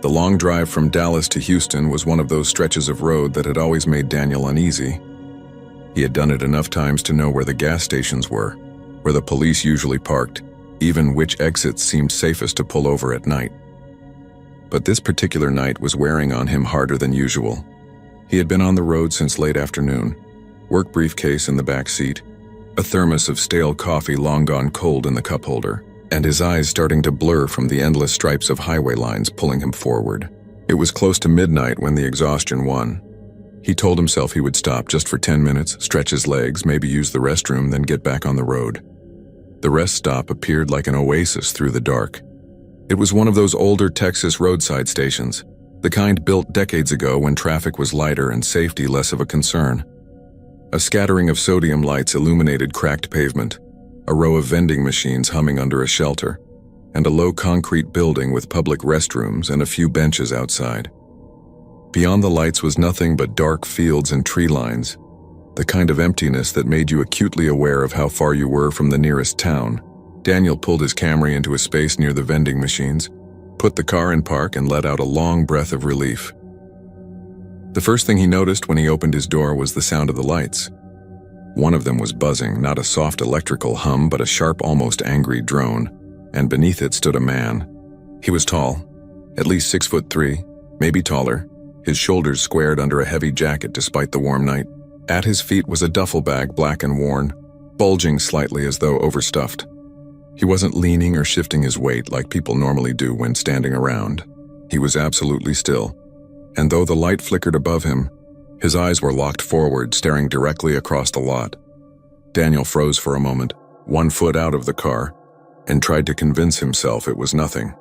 The long drive from Dallas to Houston was one of those stretches of road that had always made Daniel uneasy. He had done it enough times to know where the gas stations were, where the police usually parked, even which exits seemed safest to pull over at night. But this particular night was wearing on him harder than usual. He had been on the road since late afternoon, work briefcase in the back seat, a thermos of stale coffee long gone cold in the cup holder, and his eyes starting to blur from the endless stripes of highway lines pulling him forward. It was close to midnight when the exhaustion won. He told himself he would stop just for 10 minutes, stretch his legs, maybe use the restroom, then get back on the road. The rest stop appeared like an oasis through the dark. It was one of those older Texas roadside stations, the kind built decades ago when traffic was lighter and safety less of a concern. A scattering of sodium lights illuminated cracked pavement, a row of vending machines humming under a shelter, and a low concrete building with public restrooms and a few benches outside. Beyond the lights was nothing but dark fields and tree lines, the kind of emptiness that made you acutely aware of how far you were from the nearest town. Daniel pulled his Camry into a space near the vending machines, put the car in park, and let out a long breath of relief. The first thing he noticed when he opened his door was the sound of the lights. One of them was buzzing, not a soft electrical hum, but a sharp, almost angry drone, and beneath it stood a man. He was tall, at least 6'3", maybe taller, his shoulders squared under a heavy jacket despite the warm night. At his feet was a duffel bag, black and worn, bulging slightly as though overstuffed. He wasn't leaning or shifting his weight like people normally do when standing around. He was absolutely still, and though the light flickered above him, his eyes were locked forward, staring directly across the lot. Daniel froze for a moment, 1 foot out of the car, and tried to convince himself it was nothing.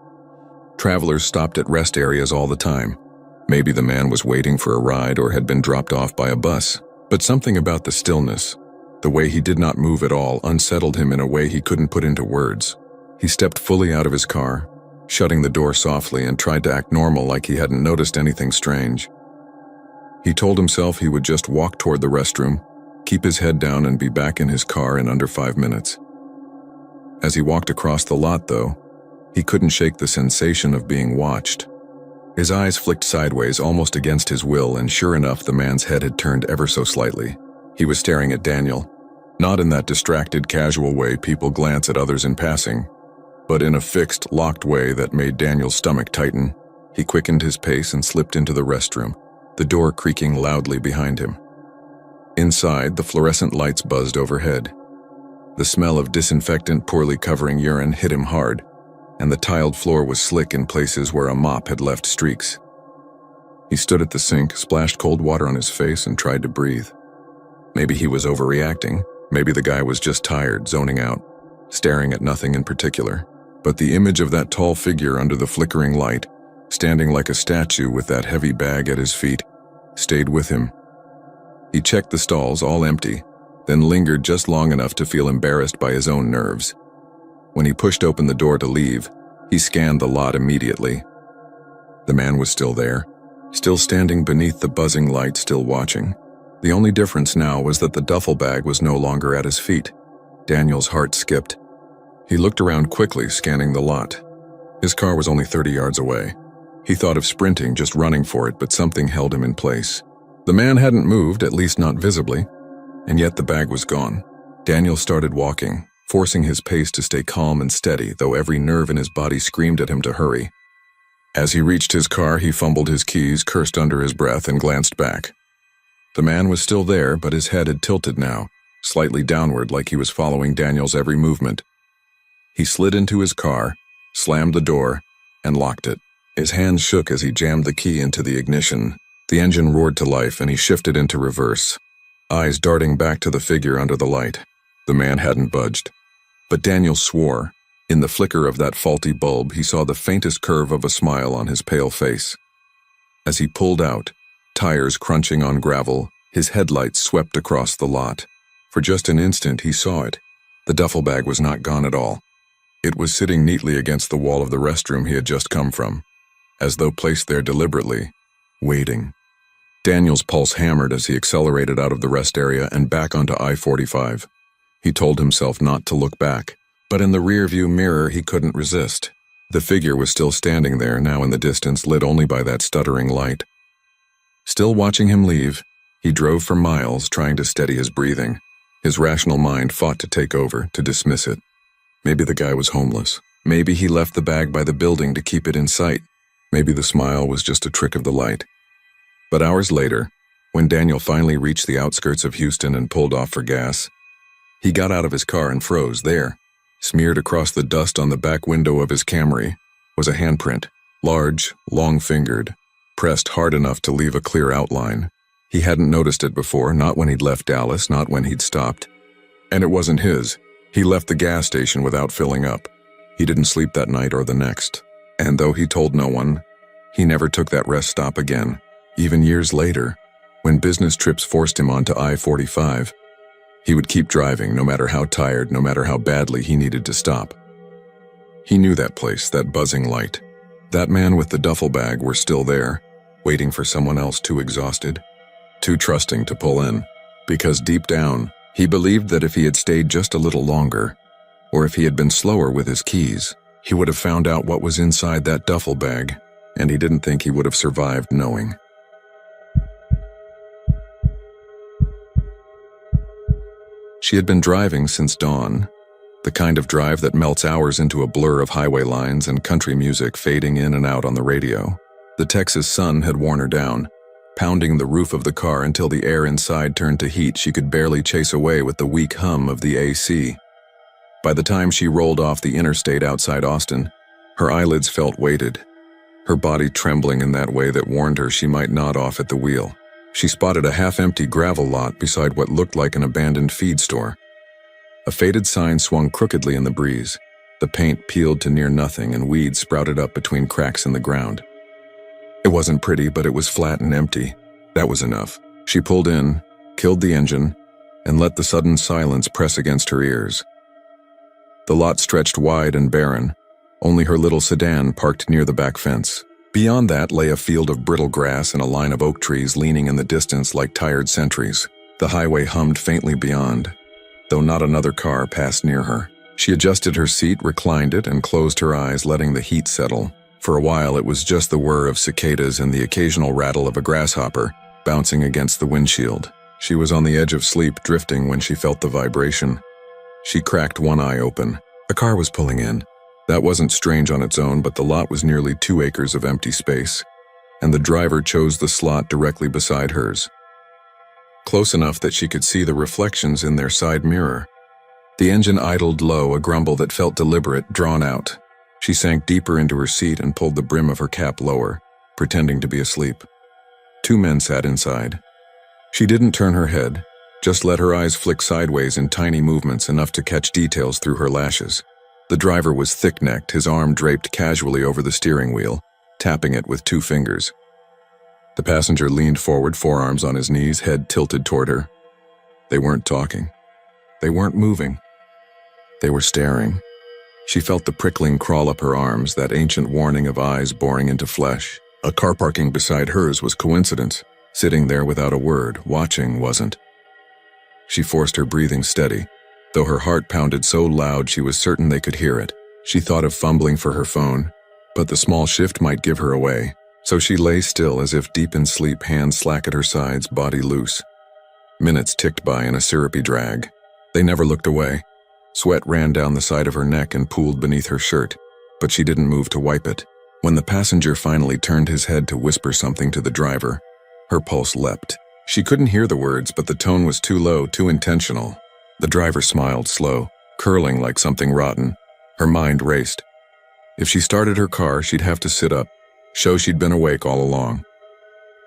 Travelers stopped at rest areas all the time. Maybe the man was waiting for a ride or had been dropped off by a bus. But something about the stillness, the way he did not move at all, unsettled him in a way he couldn't put into words. He stepped fully out of his car, shutting the door softly, and tried to act normal like he hadn't noticed anything strange. He told himself he would just walk toward the restroom, keep his head down, and be back in his car in under 5 minutes. As he walked across the lot, though, he couldn't shake the sensation of being watched. His eyes flicked sideways, almost against his will, and sure enough, the man's head had turned ever so slightly. He was staring at Daniel, not in that distracted, casual way people glance at others in passing, but in a fixed, locked way that made Daniel's stomach tighten. He quickened his pace and slipped into the restroom, the door creaking loudly behind him. Inside, the fluorescent lights buzzed overhead. The smell of disinfectant poorly covering urine hit him hard, and the tiled floor was slick in places where a mop had left streaks. He stood at the sink, splashed cold water on his face, and tried to breathe. Maybe he was overreacting. Maybe the guy was just tired, zoning out, staring at nothing in particular. But the image of that tall figure under the flickering light, standing like a statue with that heavy bag at his feet, stayed with him. He checked the stalls, all empty, then lingered just long enough to feel embarrassed by his own nerves. When he pushed open the door to leave, he scanned the lot immediately. The man was still there, still standing beneath the buzzing light, still watching. The only difference now was that the duffel bag was no longer at his feet. Daniel's heart skipped. He looked around quickly, scanning the lot. His car was only 30 yards away. He thought of sprinting, just running for it, but something held him in place. The man hadn't moved, at least not visibly, and yet the bag was gone. Daniel started walking, forcing his pace to stay calm and steady, though every nerve in his body screamed at him to hurry. As he reached his car, he fumbled his keys, cursed under his breath, and glanced back. The man was still there, but his head had tilted now, slightly downward, like he was following Daniel's every movement. He slid into his car, slammed the door, and locked it. His hands shook as he jammed the key into the ignition. The engine roared to life, and he shifted into reverse, eyes darting back to the figure under the light. The man hadn't budged. But Daniel swore. In the flicker of that faulty bulb, he saw the faintest curve of a smile on his pale face. As he pulled out, tires crunching on gravel, his headlights swept across the lot. For just an instant, he saw it. The duffel bag was not gone at all. It was sitting neatly against the wall of the restroom he had just come from, as though placed there deliberately, waiting. Daniel's pulse hammered as he accelerated out of the rest area and back onto I-45. He told himself not to look back, but in the rearview mirror he couldn't resist. The figure was still standing there, now in the distance, lit only by that stuttering light. Still watching him leave, he drove for miles, trying to steady his breathing. His rational mind fought to take over, to dismiss it. Maybe the guy was homeless. Maybe he left the bag by the building to keep it in sight. Maybe the smile was just a trick of the light. But hours later, when Daniel finally reached the outskirts of Houston and pulled off for gas, he got out of his car and froze. There, smeared across the dust on the back window of his Camry, was a handprint, large, long-fingered, pressed hard enough to leave a clear outline. He hadn't noticed it before, not when he'd left Dallas, not when he'd stopped. And it wasn't his. He left the gas station without filling up. He didn't sleep that night or the next. And though he told no one, he never took that rest stop again. Even years later, when business trips forced him onto I-45, he would keep driving no matter how tired, no matter how badly he needed to stop. He knew that place, that buzzing light. That man with the duffel bag were still there, waiting for someone else too exhausted, too trusting to pull in. Because deep down, he believed that if he had stayed just a little longer, or if he had been slower with his keys, he would have found out what was inside that duffel bag, and he didn't think he would have survived knowing. She had been driving since dawn, the kind of drive that melts hours into a blur of highway lines and country music fading in and out on the radio. The Texas sun had worn her down, pounding the roof of the car until the air inside turned to heat she could barely chase away with the weak hum of the AC. By the time she rolled off the interstate outside Austin, her eyelids felt weighted, her body trembling in that way that warned her she might nod off at the wheel. She spotted a half-empty gravel lot beside what looked like an abandoned feed store. A faded sign swung crookedly in the breeze. The paint peeled to near nothing and weeds sprouted up between cracks in the ground. It wasn't pretty, but it was flat and empty. That was enough. She pulled in, killed the engine, and let the sudden silence press against her ears. The lot stretched wide and barren, only her little sedan parked near the back fence. Beyond that lay a field of brittle grass and a line of oak trees leaning in the distance like tired sentries. The highway hummed faintly beyond, though not another car passed near her. She adjusted her seat, reclined it, and closed her eyes, letting the heat settle. For a while it was just the whir of cicadas and the occasional rattle of a grasshopper bouncing against the windshield. She was on the edge of sleep, drifting when she felt the vibration. She cracked one eye open. A car was pulling in. That wasn't strange on its own, but the lot was nearly 2 acres of empty space, and the driver chose the slot directly beside hers, close enough that she could see the reflections in their side mirror. The engine idled low, a grumble that felt deliberate, drawn out. She sank deeper into her seat and pulled the brim of her cap lower, pretending to be asleep. 2 men sat inside. She didn't turn her head, just let her eyes flick sideways in tiny movements enough to catch details through her lashes. The driver was thick-necked, his arm draped casually over the steering wheel, tapping it with 2 fingers. The passenger leaned forward, forearms on his knees, head tilted toward her. They weren't talking. They weren't moving. They were staring. She felt the prickling crawl up her arms, that ancient warning of eyes boring into flesh. A car parking beside hers was coincidence. Sitting there without a word, watching, wasn't. She forced her breathing steady, though her heart pounded so loud she was certain they could hear it. She thought of fumbling for her phone, but the small shift might give her away. So she lay still as if deep in sleep, hands slack at her sides, body loose. Minutes ticked by in a syrupy drag. They never looked away. Sweat ran down the side of her neck and pooled beneath her shirt, but she didn't move to wipe it. When the passenger finally turned his head to whisper something to the driver, her pulse leapt. She couldn't hear the words, but the tone was too low, too intentional. The driver smiled, slow, curling like something rotten. Her mind raced. If she started her car, she'd have to sit up, show she'd been awake all along.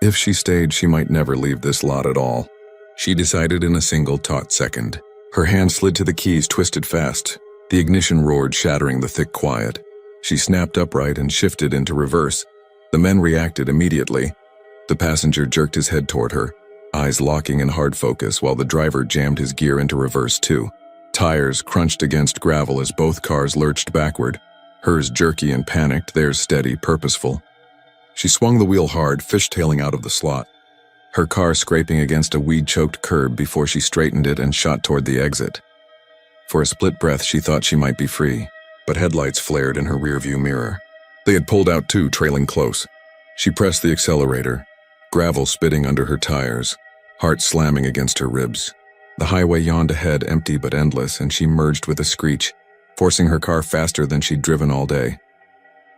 If she stayed, she might never leave this lot at all. She decided in a single taut second. Her hand slid to the keys, twisted fast. The ignition roared, shattering the thick quiet. She snapped upright and shifted into reverse. The men reacted immediately. The passenger jerked his head toward her, eyes locking in hard focus, while the driver jammed his gear into reverse too. Tires crunched against gravel as both cars lurched backward, hers jerky and panicked, theirs steady, purposeful. She swung the wheel hard, fishtailing out of the slot, her car scraping against a weed-choked curb before she straightened it and shot toward the exit. For a split breath she thought she might be free, but headlights flared in her rearview mirror. They had pulled out too, trailing close. She pressed the accelerator, gravel spitting under her tires, heart slamming against her ribs. The highway yawned ahead, empty but endless, and she merged with a screech, forcing her car faster than she'd driven all day.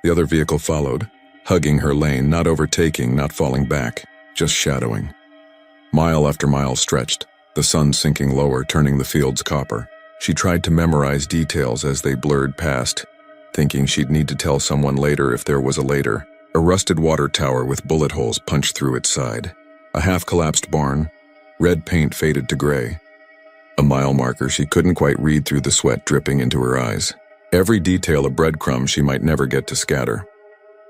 The other vehicle followed, hugging her lane, not overtaking, not falling back, just shadowing. Mile after mile stretched, the sun sinking lower, turning the fields copper. She tried to memorize details as they blurred past, thinking she'd need to tell someone later if there was a later. A rusted water tower with bullet holes punched through its side. A half-collapsed barn, red paint faded to gray. A mile marker she couldn't quite read through the sweat dripping into her eyes. Every detail a breadcrumb she might never get to scatter.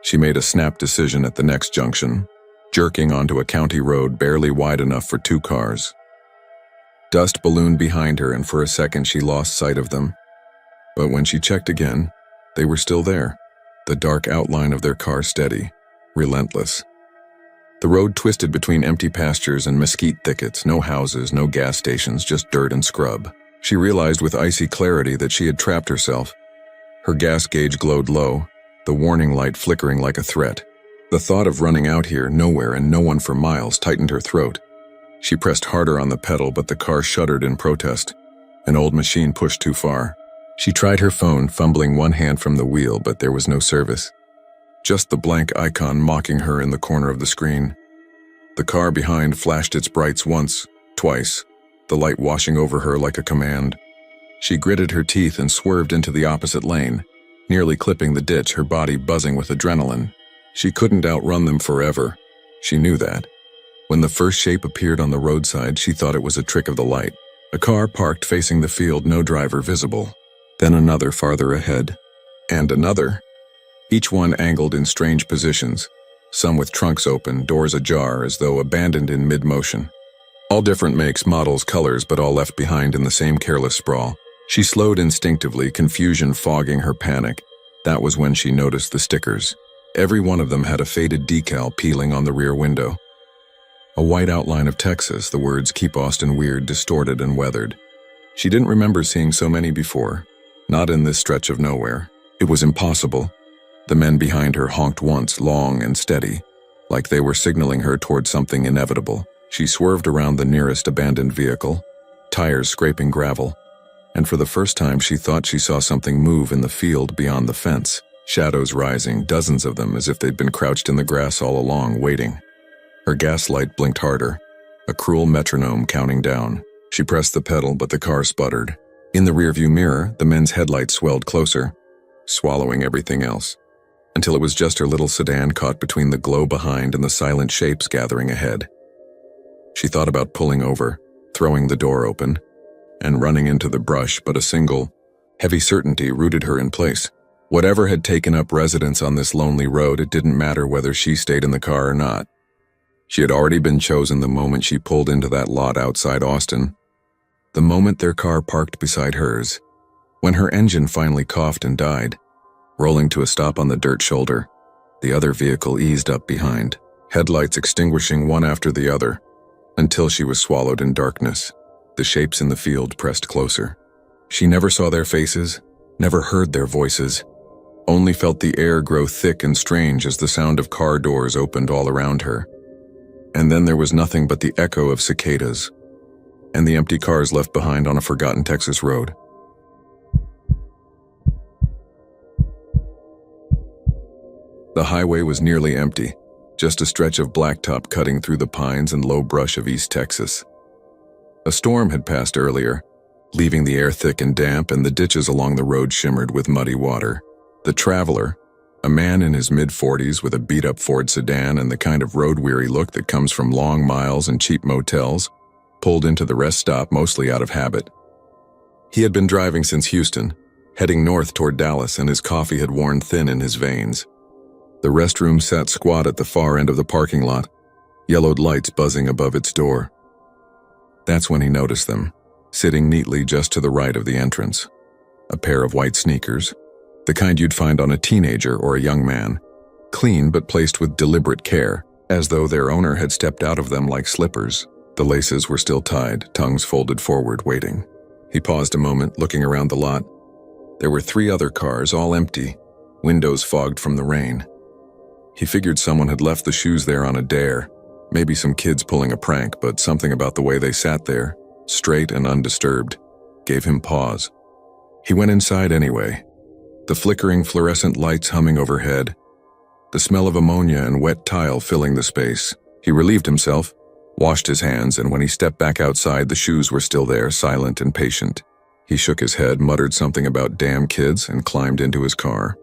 She made a snap decision at the next junction, jerking onto a county road barely wide enough for 2 cars. Dust ballooned behind her, and for a second she lost sight of them. But when she checked again, they were still there, the dark outline of their car steady, relentless. The road twisted between empty pastures and mesquite thickets, no houses, no gas stations, just dirt and scrub. She realized with icy clarity that she had trapped herself. Her gas gauge glowed low, the warning light flickering like a threat. The thought of running out here, nowhere and no one for miles, tightened her throat. She pressed harder on the pedal, but the car shuddered in protest. An old machine pushed too far. She tried her phone, fumbling one hand from the wheel, but there was no service. Just the blank icon mocking her in the corner of the screen. The car behind flashed its brights once, twice, the light washing over her like a command. She gritted her teeth and swerved into the opposite lane, nearly clipping the ditch, her body buzzing with adrenaline. She couldn't outrun them forever. She knew that. When the first shape appeared on the roadside, she thought it was a trick of the light. A car parked facing the field, no driver visible. Then another farther ahead, and another. Each one angled in strange positions, some with trunks open, doors ajar, as though abandoned in mid-motion. All different makes, models, colors, but all left behind in the same careless sprawl. She slowed instinctively, confusion fogging her panic. That was when she noticed the stickers. Every one of them had a faded decal peeling on the rear window. A white outline of Texas, the words "Keep Austin Weird" distorted and weathered. She didn't remember seeing so many before, not in this stretch of nowhere. It was impossible. The men behind her honked once, long and steady, like they were signaling her toward something inevitable. She swerved around the nearest abandoned vehicle, tires scraping gravel, and for the first time she thought she saw something move in the field beyond the fence. Shadows rising, dozens of them, as if they'd been crouched in the grass all along, waiting. Her gas light blinked harder, a cruel metronome counting down. She pressed the pedal, but the car sputtered. In the rearview mirror, the men's headlights swelled closer, swallowing everything else, until it was just her little sedan caught between the glow behind and the silent shapes gathering ahead. She thought about pulling over, throwing the door open, and running into the brush, but a single, heavy certainty rooted her in place. Whatever had taken up residence on this lonely road, it didn't matter whether she stayed in the car or not. She had already been chosen the moment she pulled into that lot outside Austin, the moment their car parked beside hers. When her engine finally coughed and died, rolling to a stop on the dirt shoulder, the other vehicle eased up behind, headlights extinguishing one after the other, until she was swallowed in darkness. The shapes in the field pressed closer. She never saw their faces, never heard their voices, only felt the air grow thick and strange as the sound of car doors opened all around her. And then there was nothing but the echo of cicadas, and the empty cars left behind on a forgotten Texas road. The highway was nearly empty, just a stretch of blacktop cutting through the pines and low brush of East Texas. A storm had passed earlier, leaving the air thick and damp, and the ditches along the road shimmered with muddy water. The traveler, a man in his mid-40s with a beat-up Ford sedan and the kind of road-weary look that comes from long miles and cheap motels, pulled into the rest stop mostly out of habit. He had been driving since Houston, heading north toward Dallas, and his coffee had worn thin in his veins. The restroom sat squat at the far end of the parking lot, yellowed lights buzzing above its door. That's when he noticed them, sitting neatly just to the right of the entrance. A pair of white sneakers, the kind you'd find on a teenager or a young man, clean but placed with deliberate care, as though their owner had stepped out of them like slippers. The laces were still tied, tongues folded forward, waiting. He paused a moment, looking around the lot. There were 3 other cars, all empty, windows fogged from the rain. He figured someone had left the shoes there on a dare, maybe some kids pulling a prank, but something about the way they sat there, straight and undisturbed, gave him pause. He went inside anyway, the flickering fluorescent lights humming overhead, the smell of ammonia and wet tile filling the space. He relieved himself, washed his hands, and when he stepped back outside, the shoes were still there, silent and patient. He shook his head, muttered something about damn kids, and climbed into his car.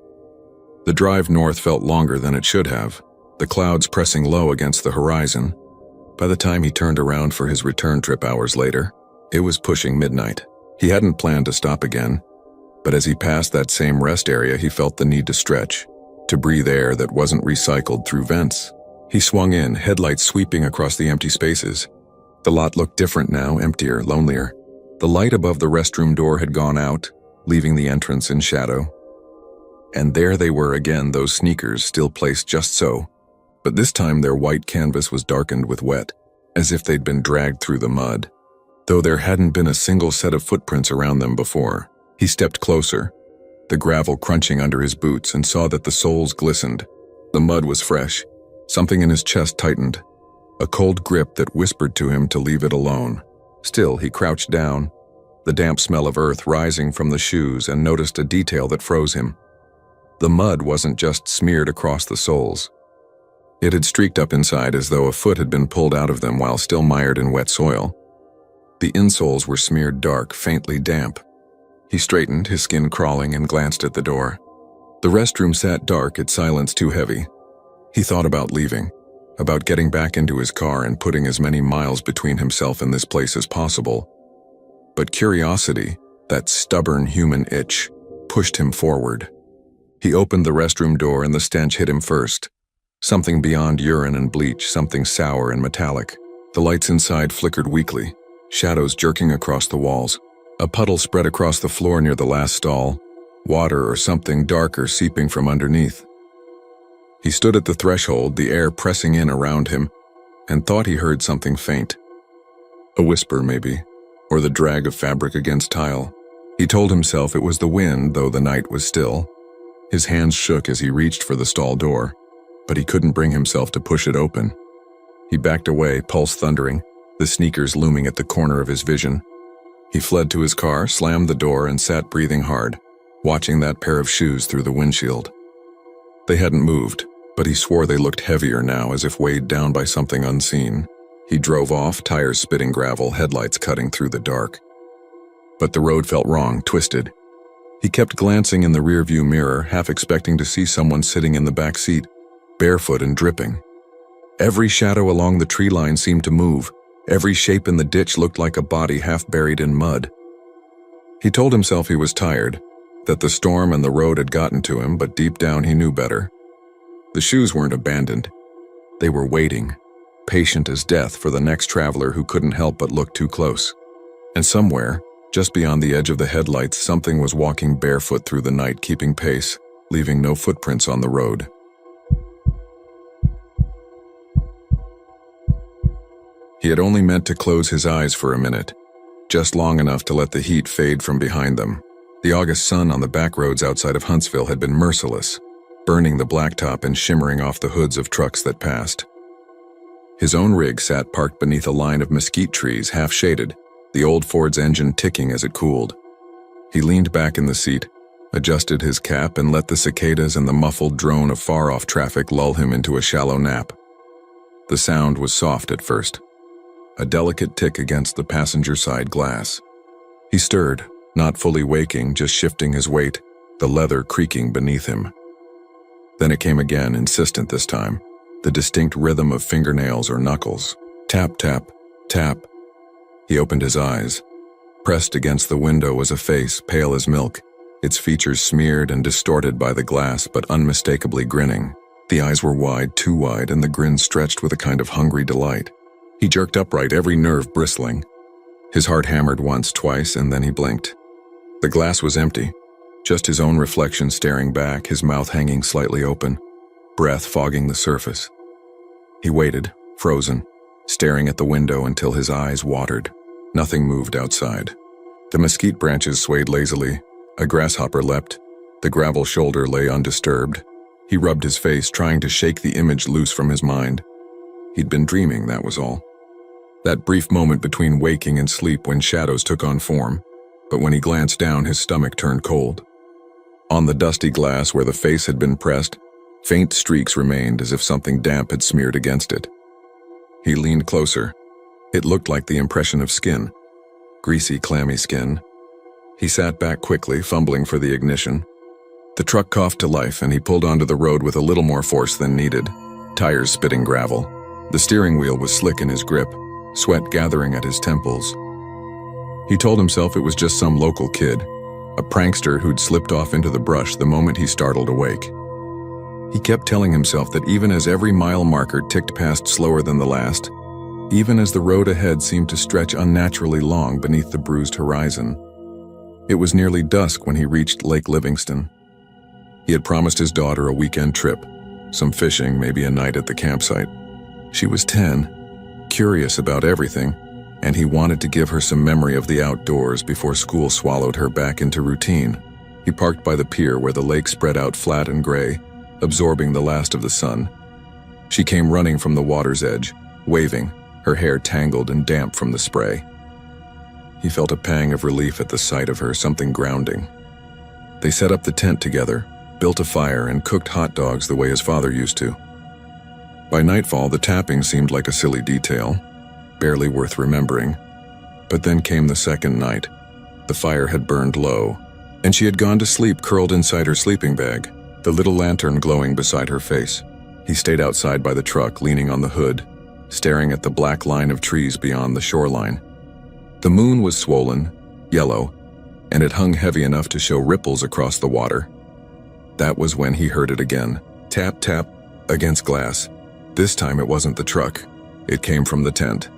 The drive north felt longer than it should have, the clouds pressing low against the horizon. By the time he turned around for his return trip hours later, it was pushing midnight. He hadn't planned to stop again, but as he passed that same rest area, he felt the need to stretch, to breathe air that wasn't recycled through vents. He swung in, headlights sweeping across the empty spaces. The lot looked different now, emptier, lonelier. The light above the restroom door had gone out, leaving the entrance in shadow. And there they were again, those sneakers still placed just so, but this time their white canvas was darkened with wet, as if they'd been dragged through the mud. Though there hadn't been a single set of footprints around them before, he stepped closer, the gravel crunching under his boots, and saw that the soles glistened. The mud was fresh. Something in his chest tightened, a cold grip that whispered to him to leave it alone. Still, he crouched down, the damp smell of earth rising from the shoes, and noticed a detail that froze him. The mud wasn't just smeared across the soles. It had streaked up inside as though a foot had been pulled out of them while still mired in wet soil. The insoles were smeared dark, faintly damp. He straightened, his skin crawling, and glanced at the door. The restroom sat dark, its silence too heavy. He thought about leaving, about getting back into his car and putting as many miles between himself and this place as possible. But curiosity, that stubborn human itch, pushed him forward. He opened the restroom door and the stench hit him first. Something beyond urine and bleach, something sour and metallic. The lights inside flickered weakly, shadows jerking across the walls. A puddle spread across the floor near the last stall, water or something darker seeping from underneath. He stood at the threshold, the air pressing in around him, and thought he heard something faint. A whisper, maybe, or the drag of fabric against tile. He told himself it was the wind, though the night was still. His hands shook as he reached for the stall door, but he couldn't bring himself to push it open. He backed away, pulse thundering, the sneakers looming at the corner of his vision. He fled to his car, slammed the door, and sat breathing hard, watching that pair of shoes through the windshield. They hadn't moved, but he swore they looked heavier now, as if weighed down by something unseen. He drove off, tires spitting gravel, headlights cutting through the dark. But the road felt wrong, twisted. He kept glancing in the rearview mirror, half expecting to see someone sitting in the back seat, barefoot and dripping. Every shadow along the tree line seemed to move. Every shape in the ditch looked like a body half buried in mud. He told himself he was tired, that the storm and the road had gotten to him, but deep down he knew better. The shoes weren't abandoned. They were waiting, patient as death, for the next traveler who couldn't help but look too close. And somewhere, just beyond the edge of the headlights, something was walking barefoot through the night, keeping pace, leaving no footprints on the road. He had only meant to close his eyes for a minute, just long enough to let the heat fade from behind them. The August sun on the back roads outside of Huntsville had been merciless, burning the blacktop and shimmering off the hoods of trucks that passed. His own rig sat parked beneath a line of mesquite trees, half shaded, the old Ford's engine ticking as it cooled. He leaned back in the seat, adjusted his cap, and let the cicadas and the muffled drone of far-off traffic lull him into a shallow nap. The sound was soft at first, a delicate tick against the passenger side glass. He stirred, not fully waking, just shifting his weight, the leather creaking beneath him. Then it came again, insistent this time, the distinct rhythm of fingernails or knuckles. Tap, tap, tap. He opened his eyes. Pressed against the window was a face, pale as milk, its features smeared and distorted by the glass, but unmistakably grinning. The eyes were wide, too wide, and the grin stretched with a kind of hungry delight. He jerked upright, every nerve bristling. His heart hammered once, twice, and then he blinked. The glass was empty, just his own reflection staring back, his mouth hanging slightly open, breath fogging the surface. He waited, frozen, staring at the window until his eyes watered. Nothing moved outside. The mesquite branches swayed lazily, A grasshopper leapt. The gravel shoulder lay undisturbed. He rubbed his face, trying to shake the image loose from his mind. He'd been dreaming, that was all. That brief moment between waking and sleep when shadows took on form, but when he glanced down, his stomach turned cold. On the dusty glass where the face had been pressed, faint streaks remained as if something damp had smeared against it. He leaned closer. It looked like the impression of skin. Greasy, clammy skin. He sat back quickly, fumbling for the ignition. The truck coughed to life, and he pulled onto the road with a little more force than needed, tires spitting gravel. The steering wheel was slick in his grip, sweat gathering at his temples. He told himself it was just some local kid, a prankster who'd slipped off into the brush the moment he startled awake. He kept telling himself that even as every mile marker ticked past slower than the last, even as the road ahead seemed to stretch unnaturally long beneath the bruised horizon. It was nearly dusk when he reached Lake Livingston. He had promised his daughter a weekend trip, some fishing, maybe a night at the campsite. She was 10, curious about everything, and he wanted to give her some memory of the outdoors before school swallowed her back into routine. He parked by the pier where the lake spread out flat and gray, absorbing the last of the sun. She came running from the water's edge, waving, her hair tangled and damp from the spray. He felt a pang of relief at the sight of her, something grounding. They set up the tent together, built a fire, and cooked hot dogs the way his father used to. By nightfall, the tapping seemed like a silly detail, barely worth remembering. But then came the second night. The fire had burned low, and she had gone to sleep curled inside her sleeping bag, the little lantern glowing beside her face. He stayed outside by the truck, leaning on the hood, staring at the black line of trees beyond the shoreline. The moon was swollen, yellow, and it hung heavy enough to show ripples across the water. That was when he heard it again. Tap, tap, against glass. This time it wasn't the truck. It came from the tent.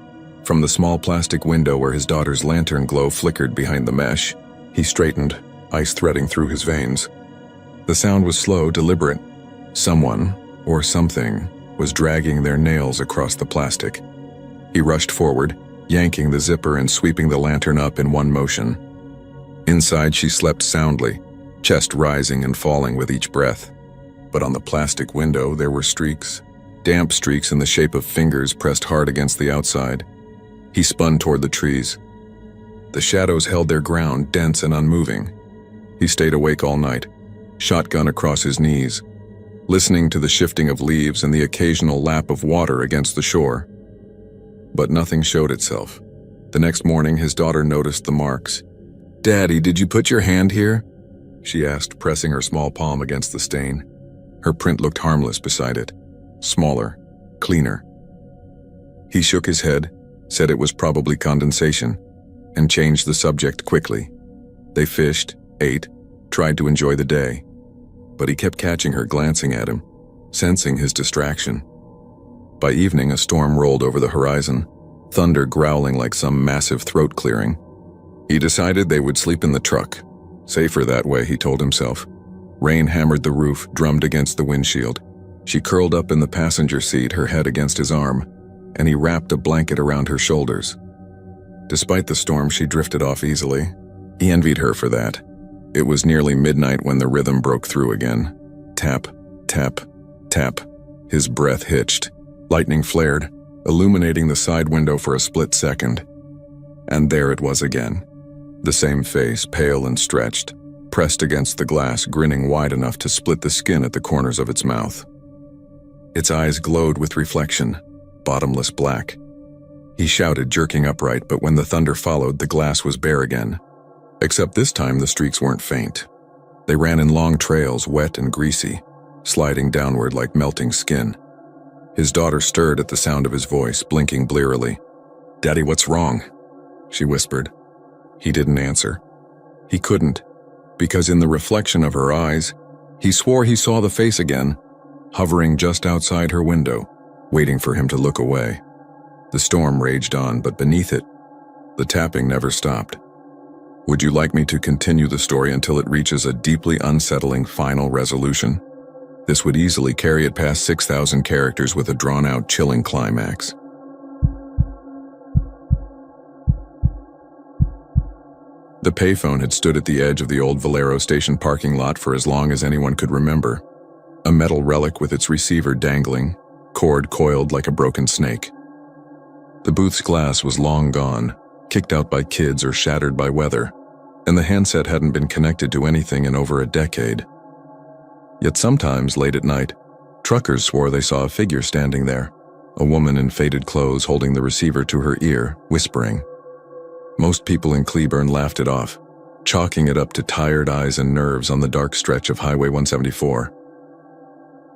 From the small plastic window where his daughter's lantern glow flickered behind the mesh, he straightened, ice threading through his veins. The sound was slow, deliberate. Someone, or something, was dragging their nails across the plastic. He rushed forward, yanking the zipper and sweeping the lantern up in one motion. Inside, she slept soundly, chest rising and falling with each breath. But on the plastic window, there were streaks, damp streaks in the shape of fingers pressed hard against the outside. He spun toward the trees. The shadows held their ground, dense and unmoving. He stayed awake all night, shotgun across his knees, listening to the shifting of leaves and the occasional lap of water against the shore. But nothing showed itself. The next morning, his daughter noticed the marks. "Daddy, did you put your hand here?" she asked, pressing her small palm against the stain. Her print looked harmless beside it, smaller, cleaner. He shook his head, said it was probably condensation, and changed the subject quickly. They fished, ate, tried to enjoy the day. But he kept catching her glancing at him, sensing his distraction. By evening, a storm rolled over the horizon, thunder growling like some massive throat clearing. He decided they would sleep in the truck. Safer that way, he told himself. Rain hammered the roof, drummed against the windshield. She curled up in the passenger seat, her head against his arm, and he wrapped a blanket around her shoulders. Despite the storm, she drifted off easily. He envied her for that. It was nearly midnight when the rhythm broke through again. Tap, tap, tap. His breath hitched. Lightning flared, illuminating the side window for a split second. And there it was again. The same face, pale and stretched, pressed against the glass, grinning wide enough to split the skin at the corners of its mouth. Its eyes glowed with reflection, bottomless black. He shouted, jerking upright, but when the thunder followed, the glass was bare again. Except this time the streaks weren't faint. They ran in long trails, wet and greasy, sliding downward like melting skin. His daughter stirred at the sound of his voice, blinking blearily. "Daddy, what's wrong?" she whispered. He didn't answer. He couldn't, because in the reflection of her eyes, he swore he saw the face again, hovering just outside her window, waiting for him to look away. The storm raged on, but beneath it, the tapping never stopped. Would you like me to continue the story until it reaches a deeply unsettling final resolution? This would easily carry it past 6,000 characters with a drawn-out, chilling climax. The payphone had stood at the edge of the old Valero station parking lot for as long as anyone could remember, a metal relic with its receiver dangling, cord coiled like a broken snake. The booth's glass was long gone, kicked out by kids or shattered by weather, and the handset hadn't been connected to anything in over a decade. Yet sometimes, late at night, truckers swore they saw a figure standing there, a woman in faded clothes holding the receiver to her ear, whispering. Most people in Cleburne laughed it off, chalking it up to tired eyes and nerves on the dark stretch of Highway 174.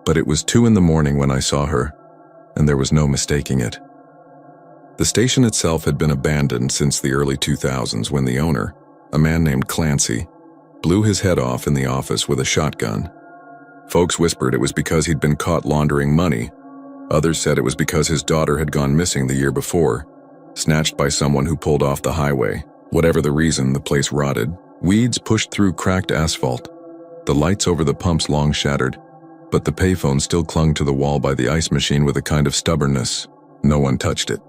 But it was 2 a.m. when I saw her, and there was no mistaking it. The station itself had been abandoned since the early 2000s when the owner, a man named Clancy, blew his head off in the office with a shotgun. Folks whispered it was because he'd been caught laundering money. Others said it was because his daughter had gone missing the year before, snatched by someone who pulled off the highway. Whatever the reason, the place rotted. Weeds pushed through cracked asphalt. The lights over the pumps long shattered, but the payphone still clung to the wall by the ice machine with a kind of stubbornness. No one touched it.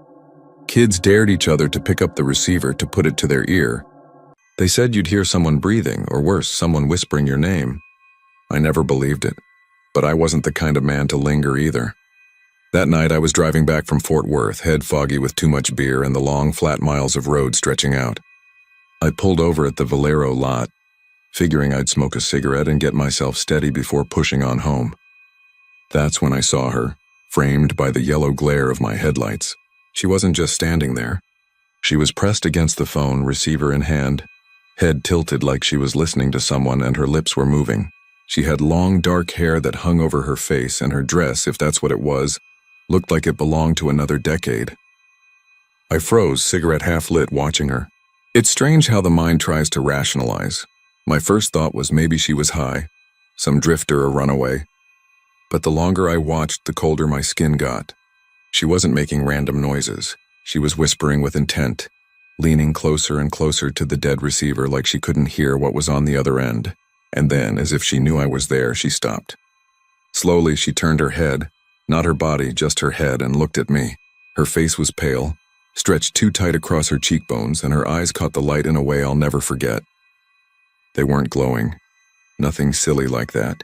Kids dared each other to pick up the receiver to put it to their ear. They said you'd hear someone breathing, or worse, someone whispering your name. I never believed it, but I wasn't the kind of man to linger either. That night I was driving back from Fort Worth, head foggy with too much beer and the long, flat miles of road stretching out. I pulled over at the Valero lot, figuring I'd smoke a cigarette and get myself steady before pushing on home. That's when I saw her, framed by the yellow glare of my headlights. She wasn't just standing there. She was pressed against the phone, receiver in hand, head tilted like she was listening to someone, and her lips were moving. She had long, dark hair that hung over her face, and her dress, if that's what it was, looked like it belonged to another decade. I froze, cigarette half lit, watching her. It's strange how the mind tries to rationalize. My first thought was maybe she was high, some drifter or runaway. But the longer I watched, the colder my skin got. She wasn't making random noises. She was whispering with intent, leaning closer and closer to the dead receiver like she couldn't hear what was on the other end. And then, as if she knew I was there, she stopped. Slowly, she turned her head, not her body, just her head, and looked at me. Her face was pale, stretched too tight across her cheekbones, and her eyes caught the light in a way I'll never forget. They weren't glowing, nothing silly like that.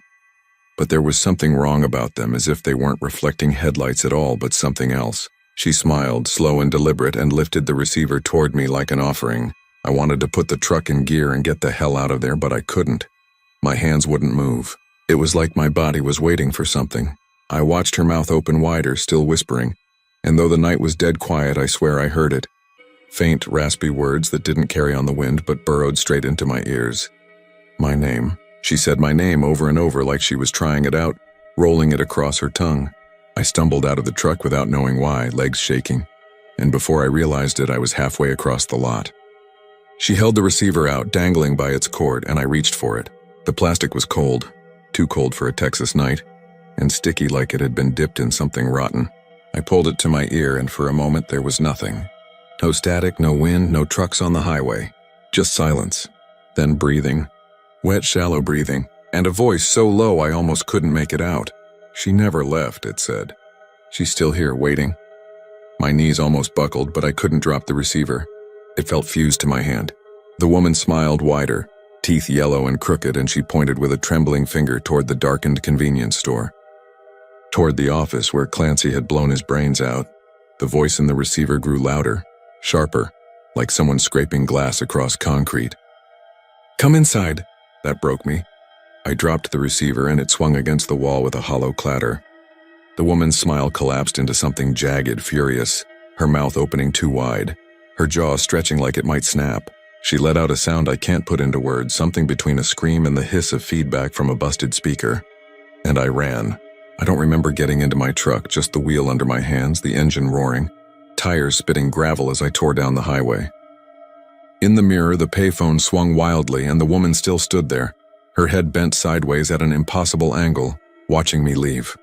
But there was something wrong about them, as if they weren't reflecting headlights at all, but something else. She smiled, slow and deliberate, and lifted the receiver toward me like an offering. I wanted to put the truck in gear and get the hell out of there, but I couldn't. My hands wouldn't move. It was like my body was waiting for something. I watched her mouth open wider, still whispering, and though the night was dead quiet, I swear I heard it. Faint, raspy words that didn't carry on the wind but burrowed straight into my ears. My name. She said my name over and over like she was trying it out, rolling it across her tongue. I stumbled out of the truck without knowing why, legs shaking, and before I realized it, I was halfway across the lot. She held the receiver out, dangling by its cord, and I reached for it. The plastic was cold, too cold for a Texas night, and sticky like it had been dipped in something rotten. I pulled it to my ear, and for a moment there was nothing. No static, no wind, no trucks on the highway. Just silence. Then breathing. Wet, shallow breathing, and a voice so low I almost couldn't make it out. She never left, it said. She's still here, waiting. My knees almost buckled, but I couldn't drop the receiver. It felt fused to my hand. The woman smiled wider, teeth yellow and crooked, and she pointed with a trembling finger toward the darkened convenience store. Toward the office where Clancy had blown his brains out. The voice in the receiver grew louder, sharper, like someone scraping glass across concrete. "Come inside." That broke me. I dropped the receiver and it swung against the wall with a hollow clatter. The woman's smile collapsed into something jagged, furious, her mouth opening too wide, her jaw stretching like it might snap. She let out a sound I can't put into words, something between a scream and the hiss of feedback from a busted speaker. And I ran. I don't remember getting into my truck, just the wheel under my hands, the engine roaring, tires spitting gravel as I tore down the highway. In the mirror, the payphone swung wildly and the woman still stood there, her head bent sideways at an impossible angle, watching me leave.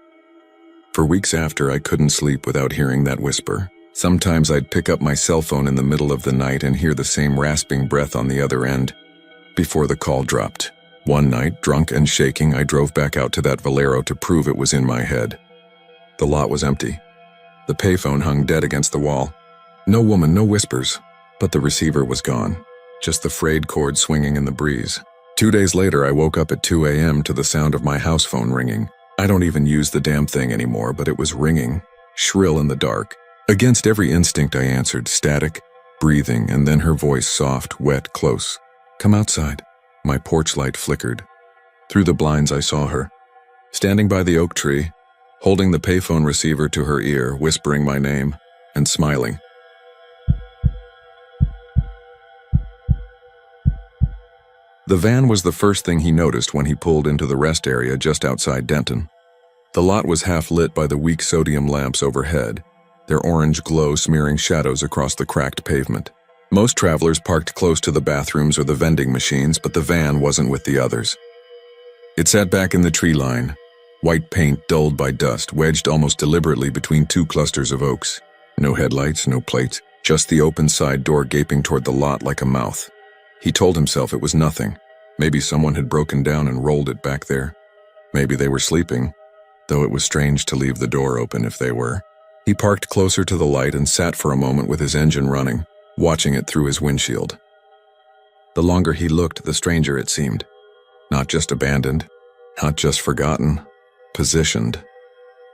For weeks after, I couldn't sleep without hearing that whisper. Sometimes I'd pick up my cell phone in the middle of the night and hear the same rasping breath on the other end, before the call dropped. One night, drunk and shaking, I drove back out to that Valero to prove it was in my head. The lot was empty. The payphone hung dead against the wall. No woman, no whispers. But the receiver was gone. just the frayed cord swinging in the breeze. 2 days later, I woke up at 2 a.m. to the sound of my house phone ringing. I don't even use the damn thing anymore, but it was ringing, shrill in the dark. Against every instinct, I answered, static, breathing, and then her voice, soft, wet, close. "Come outside." My porch light flickered. Through the blinds, I saw her, standing by the oak tree, holding the payphone receiver to her ear, whispering my name, and smiling. The van was the first thing he noticed when he pulled into the rest area just outside Denton. The lot was half lit by the weak sodium lamps overhead, their orange glow smearing shadows across the cracked pavement. Most travelers parked close to the bathrooms or the vending machines, but the van wasn't with the others. It sat back in the tree line, white paint dulled by dust, wedged almost deliberately between two clusters of oaks. No headlights, no plates, just the open side door gaping toward the lot like a mouth. He told himself it was nothing. Maybe someone had broken down and rolled it back there. Maybe they were sleeping, though it was strange to leave the door open if they were. He parked closer to the light and sat for a moment with his engine running, watching it through his windshield. The longer he looked, the stranger it seemed. Not just abandoned, not just forgotten, positioned.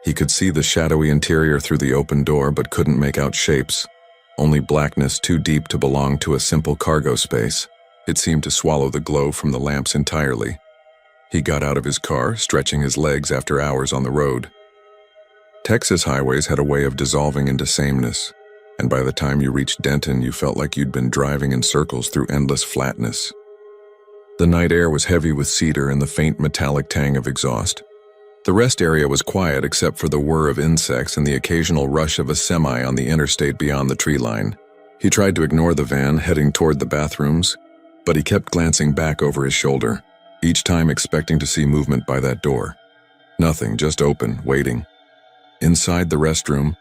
He could see the shadowy interior through the open door but couldn't make out shapes, only blackness too deep to belong to a simple cargo space. It seemed to swallow the glow from the lamps entirely. He got out of his car, stretching his legs after hours on the road. Texas highways had a way of dissolving into sameness, and by the time you reached Denton, you felt like you'd been driving in circles through endless flatness. The night air was heavy with cedar and the faint metallic tang of exhaust. The rest area was quiet except for the whir of insects and the occasional rush of a semi on the interstate beyond the tree line. He tried to ignore the van, heading toward the bathrooms, but he kept glancing back over his shoulder, each time expecting to see movement by that door. Nothing, just open, waiting. Inside the restroom,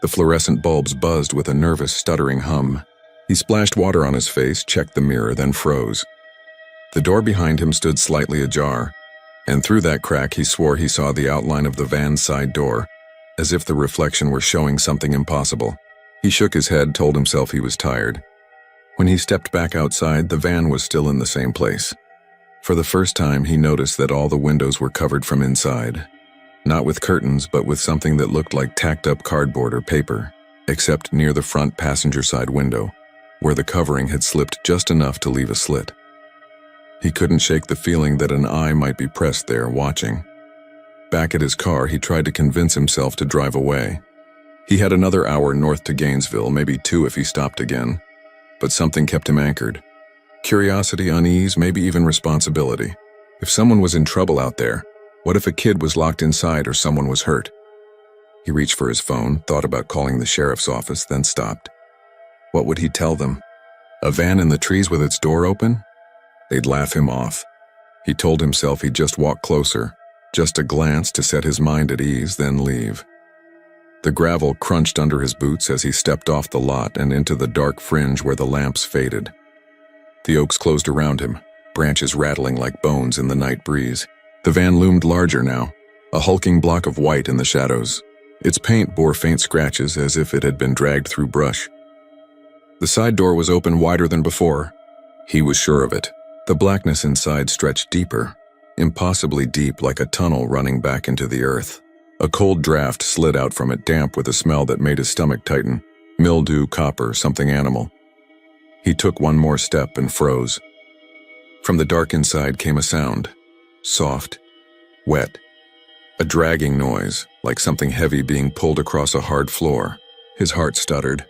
the fluorescent bulbs buzzed with a nervous, stuttering hum. He splashed water on his face, checked the mirror, then froze. The door behind him stood slightly ajar, and through that crack he swore he saw the outline of the van's side door, as if the reflection were showing something impossible. He shook his head, told himself he was tired. When he stepped back outside, the van was still in the same place. For the first time, he noticed that all the windows were covered from inside. Not with curtains, but with something that looked like tacked-up cardboard or paper, except near the front passenger side window, where the covering had slipped just enough to leave a slit. He couldn't shake the feeling that an eye might be pressed there, watching. Back at his car, he tried to convince himself to drive away. He had another hour north to Gainesville, maybe 2 if he stopped again. But something kept him anchored. Curiosity, unease, maybe even responsibility. If someone was in trouble out there, what if a kid was locked inside or someone was hurt? He reached for his phone, thought about calling the sheriff's office, then stopped. What would he tell them? A van in the trees with its door open? They'd laugh him off. He told himself he'd just walk closer, just a glance to set his mind at ease, then leave. The gravel crunched under his boots as he stepped off the lot and into the dark fringe where the lamps faded. The oaks closed around him, branches rattling like bones in the night breeze. The van loomed larger now, a hulking block of white in the shadows. Its paint bore faint scratches as if it had been dragged through brush. The side door was open wider than before. He was sure of it. The blackness inside stretched deeper, impossibly deep, like a tunnel running back into the earth. A cold draft slid out from it, damp with a smell that made his stomach tighten. Mildew, copper, something animal. He took one more step and froze. From the dark inside came a sound. Soft, wet. A dragging noise, like something heavy being pulled across a hard floor. His heart stuttered.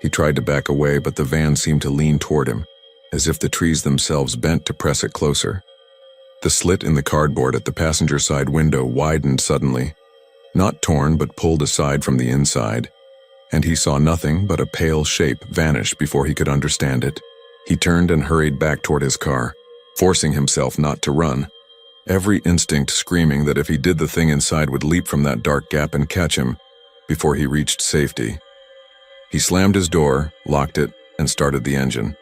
He tried to back away, but the van seemed to lean toward him, as if the trees themselves bent to press it closer. The slit in the cardboard at the passenger side window widened suddenly, not torn but pulled aside from the inside, and he saw nothing but a pale shape vanish before he could understand it. He turned and hurried back toward his car, forcing himself not to run, every instinct screaming that if he did, the thing inside would leap from that dark gap and catch him before he reached safety. He slammed his door, locked it, and started the engine.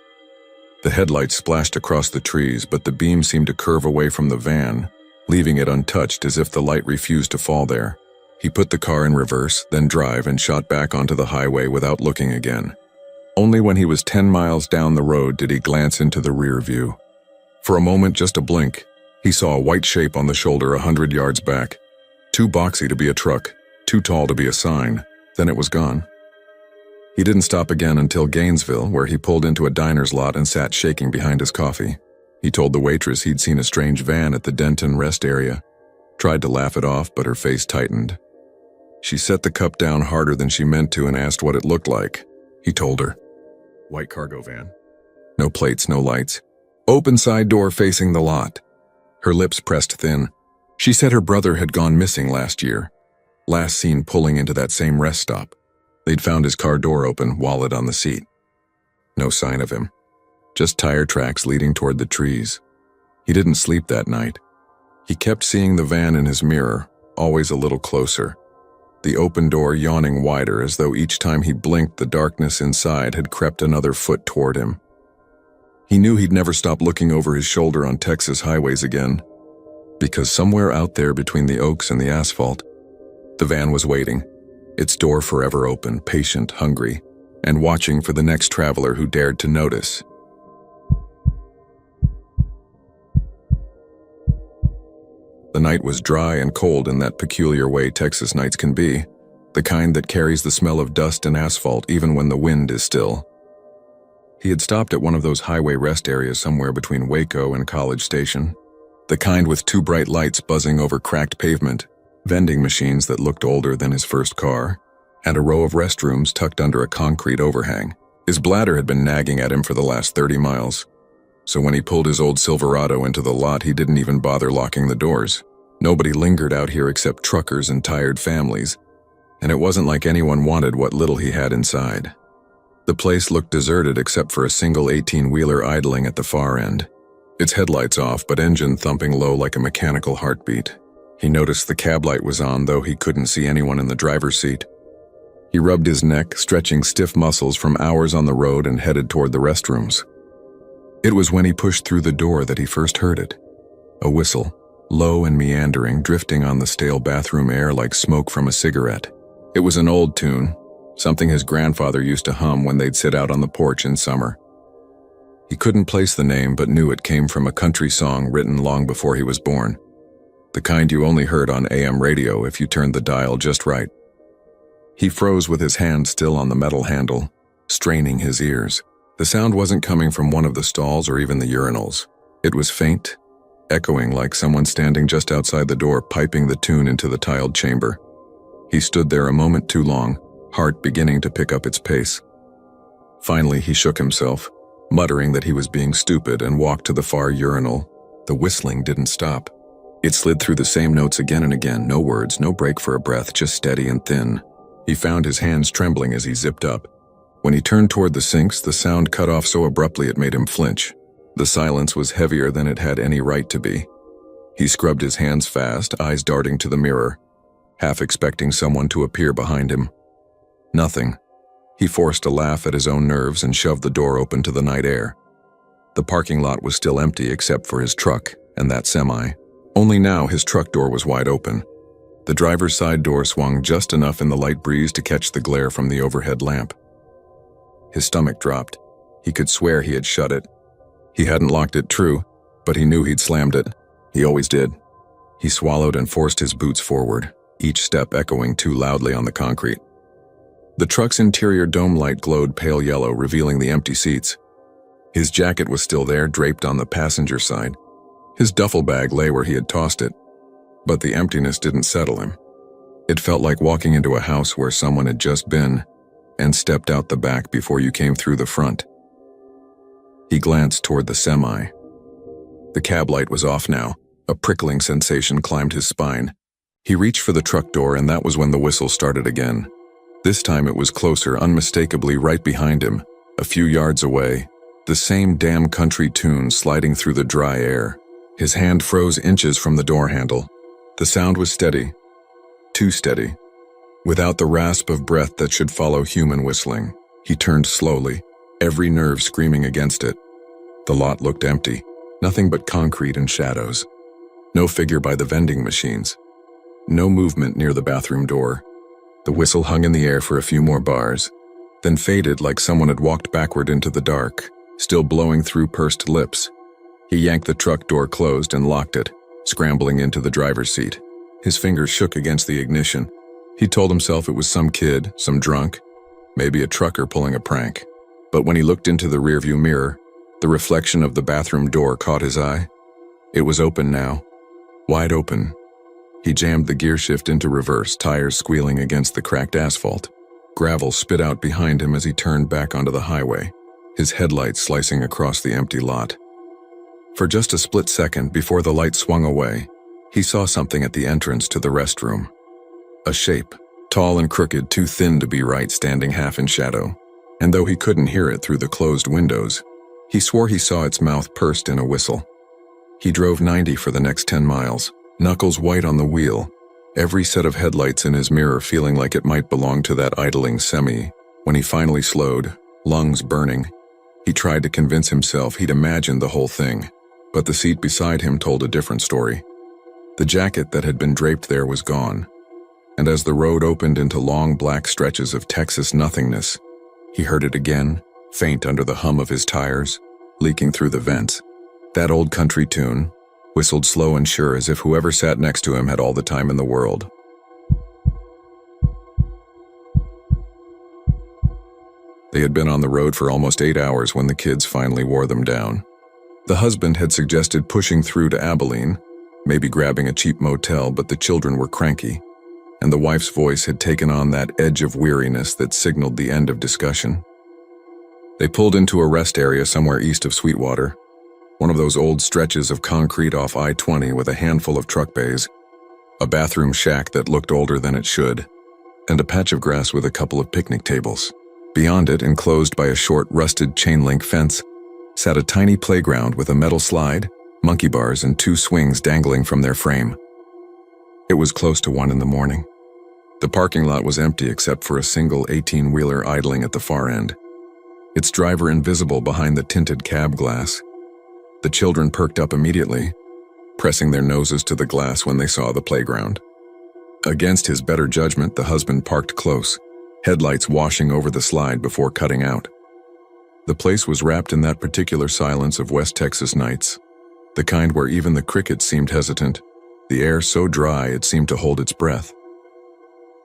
The headlights splashed across the trees, but the beam seemed to curve away from the van, leaving it untouched as if the light refused to fall there. He put the car in reverse, then drive, and shot back onto the highway without looking again. Only when he was 10 miles down the road did he glance into the rear view. For a moment, just a blink, he saw a white shape on the shoulder 100 yards back. Too boxy to be a truck, too tall to be a sign. Then it was gone. He didn't stop again until Gainesville, where he pulled into a diner's lot and sat shaking behind his coffee. He told the waitress he'd seen a strange van at the Denton rest area. Tried to laugh it off, but her face tightened. She set the cup down harder than she meant to and asked what it looked like. He told her. White cargo van. No plates, no lights. Open side door facing the lot. Her lips pressed thin. She said her brother had gone missing last year. Last seen pulling into that same rest stop. They'd found his car door open, wallet on the seat. No sign of him. Just tire tracks leading toward the trees. He didn't sleep that night. He kept seeing the van in his mirror, always a little closer. The open door yawning wider as though each time he blinked the darkness inside had crept another foot toward him. He knew he'd never stop looking over his shoulder on Texas highways again, because somewhere out there between the oaks and the asphalt, the van was waiting, its door forever open, patient, hungry, and watching for the next traveler who dared to notice. The night was dry and cold in that peculiar way Texas nights can be, the kind that carries the smell of dust and asphalt even when the wind is still. He had stopped at one of those highway rest areas somewhere between Waco and College Station, the kind with two bright lights buzzing over cracked pavement, vending machines that looked older than his first car, and a row of restrooms tucked under a concrete overhang. His bladder had been nagging at him for the last 30 miles. So when he pulled his old Silverado into the lot, he didn't even bother locking the doors. Nobody lingered out here except truckers and tired families, and it wasn't like anyone wanted what little he had inside. The place looked deserted except for a single 18-wheeler idling at the far end, its headlights off but engine thumping low like a mechanical heartbeat. He noticed the cab light was on, though he couldn't see anyone in the driver's seat. He rubbed his neck, stretching stiff muscles from hours on the road, and headed toward the restrooms. It was when he pushed through the door that he first heard it. A whistle, low and meandering, drifting on the stale bathroom air like smoke from a cigarette. It was an old tune, something his grandfather used to hum when they'd sit out on the porch in summer. He couldn't place the name but knew it came from a country song written long before he was born. The kind you only heard on AM radio if you turned the dial just right. He froze with his hand still on the metal handle, straining his ears. The sound wasn't coming from one of the stalls or even the urinals. It was faint, echoing like someone standing just outside the door piping the tune into the tiled chamber. He stood there a moment too long, heart beginning to pick up its pace. Finally, he shook himself, muttering that he was being stupid, and walked to the far urinal. The whistling didn't stop. It slid through the same notes again and again, no words, no break for a breath, just steady and thin. He found his hands trembling as he zipped up. When he turned toward the sinks, the sound cut off so abruptly it made him flinch. The silence was heavier than it had any right to be. He scrubbed his hands fast, eyes darting to the mirror, half expecting someone to appear behind him. Nothing. He forced a laugh at his own nerves and shoved the door open to the night air. The parking lot was still empty except for his truck and that semi. Only now his truck door was wide open. The driver's side door swung just enough in the light breeze to catch the glare from the overhead lamp. His stomach dropped. He could swear he had shut it. He hadn't locked it, true, but he knew he'd slammed it. He always did. He swallowed and forced his boots forward, each step echoing too loudly on the concrete. The truck's interior dome light glowed pale yellow, revealing the empty seats. His jacket was still there, draped on the passenger side. His duffel bag lay where he had tossed it, but the emptiness didn't settle him. It felt like walking into a house where someone had just been and stepped out the back before you came through the front. He glanced toward the semi. The cab light was off now. A prickling sensation climbed his spine. He reached for the truck door, and that was when the whistle started again. This time it was closer, unmistakably right behind him, a few yards away. The same damn country tune sliding through the dry air. His hand froze inches from the door handle. The sound was steady. Too steady. Without the rasp of breath that should follow human whistling. He turned slowly, every nerve screaming against it. The lot looked empty. Nothing but concrete and shadows. No figure by the vending machines. No movement near the bathroom door. The whistle hung in the air for a few more bars. then faded like someone had walked backward into the dark, still blowing through pursed lips. He yanked the truck door closed and locked it, scrambling into the driver's seat. His fingers shook against the ignition. He told himself it was some kid, some drunk, maybe a trucker pulling a prank. But when he looked into the rearview mirror, the reflection of the bathroom door caught his eye. It was open now, wide open. He jammed the gear shift into reverse, tires squealing against the cracked asphalt. Gravel spit out behind him as he turned back onto the highway, his headlights slicing across the empty lot. For just a split second before the light swung away, he saw something at the entrance to the restroom. A shape, tall and crooked, too thin to be right, standing half in shadow. And though he couldn't hear it through the closed windows, he swore he saw its mouth pursed in a whistle. He drove 90 for the next 10 miles, knuckles white on the wheel, every set of headlights in his mirror feeling like it might belong to that idling semi. When he finally slowed, lungs burning, he tried to convince himself he'd imagined the whole thing, but the seat beside him told a different story. The jacket that had been draped there was gone, and as the road opened into long black stretches of Texas nothingness, he heard it again, faint under the hum of his tires, leaking through the vents. That old country tune, whistled slow and sure as if whoever sat next to him had all the time in the world. They had been on the road for almost 8 hours when the kids finally wore them down. The husband had suggested pushing through to Abilene, maybe grabbing a cheap motel, but the children were cranky, and the wife's voice had taken on that edge of weariness that signaled the end of discussion. They pulled into a rest area somewhere east of Sweetwater, one of those old stretches of concrete off I-20 with a handful of truck bays, a bathroom shack that looked older than it should, and a patch of grass with a couple of picnic tables. Beyond it, enclosed by a short, rusted chain-link fence, sat a tiny playground with a metal slide, monkey bars, and 2 swings dangling from their frame. It was close to 1 in the morning. The parking lot was empty except for a single 18-wheeler idling at the far end, its driver invisible behind the tinted cab glass. The children perked up immediately, pressing their noses to the glass when they saw the playground. Against his better judgment, the husband parked close, headlights washing over the slide before cutting out. The place was wrapped in that particular silence of West Texas nights, the kind where even the crickets seemed hesitant, the air so dry it seemed to hold its breath.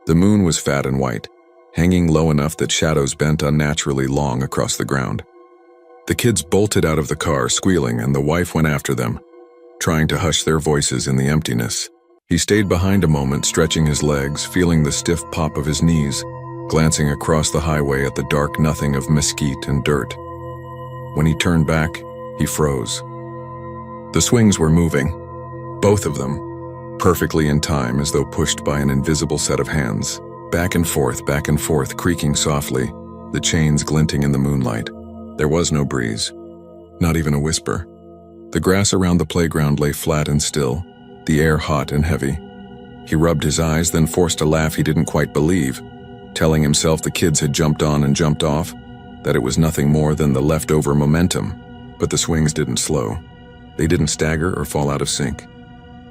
The moon was fat and white, hanging low enough that shadows bent unnaturally long across the ground. The kids bolted out of the car, squealing, and the wife went after them, trying to hush their voices in the emptiness. He stayed behind a moment, stretching his legs, feeling the stiff pop of his knees, glancing across the highway at the dark nothing of mesquite and dirt. When he turned back, he froze. The swings were moving, both of them, perfectly in time as though pushed by an invisible set of hands, back and forth, creaking softly, the chains glinting in the moonlight. There was no breeze, not even a whisper. The grass around the playground lay flat and still, the air hot and heavy. He rubbed his eyes, then forced a laugh he didn't quite believe, telling himself the kids had jumped on and jumped off, that it was nothing more than the leftover momentum. But the swings didn't slow. They didn't stagger or fall out of sync.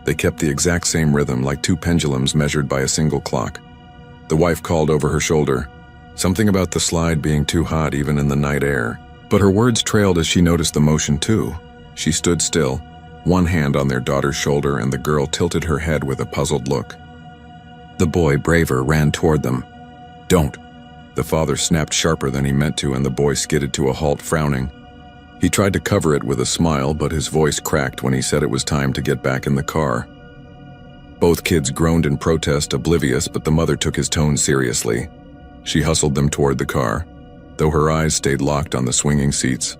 They kept the exact same rhythm, like 2 pendulums measured by a single clock. The wife called over her shoulder, something about the slide being too hot even in the night air. But her words trailed as she noticed the motion too. She stood still, one hand on their daughter's shoulder, and the girl tilted her head with a puzzled look. The boy, braver, ran toward them. "Don't!" The father snapped sharper than he meant to, and the boy skidded to a halt, frowning. He tried to cover it with a smile, but his voice cracked when he said it was time to get back in the car. Both kids groaned in protest, oblivious, but the mother took his tone seriously. She hustled them toward the car, though her eyes stayed locked on the swinging seats.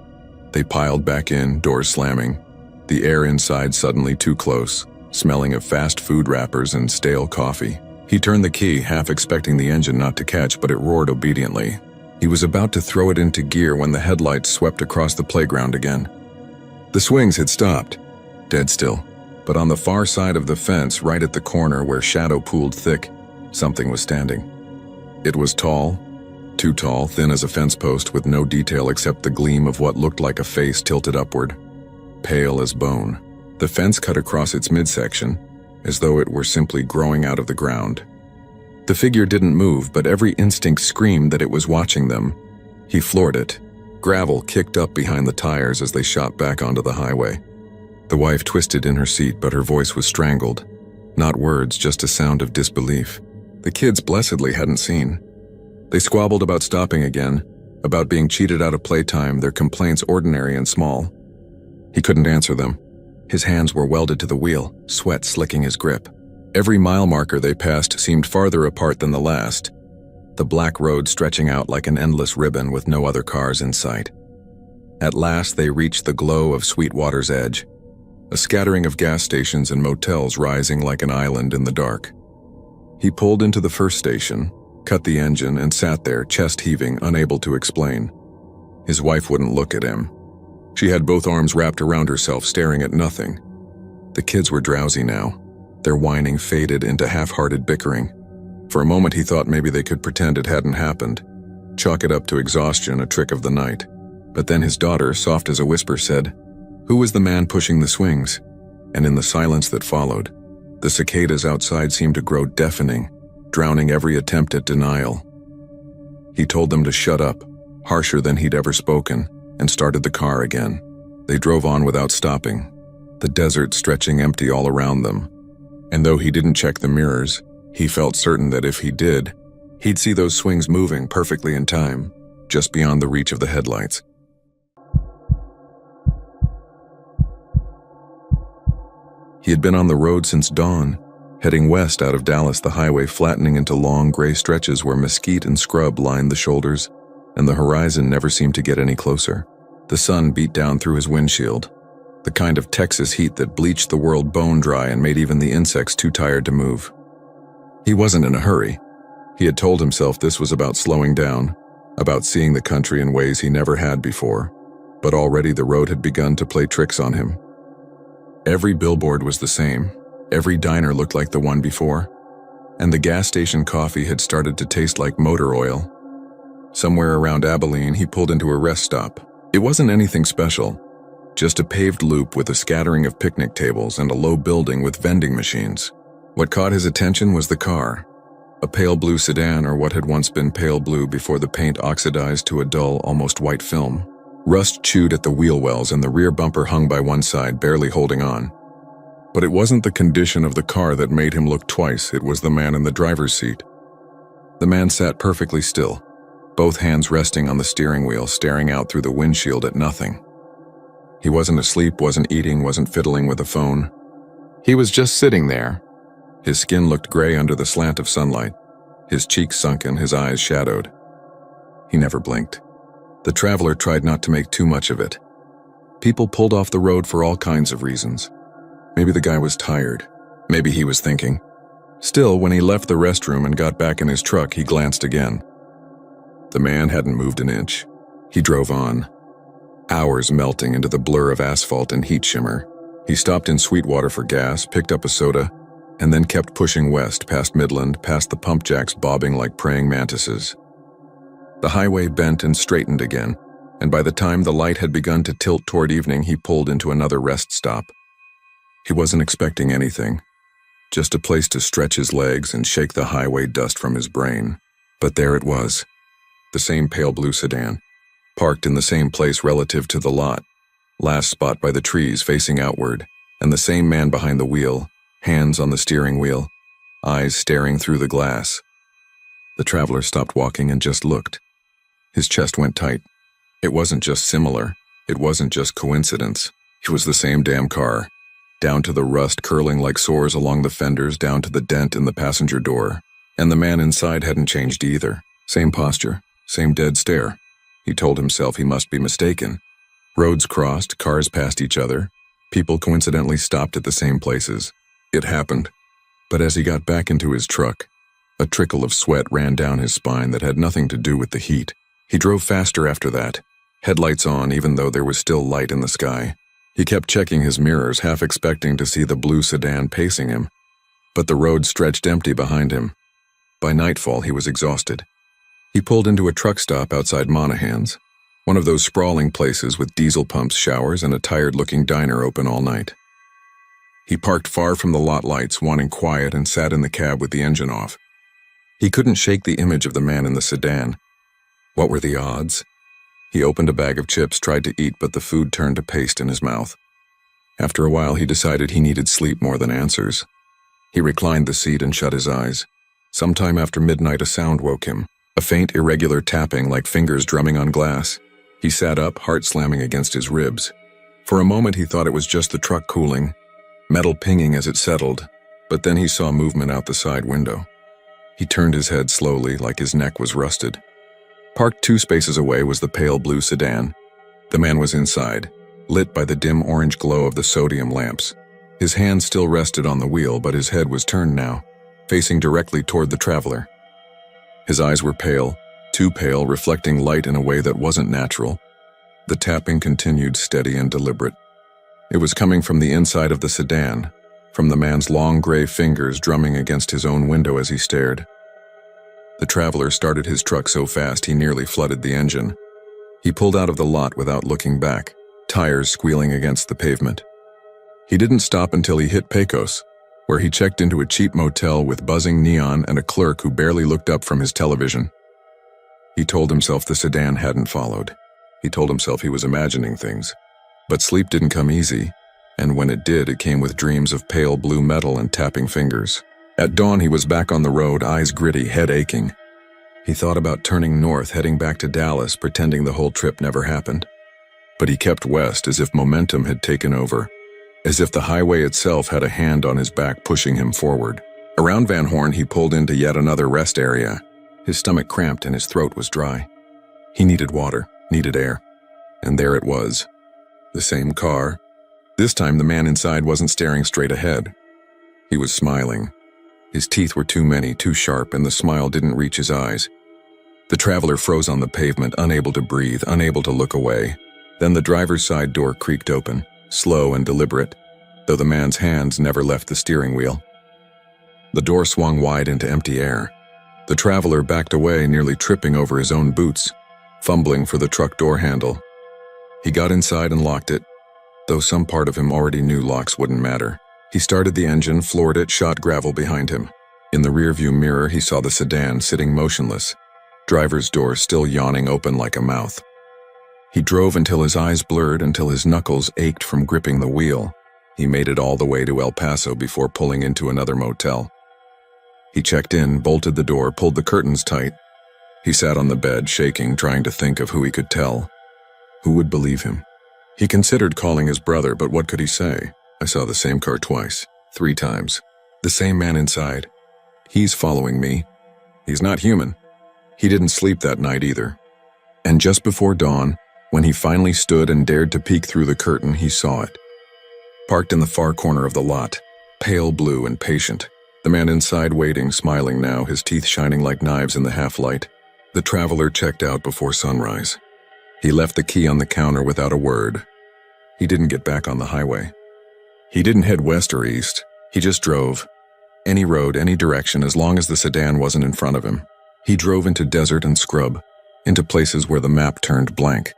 They piled back in, doors slamming, the air inside suddenly too close, smelling of fast food wrappers and stale coffee. He turned the key, half expecting the engine not to catch, but it roared obediently. He was about to throw it into gear when the headlights swept across the playground again. The swings had stopped, dead still, but on the far side of the fence, right at the corner where shadow pooled thick, something was standing. It was tall, too tall, thin as a fence post, with no detail except the gleam of what looked like a face tilted upward, pale as bone. The fence cut across its midsection, as though it were simply growing out of the ground. The figure didn't move, but every instinct screamed that it was watching them. He floored it. Gravel kicked up behind the tires as they shot back onto the highway. The wife twisted in her seat, but her voice was strangled. Not words, just a sound of disbelief. The kids blessedly hadn't seen. They squabbled about stopping again, about being cheated out of playtime, their complaints ordinary and small. He couldn't answer them. His hands were welded to the wheel, sweat slicking his grip. Every mile marker they passed seemed farther apart than the last, the black road stretching out like an endless ribbon with no other cars in sight. At last they reached the glow of Sweetwater's edge, a scattering of gas stations and motels rising like an island in the dark. He pulled into the first station, cut the engine, and sat there, chest heaving, unable to explain. His wife wouldn't look at him. She had both arms wrapped around herself, staring at nothing. The kids were drowsy now. Their whining faded into half-hearted bickering. For a moment he thought maybe they could pretend it hadn't happened, chalk it up to exhaustion, a trick of the night. But then his daughter, soft as a whisper, said, "Who was the man pushing the swings?" And in the silence that followed, the cicadas outside seemed to grow deafening, drowning every attempt at denial. He told them to shut up, harsher than he'd ever spoken, and started the car again. They drove on without stopping, the desert stretching empty all around them. And though he didn't check the mirrors, he felt certain that if he did, he'd see those swings moving perfectly in time, just beyond the reach of the headlights. He had been on the road since dawn, heading west out of Dallas, the highway flattening into long gray stretches where mesquite and scrub lined the shoulders, and the horizon never seemed to get any closer. The sun beat down through his windshield, the kind of Texas heat that bleached the world bone dry and made even the insects too tired to move. He wasn't in a hurry. He had told himself this was about slowing down, about seeing the country in ways he never had before, but already the road had begun to play tricks on him. Every billboard was the same, every diner looked like the one before, and the gas station coffee had started to taste like motor oil. Somewhere around Abilene, he pulled into a rest stop. It wasn't anything special, just a paved loop with a scattering of picnic tables and a low building with vending machines. What caught his attention was the car, a pale blue sedan, or what had once been pale blue before the paint oxidized to a dull, almost white film. Rust chewed at the wheel wells and the rear bumper hung by one side, barely holding on. But it wasn't the condition of the car that made him look twice, it was the man in the driver's seat. The man sat perfectly still, both hands resting on the steering wheel, staring out through the windshield at nothing. He wasn't asleep, wasn't eating, wasn't fiddling with a phone. He was just sitting there. His skin looked gray under the slant of sunlight, his cheeks sunken, his eyes shadowed. He never blinked. The traveler tried not to make too much of it. People pulled off the road for all kinds of reasons. Maybe the guy was tired. Maybe he was thinking. Still, when he left the restroom and got back in his truck, he glanced again. The man hadn't moved an inch. He drove on, hours melting into the blur of asphalt and heat shimmer. He stopped in Sweetwater for gas, picked up a soda, and then kept pushing west past Midland, past the pump jacks bobbing like praying mantises. The highway bent and straightened again, and by the time the light had begun to tilt toward evening, he pulled into another rest stop. He wasn't expecting anything, just a place to stretch his legs and shake the highway dust from his brain. But there it was, the same pale blue sedan, parked in the same place relative to the lot, last spot by the trees facing outward, and the same man behind the wheel, hands on the steering wheel, eyes staring through the glass. The traveler stopped walking and just looked. His chest went tight. It wasn't just similar. It wasn't just coincidence. It was the same damn car, down to the rust curling like sores along the fenders, down to the dent in the passenger door. And the man inside hadn't changed either. Same posture, same dead stare. He told himself he must be mistaken. Roads crossed, cars passed each other. People coincidentally stopped at the same places. It happened. But as he got back into his truck, a trickle of sweat ran down his spine that had nothing to do with the heat. He drove faster after that, headlights on even though there was still light in the sky. He kept checking his mirrors, half expecting to see the blue sedan pacing him. But the road stretched empty behind him. By nightfall, he was exhausted. He pulled into a truck stop outside Monahan's, one of those sprawling places with diesel pumps, showers, and a tired-looking diner open all night. He parked far from the lot lights, wanting quiet, and sat in the cab with the engine off. He couldn't shake the image of the man in the sedan. What were the odds? He opened a bag of chips, tried to eat, but the food turned to paste in his mouth. After a while, he decided he needed sleep more than answers. He reclined the seat and shut his eyes. Sometime after midnight, a sound woke him, a faint, irregular tapping like fingers drumming on glass. He sat up, heart slamming against his ribs. For a moment, he thought it was just the truck cooling, metal pinging as it settled, but then he saw movement out the side window. He turned his head slowly, like his neck was rusted. Parked 2 spaces away was the pale blue sedan. The man was inside, lit by the dim orange glow of the sodium lamps. His hand still rested on the wheel, but his head was turned now, facing directly toward the traveler. His eyes were pale, too pale, reflecting light in a way that wasn't natural. The tapping continued, steady and deliberate. It was coming from the inside of the sedan, from the man's long gray fingers drumming against his own window as he stared. The traveler started his truck so fast he nearly flooded the engine. He pulled out of the lot without looking back, tires squealing against the pavement. He didn't stop until he hit Pecos, where he checked into a cheap motel with buzzing neon and a clerk who barely looked up from his television. He told himself the sedan hadn't followed. He told himself he was imagining things. But sleep didn't come easy, and when it did, it came with dreams of pale blue metal and tapping fingers. At dawn, he was back on the road, eyes gritty, head aching. He thought about turning north, heading back to Dallas, pretending the whole trip never happened. But he kept west as if momentum had taken over, as if the highway itself had a hand on his back pushing him forward. Around Van Horn, he pulled into yet another rest area. His stomach cramped and his throat was dry. He needed water, needed air. And there it was. The same car. This time the man inside wasn't staring straight ahead. He was smiling. His teeth were too many, too sharp, and the smile didn't reach his eyes. The traveler froze on the pavement, unable to breathe, unable to look away. Then the driver's side door creaked open, slow and deliberate, though the man's hands never left the steering wheel. The door swung wide into empty air. The traveler backed away, nearly tripping over his own boots, fumbling for the truck door handle. He got inside and locked it, though some part of him already knew locks wouldn't matter. He started the engine, floored it, shot gravel behind him. In the rearview mirror, he saw the sedan sitting motionless, driver's door still yawning open like a mouth. He drove until his eyes blurred, until his knuckles ached from gripping the wheel. He made it all the way to El Paso before pulling into another motel. He checked in, bolted the door, pulled the curtains tight. He sat on the bed, shaking, trying to think of who he could tell. Who would believe him? He considered calling his brother, but what could he say? I saw the same car twice, 3 times. The same man inside. He's following me. He's not human. He didn't sleep that night either. And just before dawn, when he finally stood and dared to peek through the curtain, he saw it. Parked in the far corner of the lot, pale blue and patient. The man inside waiting, smiling now, his teeth shining like knives in the half-light. The traveler checked out before sunrise. He left the key on the counter without a word. He didn't get back on the highway. He didn't head west or east. He just drove. Any road, any direction, as long as the sedan wasn't in front of him. He drove into desert and scrub, into places where the map turned blank.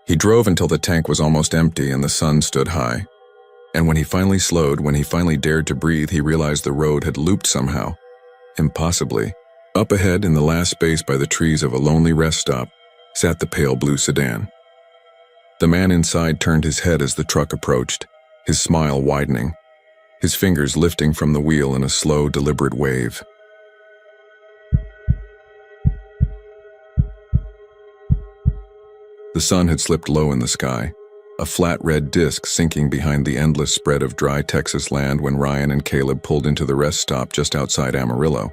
He drove until the tank was almost empty and the sun stood high. And when he finally slowed, when he finally dared to breathe, he realized the road had looped somehow. Impossibly. Up ahead, in the last space by the trees of a lonely rest stop, sat the pale blue sedan. The man inside turned his head as the truck approached, his smile widening, his fingers lifting from the wheel in a slow, deliberate wave. The sun had slipped low in the sky, a flat red disk sinking behind the endless spread of dry Texas land when Ryan and Caleb pulled into the rest stop just outside Amarillo.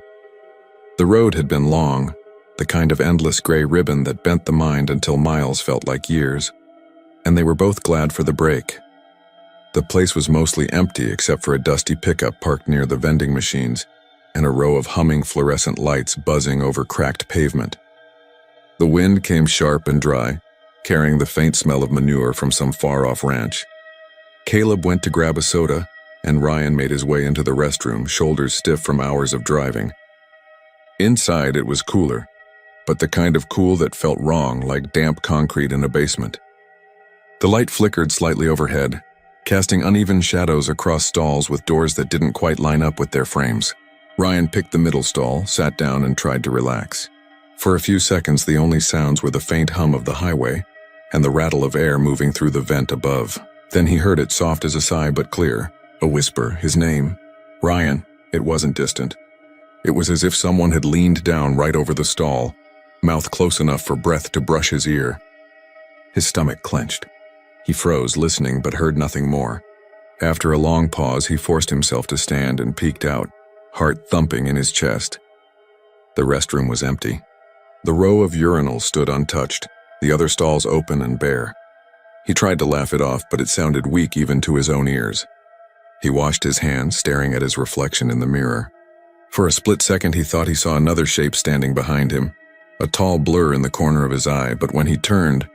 The road had been long, the kind of endless gray ribbon that bent the mind until miles felt like years, and they were both glad for the break. The place was mostly empty except for a dusty pickup parked near the vending machines and a row of humming fluorescent lights buzzing over cracked pavement. The wind came sharp and dry, carrying the faint smell of manure from some far-off ranch. Caleb went to grab a soda, and Ryan made his way into the restroom, shoulders stiff from hours of driving. Inside it was cooler, but the kind of cool that felt wrong, like damp concrete in a basement. The light flickered slightly overhead, casting uneven shadows across stalls with doors that didn't quite line up with their frames. Ryan picked the middle stall, sat down, and tried to relax. For a few seconds, the only sounds were the faint hum of the highway and the rattle of air moving through the vent above. Then he heard it, soft as a sigh but clear. A whisper, his name. Ryan. It wasn't distant. It was as if someone had leaned down right over the stall, mouth close enough for breath to brush his ear. His stomach clenched. He froze, listening, but heard nothing more. After a long pause, he forced himself to stand and peeked out, heart thumping in his chest. The restroom was empty. The row of urinals stood untouched, the other stalls open and bare. He tried to laugh it off, but it sounded weak even to his own ears. He washed his hands, staring at his reflection in the mirror. For a split second, he thought he saw another shape standing behind him, a tall blur in the corner of his eye, but when he turned,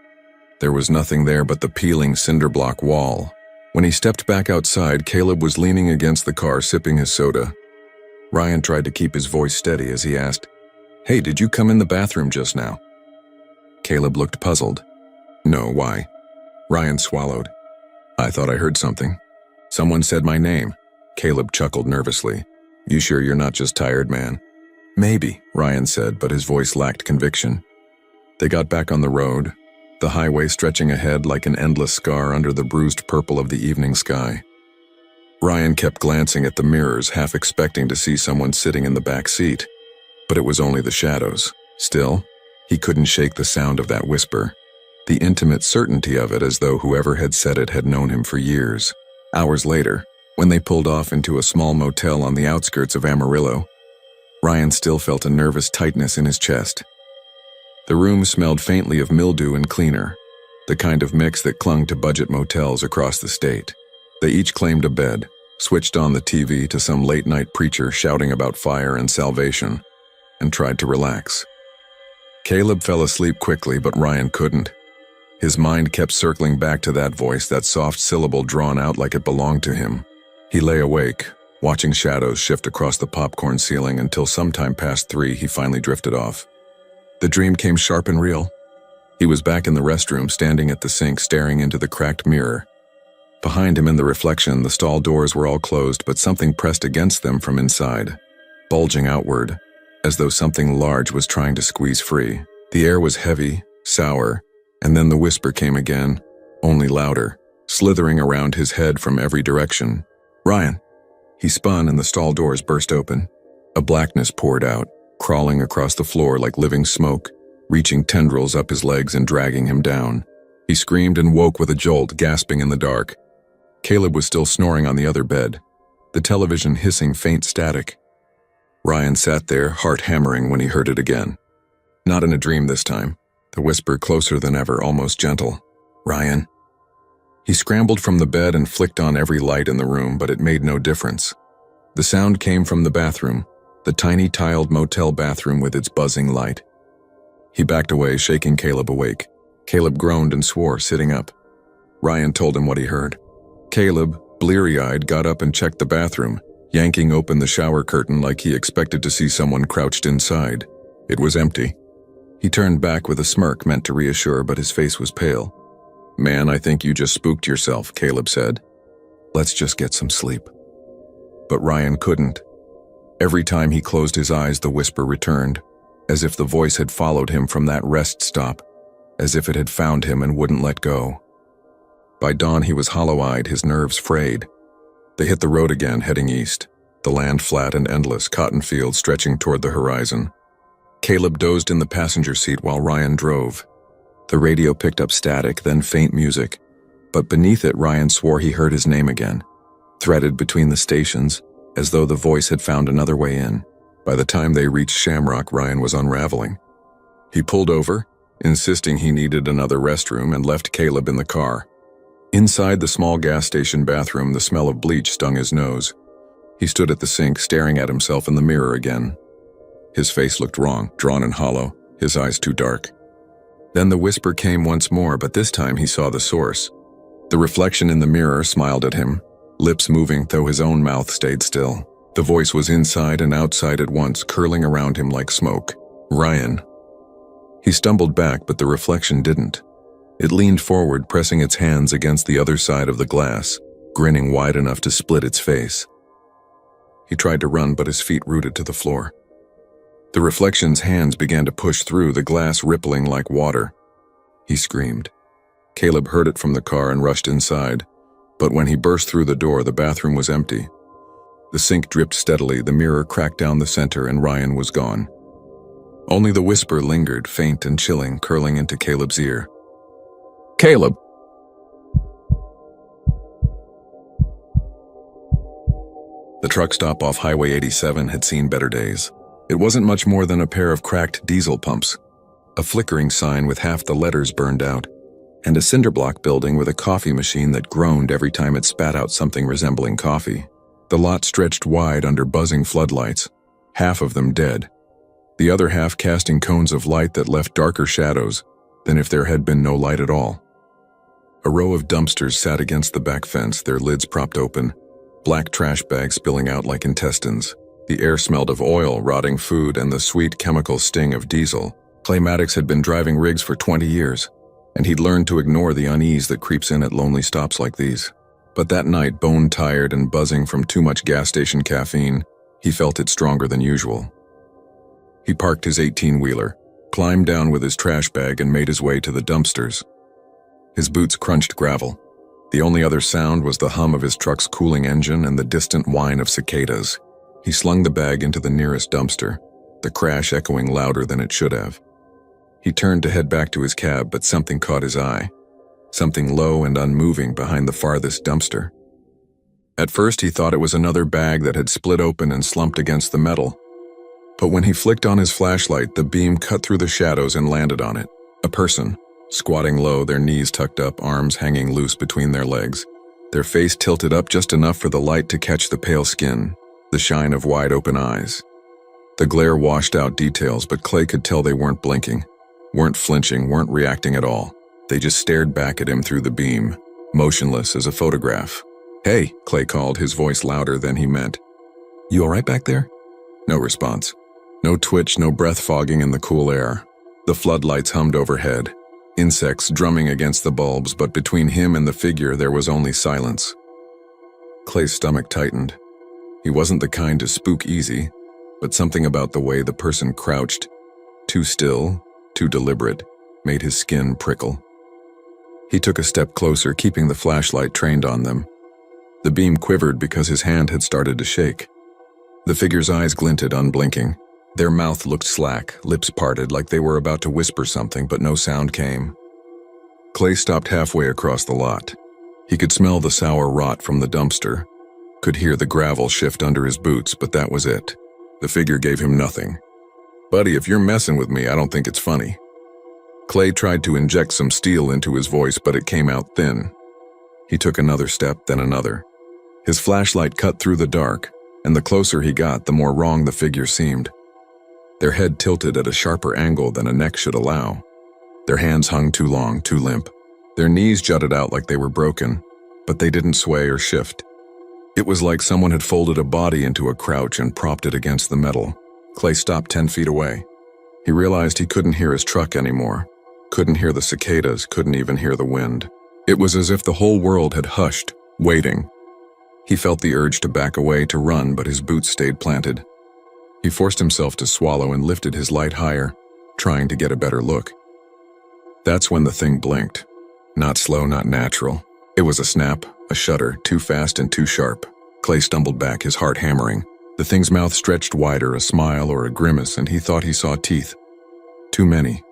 there was nothing there but the peeling cinder block wall. When he stepped back outside, Caleb was leaning against the car, sipping his soda. Ryan tried to keep his voice steady as he asked, "Hey, did you come in the bathroom just now?" Caleb looked puzzled. "No, why?" Ryan swallowed. "I thought I heard something. Someone said my name." Caleb chuckled nervously. "You sure you're not just tired, man?" "Maybe," Ryan said, but his voice lacked conviction. They got back on the road, the highway stretching ahead like an endless scar under the bruised purple of the evening sky. Ryan kept glancing at the mirrors, half expecting to see someone sitting in the back seat, but it was only the shadows. Still, he couldn't shake the sound of that whisper, the intimate certainty of it, as though whoever had said it had known him for years. Hours later, when they pulled off into a small motel on the outskirts of Amarillo, Ryan still felt a nervous tightness in his chest. The room smelled faintly of mildew and cleaner, the kind of mix that clung to budget motels across the state. They each claimed a bed, switched on the TV to some late-night preacher shouting about fire and salvation, and tried to relax. Caleb fell asleep quickly, but Ryan couldn't. His mind kept circling back to that voice, that soft syllable drawn out like it belonged to him. He lay awake, watching shadows shift across the popcorn ceiling until sometime past 3 he finally drifted off. The dream came sharp and real. He was back in the restroom, standing at the sink, staring into the cracked mirror. Behind him in the reflection, the stall doors were all closed, but something pressed against them from inside, bulging outward, as though something large was trying to squeeze free. The air was heavy, sour, and then the whisper came again, only louder, slithering around his head from every direction. "Ryan!" He spun and the stall doors burst open. A blackness poured out, crawling across the floor like living smoke, reaching tendrils up his legs and dragging him down. He screamed and woke with a jolt, gasping in the dark. Caleb was still snoring on the other bed, the television hissing faint static. Ryan sat there, heart hammering, when he heard it again. Not in a dream this time, the whisper closer than ever, almost gentle. "Ryan." He scrambled from the bed and flicked on every light in the room, but it made no difference. The sound came from the bathroom, the tiny tiled motel bathroom with its buzzing light. He backed away, shaking Caleb awake. Caleb groaned and swore, sitting up. Ryan told him what he heard. Caleb, bleary-eyed, got up and checked the bathroom, yanking open the shower curtain like he expected to see someone crouched inside. It was empty. He turned back with a smirk meant to reassure, but his face was pale. "Man, I think you just spooked yourself," Caleb said. "Let's just get some sleep." But Ryan couldn't. Every time he closed his eyes, the whisper returned, as if the voice had followed him from that rest stop, as if it had found him and wouldn't let go. By dawn, he was hollow-eyed, his nerves frayed. They hit the road again, heading east, the land flat and endless, cotton fields stretching toward the horizon. Caleb dozed in the passenger seat while Ryan drove. The radio picked up static, then faint music, but beneath it Ryan swore he heard his name again, threaded between the stations, as though the voice had found another way in. By the time they reached Shamrock, Ryan was unraveling. He pulled over, insisting he needed another restroom, and left Caleb in the car. Inside the small gas station bathroom, the smell of bleach stung his nose. He stood at the sink, staring at himself in the mirror again. His face looked wrong, drawn and hollow, his eyes too dark. Then the whisper came once more, but this time he saw the source. The reflection in the mirror smiled at him, lips moving though his own mouth stayed still. The voice was inside and outside at once, curling around him like smoke. "Ryan." He stumbled back, but the reflection didn't. It leaned forward, pressing its hands against the other side of the glass, grinning wide enough to split its face. He tried to run, but his feet rooted to the floor. The reflection's hands began to push through, the glass rippling like water. He screamed. Caleb heard it from the car and rushed inside, but when he burst through the door, the bathroom was empty. The sink dripped steadily, the mirror cracked down the center, and Ryan was gone. Only the whisper lingered, faint and chilling, curling into Caleb's ear. "Caleb!" The truck stop off Highway 87 had seen better days. It wasn't much more than a pair of cracked diesel pumps, a flickering sign with half the letters burned out, and a cinderblock building with a coffee machine that groaned every time it spat out something resembling coffee. The lot stretched wide under buzzing floodlights, half of them dead, the other half casting cones of light that left darker shadows than if there had been no light at all. A row of dumpsters sat against the back fence, their lids propped open, black trash bags spilling out like intestines. The air smelled of oil, rotting food, and the sweet chemical sting of diesel. Clay Maddox had been driving rigs for 20 years, and he'd learned to ignore the unease that creeps in at lonely stops like these. But that night, bone-tired and buzzing from too much gas station caffeine, he felt it stronger than usual. He parked his 18-wheeler, climbed down with his trash bag, and made his way to the dumpsters. His boots crunched gravel. The only other sound was the hum of his truck's cooling engine and the distant whine of cicadas. He slung the bag into the nearest dumpster, the crash echoing louder than it should have. He turned to head back to his cab, but something caught his eye. Something low and unmoving behind the farthest dumpster. At first he thought it was another bag that had split open and slumped against the metal. But when he flicked on his flashlight, the beam cut through the shadows and landed on it. A person, squatting low, their knees tucked up, arms hanging loose between their legs. Their face tilted up just enough for the light to catch the pale skin, the shine of wide-open eyes. The glare washed out details, but Clay could tell they weren't blinking, weren't flinching, weren't reacting at all. They just stared back at him through the beam, motionless as a photograph. "Hey," Clay called, his voice louder than he meant. "You all right back there?" No response. No twitch, no breath fogging in the cool air. The floodlights hummed overhead, insects drumming against the bulbs, but between him and the figure there was only silence. Clay's stomach tightened. He wasn't the kind to spook easy, but something about the way the person crouched, too still, too deliberate, made his skin prickle. He took a step closer, keeping the flashlight trained on them. The beam quivered because his hand had started to shake. The figure's eyes glinted, unblinking. Their mouth looked slack, lips parted, like they were about to whisper something, but no sound came. Clay stopped halfway across the lot. He could smell the sour rot from the dumpster, could hear the gravel shift under his boots, but that was it. The figure gave him nothing. "Buddy, if you're messing with me, I don't think it's funny." Clay tried to inject some steel into his voice, but it came out thin. He took another step, then another. His flashlight cut through the dark, and the closer he got, the more wrong the figure seemed. Their head tilted at a sharper angle than a neck should allow. Their hands hung too long, too limp. Their knees jutted out like they were broken, but they didn't sway or shift. It was like someone had folded a body into a crouch and propped it against the metal. Clay stopped 10 feet away. He realized he couldn't hear his truck anymore, couldn't hear the cicadas, couldn't even hear the wind. It was as if the whole world had hushed, waiting. He felt the urge to back away, to run, but his boots stayed planted. He forced himself to swallow and lifted his light higher, trying to get a better look. That's when the thing blinked. Not slow, not natural. It was a snap, a shudder, too fast and too sharp. Clay stumbled back, his heart hammering. The thing's mouth stretched wider, a smile or a grimace, and he thought he saw teeth. Too many,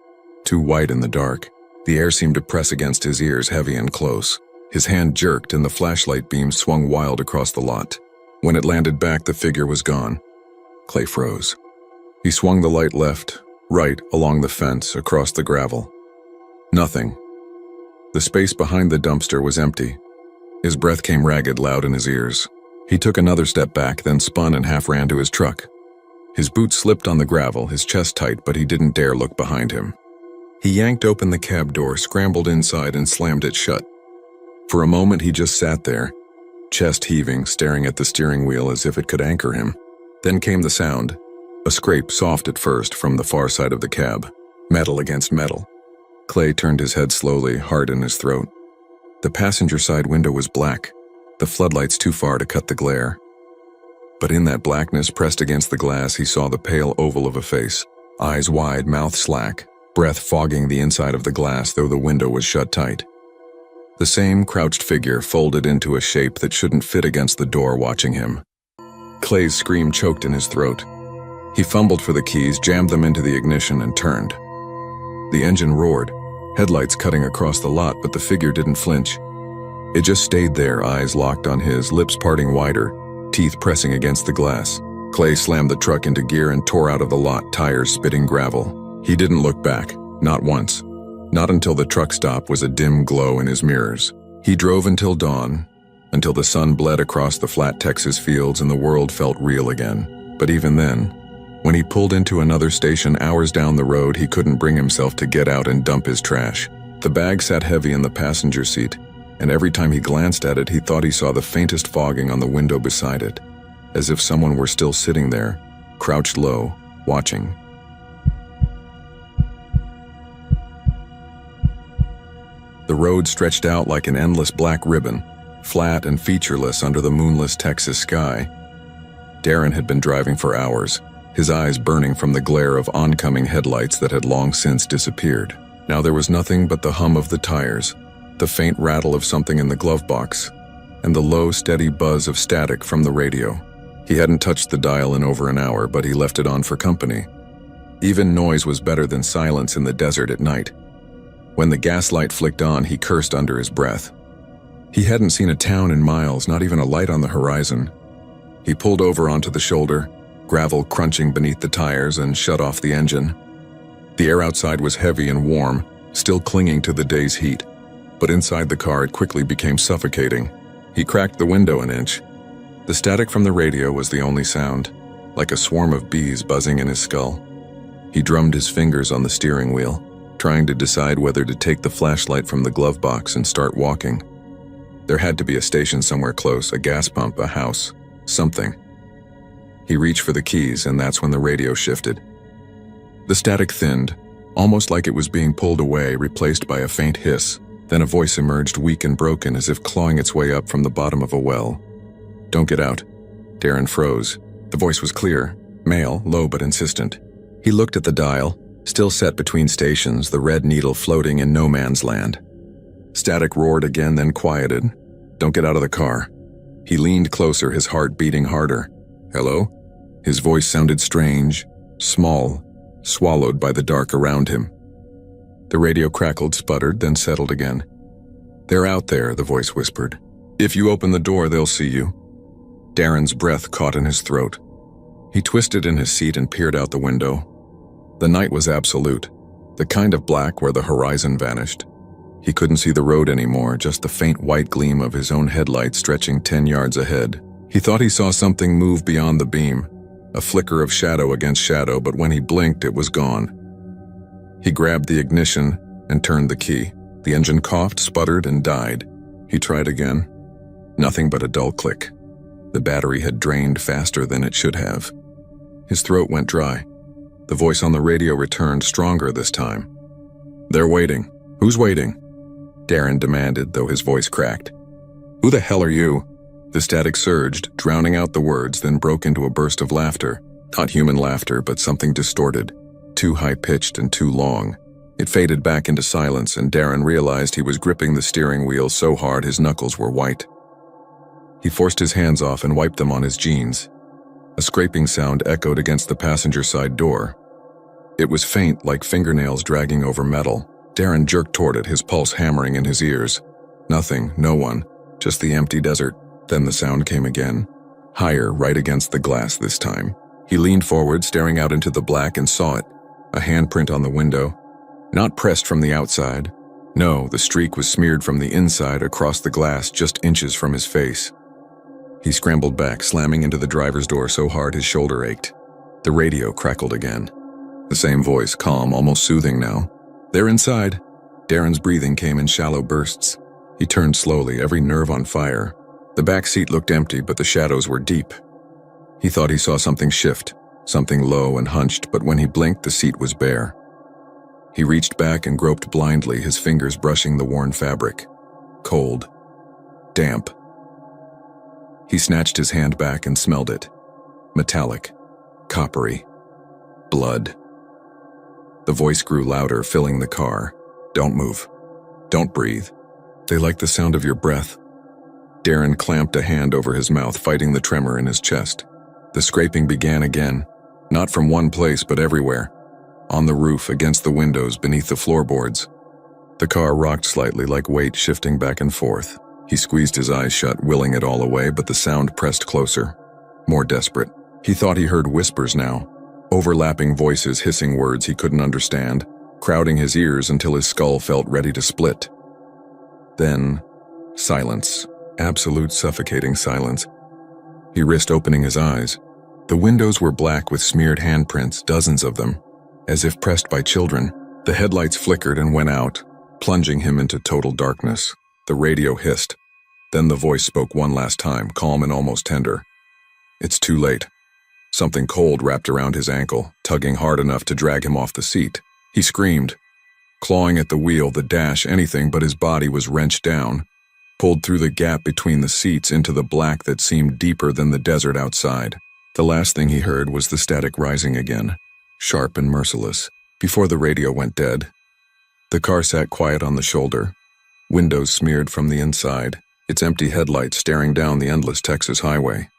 too white in the dark. The air seemed to press against his ears, heavy and close. His hand jerked and the flashlight beam swung wild across the lot. When it landed back, the figure was gone. Clay froze. He swung the light left, right, along the fence, across the gravel. Nothing. The space behind the dumpster was empty. His breath came ragged, loud in his ears. He took another step back, then spun and half ran to his truck. His boots slipped on the gravel, his chest tight, but he didn't dare look behind him. He yanked open the cab door, scrambled inside, and slammed it shut. For a moment he just sat there, chest heaving, staring at the steering wheel as if it could anchor him. Then came the sound, a scrape, soft at first, from the far side of the cab. Metal against metal. Clay turned his head slowly, heart in his throat. The passenger side window was black, the floodlights too far to cut the glare. But in that blackness pressed against the glass, he saw the pale oval of a face, eyes wide, mouth slack, breath fogging the inside of the glass though the window was shut tight. The same crouched figure folded into a shape that shouldn't fit against the door watching him. Clay's scream choked in his throat. He fumbled for the keys, jammed them into the ignition, and turned. The engine roared, headlights cutting across the lot, but the figure didn't flinch. It just stayed there, eyes locked on his, lips parting wider, teeth pressing against the glass. Clay slammed the truck into gear and tore out of the lot, tires spitting gravel. He didn't look back, not once. Not until the truck stop was a dim glow in his mirrors. He drove until dawn, until the sun bled across the flat Texas fields and the world felt real again. But even then, when he pulled into another station hours down the road, he couldn't bring himself to get out and dump his trash. The bag sat heavy in the passenger seat, and every time he glanced at it, he thought he saw the faintest fogging on the window beside it, as if someone were still sitting there, crouched low, watching. The road stretched out like an endless black ribbon, flat and featureless under the moonless Texas sky. Darren had been driving for hours, his eyes burning from the glare of oncoming headlights that had long since disappeared. Now there was nothing but the hum of the tires, the faint rattle of something in the glove box, and the low, steady buzz of static from the radio. He hadn't touched the dial in over an hour, but he left it on for company. Even noise was better than silence in the desert at night. When the gaslight flicked on, he cursed under his breath. He hadn't seen a town in miles, not even a light on the horizon. He pulled over onto the shoulder, gravel crunching beneath the tires, and shut off the engine. The air outside was heavy and warm, still clinging to the day's heat, but inside the car it quickly became suffocating. He cracked the window an inch. The static from the radio was the only sound, like a swarm of bees buzzing in his skull. He drummed his fingers on the steering wheel, trying to decide whether to take the flashlight from the glove box and start walking. There had to be a station somewhere close, a gas pump, a house, something. He reached for the keys, and that's when the radio shifted. The static thinned, almost like it was being pulled away, replaced by a faint hiss. Then a voice emerged, weak and broken, as if clawing its way up from the bottom of a well. "Don't get out." Darren froze. The voice was clear, male, low but insistent. He looked at the dial, still set between stations, the red needle floating in no man's land. Static roared again, then quieted. "Don't get out of the car." He leaned closer, his heart beating harder. "Hello?" His voice sounded strange, small, swallowed by the dark around him. The radio crackled, sputtered, then settled again. "They're out there," the voice whispered. "If you open the door, they'll see you." Darren's breath caught in his throat. He twisted in his seat and peered out the window. The night was absolute, the kind of black where the horizon vanished. He couldn't see the road anymore, just the faint white gleam of his own headlight stretching 10 yards ahead. He thought he saw something move beyond the beam, a flicker of shadow against shadow, but when he blinked, it was gone. He grabbed the ignition and turned the key. The engine coughed, sputtered, and died. He tried again. Nothing but a dull click. The battery had drained faster than it should have. His throat went dry. The voice on the radio returned, stronger this time. "They're waiting. Who's waiting?" Darren demanded, though his voice cracked. "Who the hell are you?" The static surged, drowning out the words, then broke into a burst of laughter. Not human laughter, but something distorted, too high-pitched and too long. It faded back into silence, and Darren realized he was gripping the steering wheel so hard his knuckles were white. He forced his hands off and wiped them on his jeans. A scraping sound echoed against the passenger side door. It was faint, like fingernails dragging over metal. Darren jerked toward it, his pulse hammering in his ears. Nothing, no one, just the empty desert. Then the sound came again, higher, right against the glass this time. He leaned forward, staring out into the black, and saw it, a handprint on the window. Not pressed from the outside. No, the streak was smeared from the inside across the glass, just inches from his face. He scrambled back, slamming into the driver's door so hard his shoulder ached. The radio crackled again. The same voice, calm, almost soothing now. "They're inside." Darren's breathing came in shallow bursts. He turned slowly, every nerve on fire. The back seat looked empty, but the shadows were deep. He thought he saw something shift, something low and hunched, but when he blinked, the seat was bare. He reached back and groped blindly, his fingers brushing the worn fabric. Cold. Damp. He snatched his hand back and smelled it. Metallic. Coppery. Blood. The voice grew louder, filling the car. Don't move. Don't breathe. They like the sound of your breath. Darren clamped a hand over his mouth, fighting the tremor in his chest. The scraping began again, not from one place but everywhere. On the roof, against the windows, beneath the floorboards. The car rocked slightly, like weight shifting back and forth. He squeezed his eyes shut, willing it all away, but the sound pressed closer. More desperate. He thought he heard whispers now. Overlapping voices hissing words he couldn't understand, crowding his ears until his skull felt ready to split. Then, silence. Absolute suffocating silence. He risked opening his eyes. The windows were black with smeared handprints, dozens of them. As if pressed by children, the headlights flickered and went out, plunging him into total darkness. The radio hissed. Then the voice spoke one last time, calm and almost tender. It's too late. Something cold wrapped around his ankle, tugging hard enough to drag him off the seat. He screamed. Clawing at the wheel, the dash, anything but his body was wrenched down, pulled through the gap between the seats into the black that seemed deeper than the desert outside. The last thing he heard was the static rising again, sharp and merciless, before the radio went dead. The car sat quiet on the shoulder, windows smeared from the inside, its empty headlights staring down the endless Texas highway.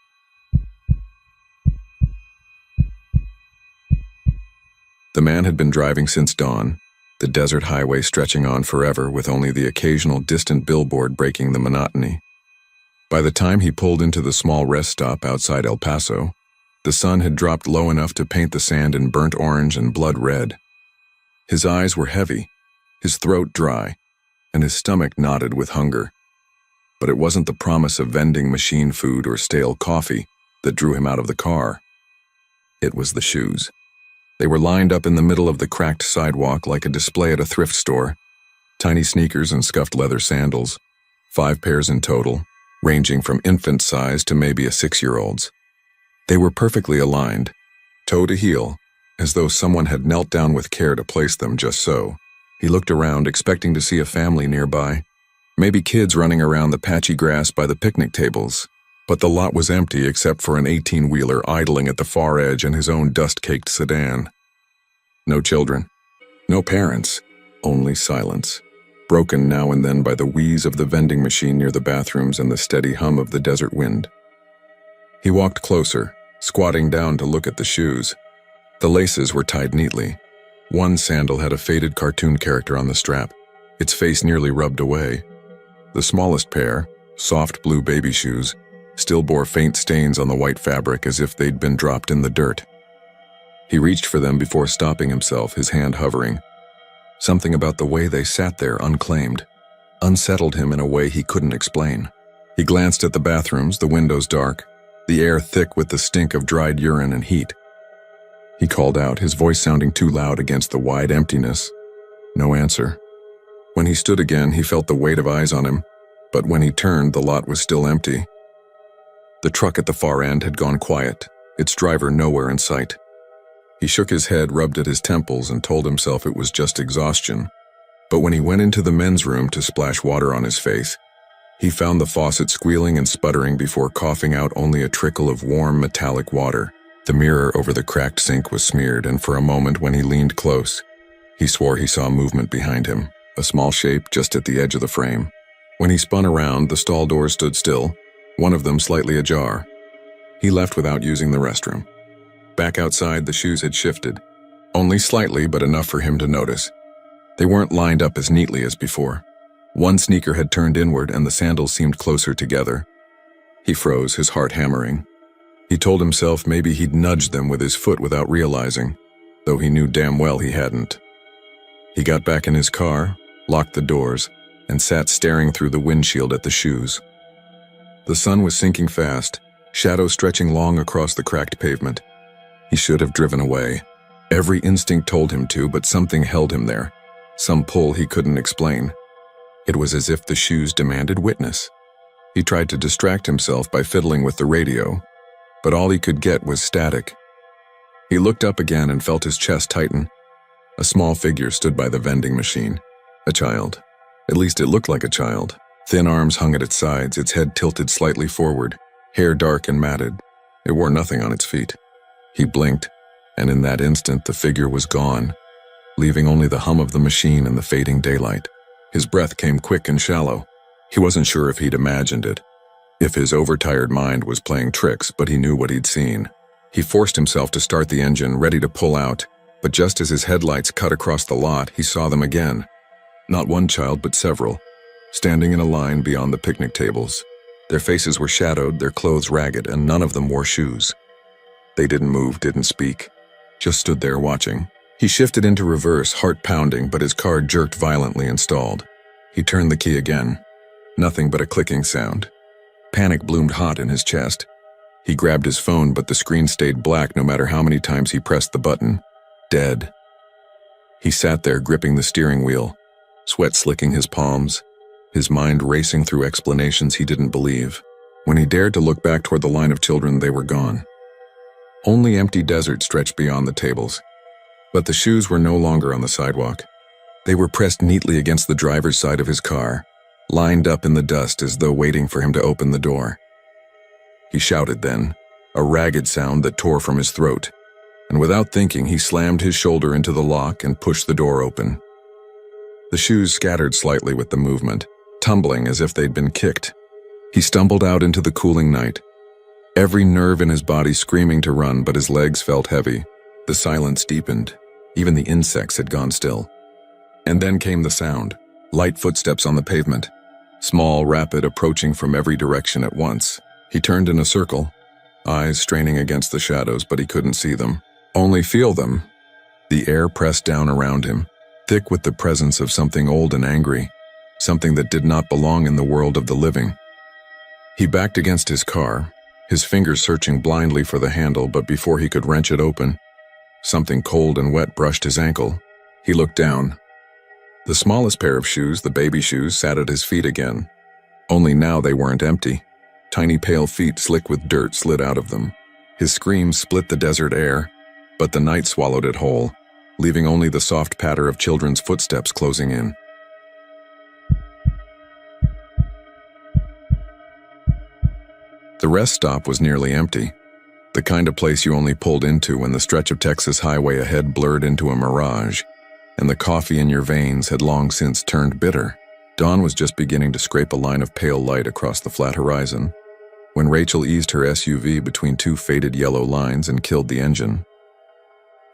The man had been driving since dawn, the desert highway stretching on forever with only the occasional distant billboard breaking the monotony. By the time he pulled into the small rest stop outside El Paso, the sun had dropped low enough to paint the sand in burnt orange and blood red. His eyes were heavy, his throat dry, and his stomach knotted with hunger. But it wasn't the promise of vending machine food or stale coffee that drew him out of the car. It was the shoes. They were lined up in the middle of the cracked sidewalk like a display at a thrift store. Tiny sneakers and scuffed leather sandals, 5 pairs in total, ranging from infant size to maybe a 6-year-old's. They were perfectly aligned, toe to heel, as though someone had knelt down with care to place them just so. He looked around, expecting to see a family nearby, maybe kids running around the patchy grass by the picnic tables. But the lot was empty except for an 18-wheeler idling at the far edge and his own dust-caked sedan. No children, no parents, only silence, broken now and then by the wheeze of the vending machine near the bathrooms and the steady hum of the desert wind. He walked closer, squatting down to look at the shoes. The laces were tied neatly. One sandal had a faded cartoon character on the strap, its face nearly rubbed away. The smallest pair, soft blue baby shoes, still bore faint stains on the white fabric as if they'd been dropped in the dirt. He reached for them before stopping himself, his hand hovering. Something about the way they sat there unclaimed unsettled him in a way he couldn't explain. He glanced at the bathrooms, the windows dark, the air thick with the stink of dried urine and heat. He called out, his voice sounding too loud against the wide emptiness. No answer. When he stood again, he felt the weight of eyes on him, but when he turned, the lot was still empty. The truck at the far end had gone quiet, its driver nowhere in sight. He shook his head, rubbed at his temples, and told himself it was just exhaustion. But when he went into the men's room to splash water on his face, he found the faucet squealing and sputtering before coughing out only a trickle of warm, metallic water. The mirror over the cracked sink was smeared, and for a moment when he leaned close, he swore he saw movement behind him, a small shape just at the edge of the frame. When he spun around, the stall doors stood still, one of them slightly ajar. He left without using the restroom. Back outside, the shoes had shifted. Only slightly, but enough for him to notice. They weren't lined up as neatly as before. One sneaker had turned inward and the sandals seemed closer together. He froze, his heart hammering. He told himself maybe he'd nudged them with his foot without realizing, though he knew damn well he hadn't. He got back in his car, locked the doors, and sat staring through the windshield at the shoes. The sun was sinking fast, shadows stretching long across the cracked pavement. He should have driven away. Every instinct told him to, but something held him there, some pull he couldn't explain. It was as if the shoes demanded witness. He tried to distract himself by fiddling with the radio, but all he could get was static. He looked up again and felt his chest tighten. A small figure stood by the vending machine. A child. At least it looked like a child. Thin arms hung at its sides, its head tilted slightly forward, hair dark and matted. It wore nothing on its feet. He blinked, and in that instant the figure was gone, leaving only the hum of the machine and the fading daylight. His breath came quick and shallow. He wasn't sure if he'd imagined it, if his overtired mind was playing tricks, but he knew what he'd seen. He forced himself to start the engine, ready to pull out, but just as his headlights cut across the lot, he saw them again. Not one child, but several, standing in a line beyond the picnic tables. Their faces were shadowed, their clothes ragged, and none of them wore shoes. They didn't move, didn't speak, just stood there watching. He shifted into reverse, heart pounding, but his car jerked violently and stalled. He turned the key again. Nothing but a clicking sound. Panic bloomed hot in his chest. He grabbed his phone, but the screen stayed black no matter how many times he pressed the button. Dead. He sat there gripping the steering wheel, sweat slicking his palms, his mind racing through explanations he didn't believe. When he dared to look back toward the line of children, they were gone. Only empty desert stretched beyond the tables. But the shoes were no longer on the sidewalk. They were pressed neatly against the driver's side of his car, lined up in the dust as though waiting for him to open the door. He shouted then, a ragged sound that tore from his throat, and without thinking he slammed his shoulder into the lock and pushed the door open. The shoes scattered slightly with the movement, tumbling as if they'd been kicked. He stumbled out into the cooling night, every nerve in his body screaming to run, but his legs felt heavy. The silence deepened. Even the insects had gone still. And then came the sound, light footsteps on the pavement, small, rapid, approaching from every direction at once. He turned in a circle, eyes straining against the shadows, but he couldn't see them, only feel them. The air pressed down around him, thick with the presence of something old and angry, something that did not belong in the world of the living. He backed against his car, his fingers searching blindly for the handle, but before he could wrench it open, something cold and wet brushed his ankle. He looked down. The smallest pair of shoes, the baby shoes, sat at his feet again. Only now they weren't empty. Tiny pale feet slick with dirt slid out of them. His scream split the desert air, but the night swallowed it whole, leaving only the soft patter of children's footsteps closing in. The rest stop was nearly empty, the kind of place you only pulled into when the stretch of Texas highway ahead blurred into a mirage, and the coffee in your veins had long since turned bitter. Dawn was just beginning to scrape a line of pale light across the flat horizon, when Rachel eased her SUV between two faded yellow lines and killed the engine.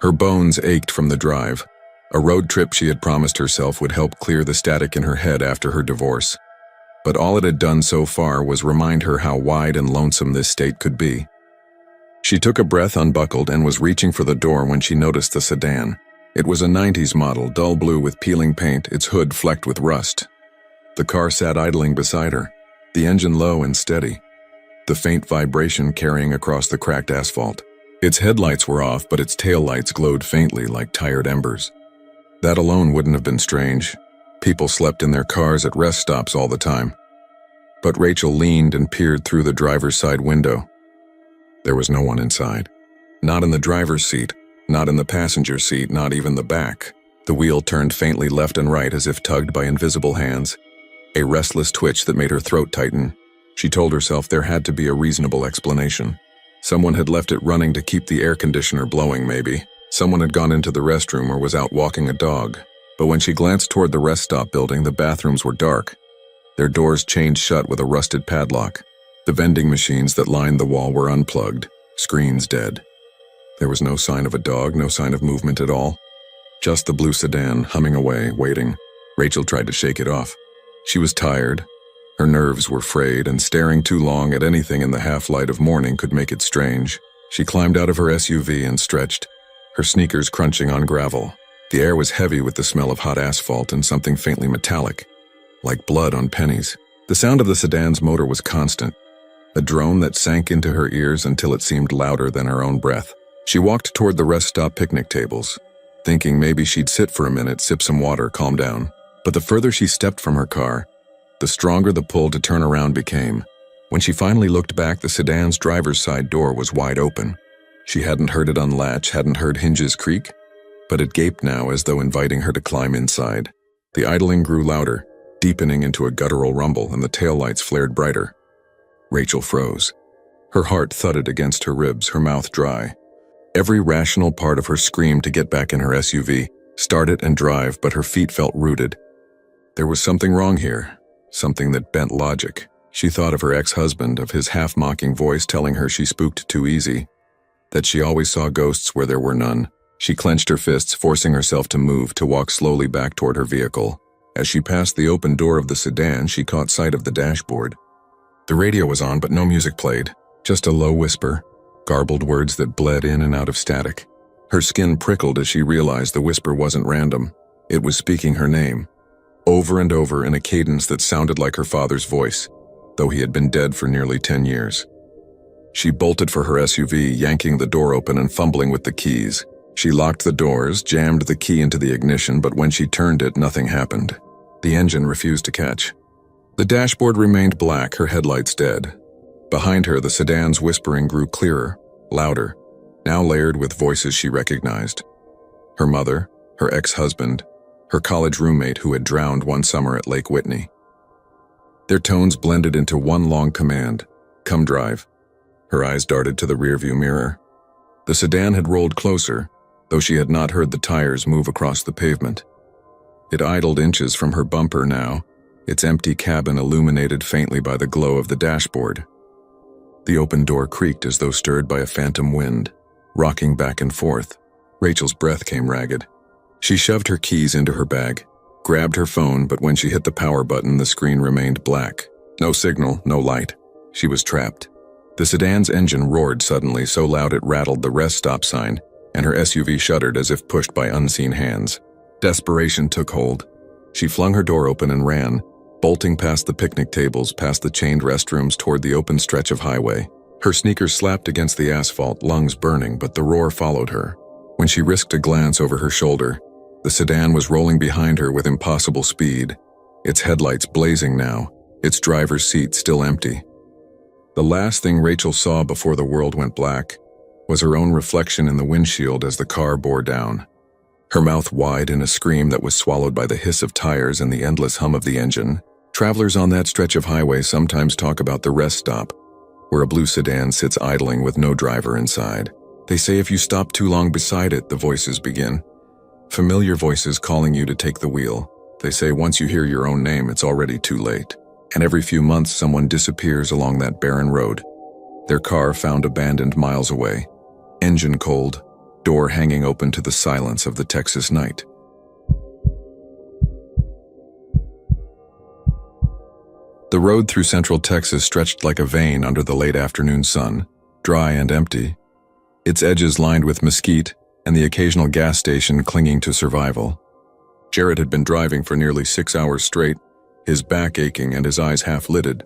Her bones ached from the drive, a road trip she had promised herself would help clear the static in her head after her divorce. But all it had done so far was remind her how wide and lonesome this state could be. She took a breath, unbuckled, and was reaching for the door when she noticed the sedan. It was a 90s model, dull blue with peeling paint, its hood flecked with rust. The car sat idling beside her, the engine low and steady, the faint vibration carrying across the cracked asphalt. Its headlights were off, but its taillights glowed faintly like tired embers. That alone wouldn't have been strange. People slept in their cars at rest stops all the time. But Rachel leaned and peered through the driver's side window. There was no one inside. Not in the driver's seat, not in the passenger seat, not even the back. The wheel turned faintly left and right as if tugged by invisible hands, a restless twitch that made her throat tighten. She told herself there had to be a reasonable explanation. Someone had left it running to keep the air conditioner blowing, maybe. Someone had gone into the restroom or was out walking a dog. But when she glanced toward the rest stop building, the bathrooms were dark, their doors chained shut with a rusted padlock. The vending machines that lined the wall were unplugged, screens dead. There was no sign of a dog, no sign of movement at all. Just the blue sedan humming away, waiting. Rachel tried to shake it off. She was tired. Her nerves were frayed, and staring too long at anything in the half-light of morning could make it strange. She climbed out of her SUV and stretched, her sneakers crunching on gravel. The air was heavy with the smell of hot asphalt and something faintly metallic, like blood on pennies. The sound of the sedan's motor was constant, a drone that sank into her ears until it seemed louder than her own breath. She walked toward the rest stop picnic tables, thinking maybe she'd sit for a minute, sip some water, calm down. But the further she stepped from her car, the stronger the pull to turn around became. When she finally looked back, the sedan's driver's side door was wide open. She hadn't heard it unlatch, hadn't heard hinges creak, but it gaped now as though inviting her to climb inside. The idling grew louder, deepening into a guttural rumble, and the taillights flared brighter. Rachel froze. Her heart thudded against her ribs, her mouth dry. Every rational part of her screamed to get back in her SUV, start it and drive, but her feet felt rooted. There was something wrong here, something that bent logic. She thought of her ex-husband, of his half-mocking voice telling her she spooked too easy, that she always saw ghosts where there were none. She clenched her fists, forcing herself to move, to walk slowly back toward her vehicle. As she passed the open door of the sedan, she caught sight of the dashboard. The radio was on, but no music played, just a low whisper, garbled words that bled in and out of static. Her skin prickled as she realized the whisper wasn't random. It was speaking her name, over and over in a cadence that sounded like her father's voice, though he had been dead for nearly 10 years. She bolted for her SUV, yanking the door open and fumbling with the keys. She locked the doors, jammed the key into the ignition, but when she turned it, nothing happened. The engine refused to catch. The dashboard remained black, her headlights dead. Behind her, the sedan's whispering grew clearer, louder, now layered with voices she recognized. Her mother, her ex-husband, her college roommate who had drowned one summer at Lake Whitney. Their tones blended into one long command, "Come drive." Her eyes darted to the rearview mirror. The sedan had rolled closer, though she had not heard the tires move across the pavement. It idled inches from her bumper now, its empty cabin illuminated faintly by the glow of the dashboard. The open door creaked as though stirred by a phantom wind, rocking back and forth. Rachel's breath came ragged. She shoved her keys into her bag, grabbed her phone, but when she hit the power button, the screen remained black. No signal, no light. She was trapped. The sedan's engine roared suddenly, so loud it rattled the rest stop sign, and her SUV shuddered as if pushed by unseen hands. Desperation took hold. She flung her door open and ran, bolting past the picnic tables, past the chained restrooms toward the open stretch of highway. Her sneakers slapped against the asphalt, lungs burning, but the roar followed her. When she risked a glance over her shoulder, the sedan was rolling behind her with impossible speed, its headlights blazing now, its driver's seat still empty. The last thing Rachel saw before the world went black was her own reflection in the windshield as the car bore down. Her mouth wide in a scream that was swallowed by the hiss of tires and the endless hum of the engine. Travelers on that stretch of highway sometimes talk about the rest stop, where a blue sedan sits idling with no driver inside. They say if you stop too long beside it, the voices begin. Familiar voices calling you to take the wheel. They say once you hear your own name, it's already too late. And every few months, someone disappears along that barren road. Their car found abandoned miles away. Engine cold, door hanging open to the silence of the Texas night. The road through central Texas stretched like a vein under the late afternoon sun, dry and empty, its edges lined with mesquite and the occasional gas station clinging to survival. Jared had been driving for nearly 6 hours straight, his back aching and his eyes half-lidded,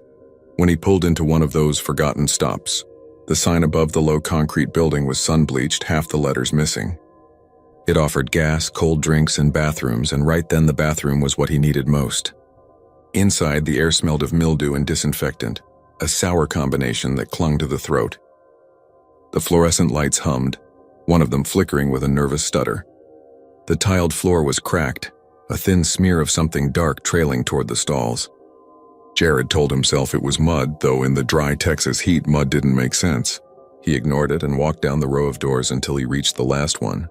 when he pulled into one of those forgotten stops. The sign above the low concrete building was sun-bleached, half the letters missing. It offered gas, cold drinks, and bathrooms, and right then the bathroom was what he needed most. Inside, the air smelled of mildew and disinfectant, a sour combination that clung to the throat. The fluorescent lights hummed, one of them flickering with a nervous stutter. The tiled floor was cracked, a thin smear of something dark trailing toward the stalls. Jared told himself it was mud, though in the dry Texas heat, mud didn't make sense. He ignored it and walked down the row of doors until he reached the last one.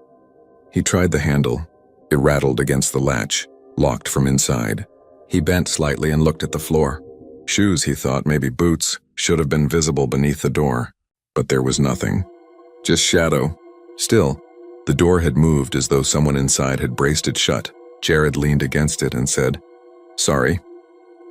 He tried the handle. It rattled against the latch, locked from inside. He bent slightly and looked at the floor. Shoes, he thought, maybe boots, should have been visible beneath the door. But there was nothing. Just shadow. Still, the door had moved as though someone inside had braced it shut. Jared leaned against it and said, "Sorry,"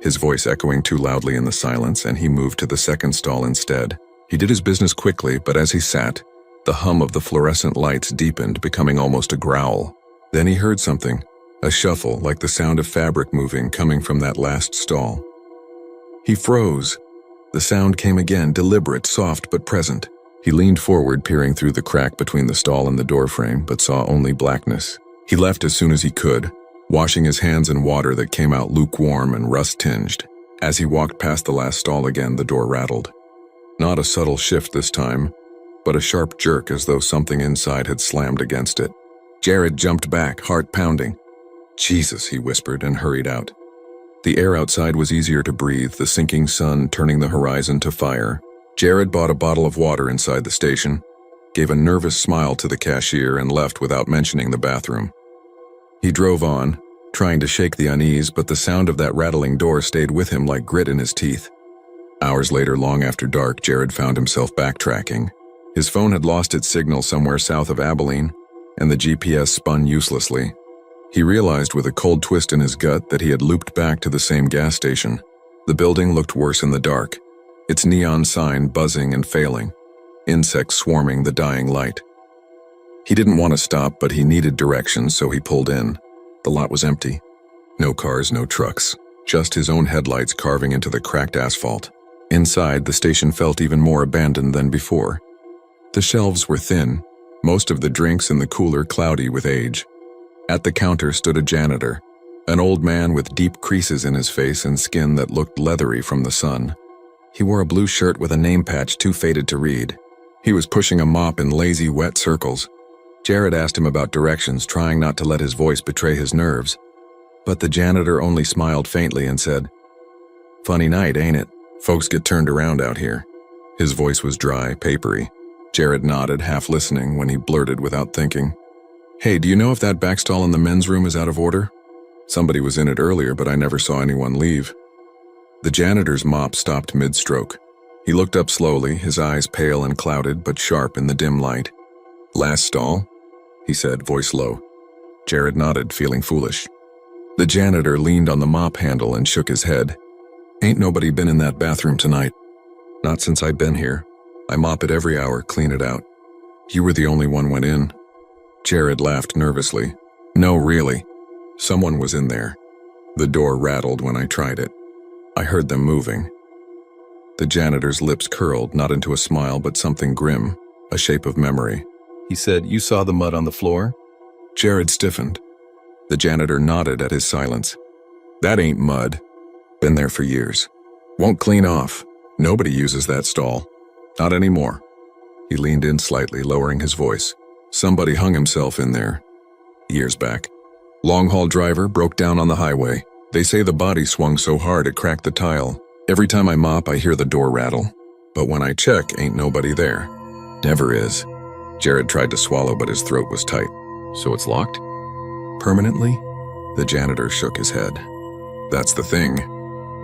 his voice echoing too loudly in the silence, and he moved to the second stall instead. He did his business quickly, but as he sat, the hum of the fluorescent lights deepened, becoming almost a growl. Then he heard something, a shuffle like the sound of fabric moving coming from that last stall. He froze. The sound came again, deliberate, soft but present. He leaned forward, peering through the crack between the stall and the doorframe, but saw only blackness. He left as soon as he could, washing his hands in water that came out lukewarm and rust-tinged. As he walked past the last stall again, the door rattled. Not a subtle shift this time, but a sharp jerk as though something inside had slammed against it. Jared jumped back, heart pounding. "Jesus," he whispered and hurried out. The air outside was easier to breathe, the sinking sun turning the horizon to fire. Jared bought a bottle of water inside the station, gave a nervous smile to the cashier, and left without mentioning the bathroom. He drove on, trying to shake the unease, but the sound of that rattling door stayed with him like grit in his teeth. Hours later, long after dark, Jared found himself backtracking. His phone had lost its signal somewhere south of Abilene, and the GPS spun uselessly. He realized with a cold twist in his gut that he had looped back to the same gas station. The building looked worse in the dark, its neon sign buzzing and failing, insects swarming the dying light. He didn't want to stop, but he needed directions, so he pulled in. The lot was empty. No cars, no trucks, just his own headlights carving into the cracked asphalt. Inside, the station felt even more abandoned than before. The shelves were thin, most of the drinks in the cooler cloudy with age. At the counter stood a janitor, an old man with deep creases in his face and skin that looked leathery from the sun. He wore a blue shirt with a name patch too faded to read. He was pushing a mop in lazy, wet circles. Jared asked him about directions, trying not to let his voice betray his nerves. But the janitor only smiled faintly and said, "Funny night, ain't it? Folks get turned around out here." His voice was dry, papery. Jared nodded, half listening, when he blurted without thinking, "Hey, do you know if that back stall in the men's room is out of order? Somebody was in it earlier, but I never saw anyone leave." The janitor's mop stopped mid-stroke. He looked up slowly, his eyes pale and clouded, but sharp in the dim light. "Last stall?" he said, voice low. Jared nodded, feeling foolish. The janitor leaned on the mop handle and shook his head. "Ain't nobody been in that bathroom tonight. Not since I've been here. I mop it every hour, clean it out. You were the only one went in." Jared laughed nervously. "No, really. Someone was in there. The door rattled when I tried it. I heard them moving." The janitor's lips curled, not into a smile, but something grim, a shape of memory. He said, "You saw the mud on the floor?" Jared stiffened. The janitor nodded at his silence. "That ain't mud. Been there for years. Won't clean off. Nobody uses that stall. Not anymore." He leaned in slightly, lowering his voice. "Somebody hung himself in there. Years back. Long-haul driver broke down on the highway. They say the body swung so hard it cracked the tile. Every time I mop, I hear the door rattle. But when I check, ain't nobody there. Never is." Jared tried to swallow, but his throat was tight. "So it's locked? Permanently?" The janitor shook his head. "That's the thing.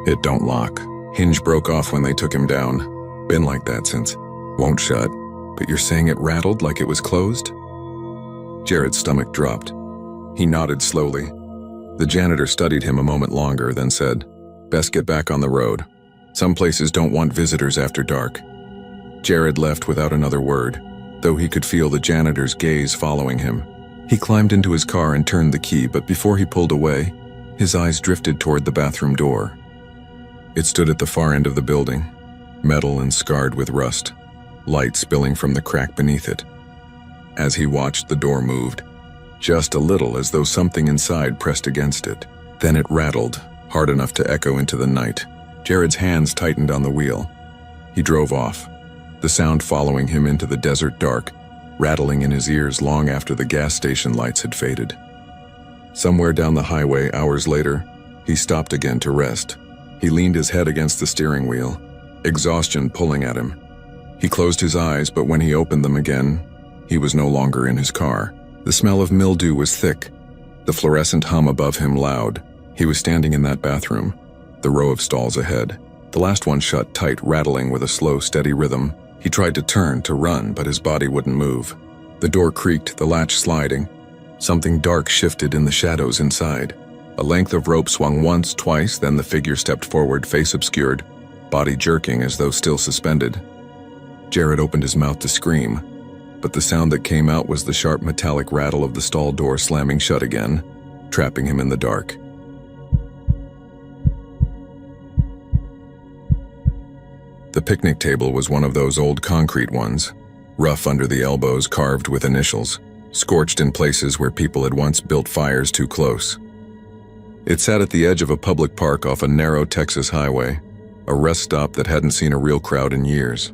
It don't lock. Hinge broke off when they took him down. Been like that since. Won't shut. But you're saying it rattled like it was closed?" Jared's stomach dropped. He nodded slowly. The janitor studied him a moment longer, then said, "Best get back on the road. Some places don't want visitors after dark." Jared left without another word, though he could feel the janitor's gaze following him. He climbed into his car and turned the key, but before he pulled away, his eyes drifted toward the bathroom door. It stood at the far end of the building, metal and scarred with rust, light spilling from the crack beneath it. As he watched, the door moved, just a little, as though something inside pressed against it. Then it rattled, hard enough to echo into the night. Jared's hands tightened on the wheel. He drove off, the sound following him into the desert dark, rattling in his ears long after the gas station lights had faded. Somewhere down the highway, hours later, he stopped again to rest. He leaned his head against the steering wheel, exhaustion pulling at him. He closed his eyes, but when he opened them again, he was no longer in his car. The smell of mildew was thick, the fluorescent hum above him loud. He was standing in that bathroom, the row of stalls ahead. The last one shut tight, rattling with a slow, steady rhythm. He tried to turn, to run, but his body wouldn't move. The door creaked, the latch sliding. Something dark shifted in the shadows inside. A length of rope swung once, twice, then the figure stepped forward, face obscured, body jerking as though still suspended. Jared opened his mouth to scream, but the sound that came out was the sharp metallic rattle of the stall door slamming shut again, trapping him in the dark. The picnic table was one of those old concrete ones, rough under the elbows, carved with initials, scorched in places where people had once built fires too close. It sat at the edge of a public park off a narrow Texas highway, a rest stop that hadn't seen a real crowd in years.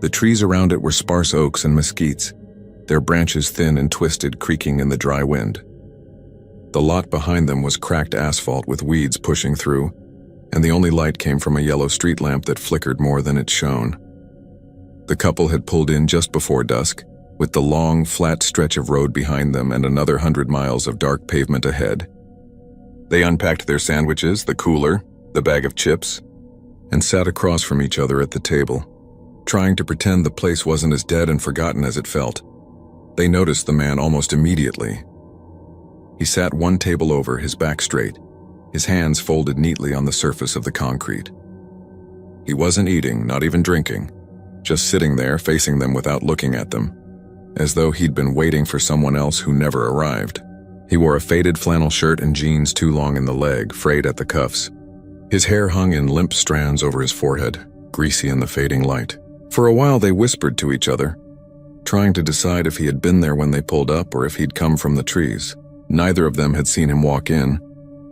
The trees around it were sparse oaks and mesquites, their branches thin and twisted, creaking in the dry wind. The lot behind them was cracked asphalt with weeds pushing through, and the only light came from a yellow street lamp that flickered more than it shone. The couple had pulled in just before dusk, with the long, flat stretch of road behind them and another 100 miles of dark pavement ahead. They unpacked their sandwiches, the cooler, the bag of chips, and sat across from each other at the table, trying to pretend the place wasn't as dead and forgotten as it felt. They noticed the man almost immediately. He sat one table over, his back straight, his hands folded neatly on the surface of the concrete. He wasn't eating, not even drinking, just sitting there facing them without looking at them, as though he'd been waiting for someone else who never arrived. He wore a faded flannel shirt and jeans too long in the leg, frayed at the cuffs. His hair hung in limp strands over his forehead, greasy in the fading light. For a while they whispered to each other, trying to decide if he had been there when they pulled up or if he'd come from the trees. Neither of them had seen him walk in,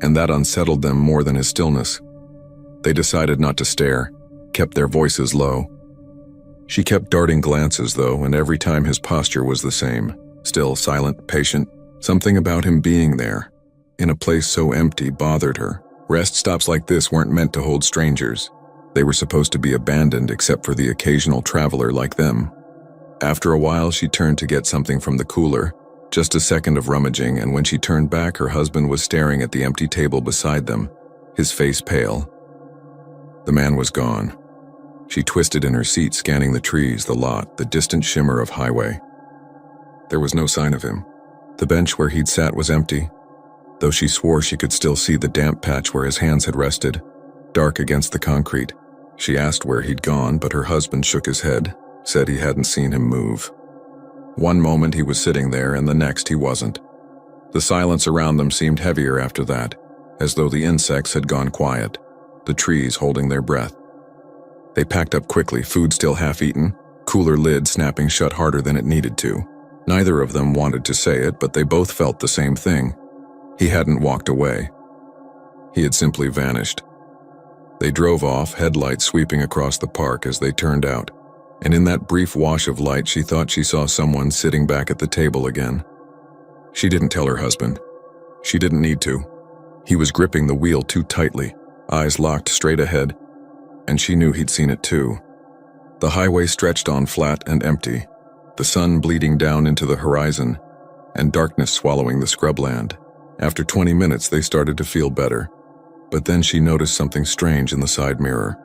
and that unsettled them more than his stillness. They decided not to stare, kept their voices low. She kept darting glances, though, and every time his posture was the same, still silent, patient. Something about him being there, in a place so empty, bothered her. Rest stops like this weren't meant to hold strangers. They were supposed to be abandoned except for the occasional traveler like them. After a while, she turned to get something from the cooler, just a second of rummaging, and when she turned back, her husband was staring at the empty table beside them, his face pale. The man was gone. She twisted in her seat, scanning the trees, the lot, the distant shimmer of highway. There was no sign of him. The bench where he'd sat was empty, though she swore she could still see the damp patch where his hands had rested, dark against the concrete. She asked where he'd gone, but her husband shook his head, said he hadn't seen him move. One moment he was sitting there, and the next he wasn't. The silence around them seemed heavier after that, as though the insects had gone quiet, the trees holding their breath. They packed up quickly, food still half-eaten, cooler lid snapping shut harder than it needed to. Neither of them wanted to say it, but they both felt the same thing. He hadn't walked away. He had simply vanished. They drove off, headlights sweeping across the park as they turned out, and in that brief wash of light she thought she saw someone sitting back at the table again. She didn't tell her husband. She didn't need to. He was gripping the wheel too tightly, eyes locked straight ahead, and she knew he'd seen it too. The highway stretched on flat and empty, the sun bleeding down into the horizon, and darkness swallowing the scrubland. After 20 minutes, they started to feel better, but then she noticed something strange in the side mirror.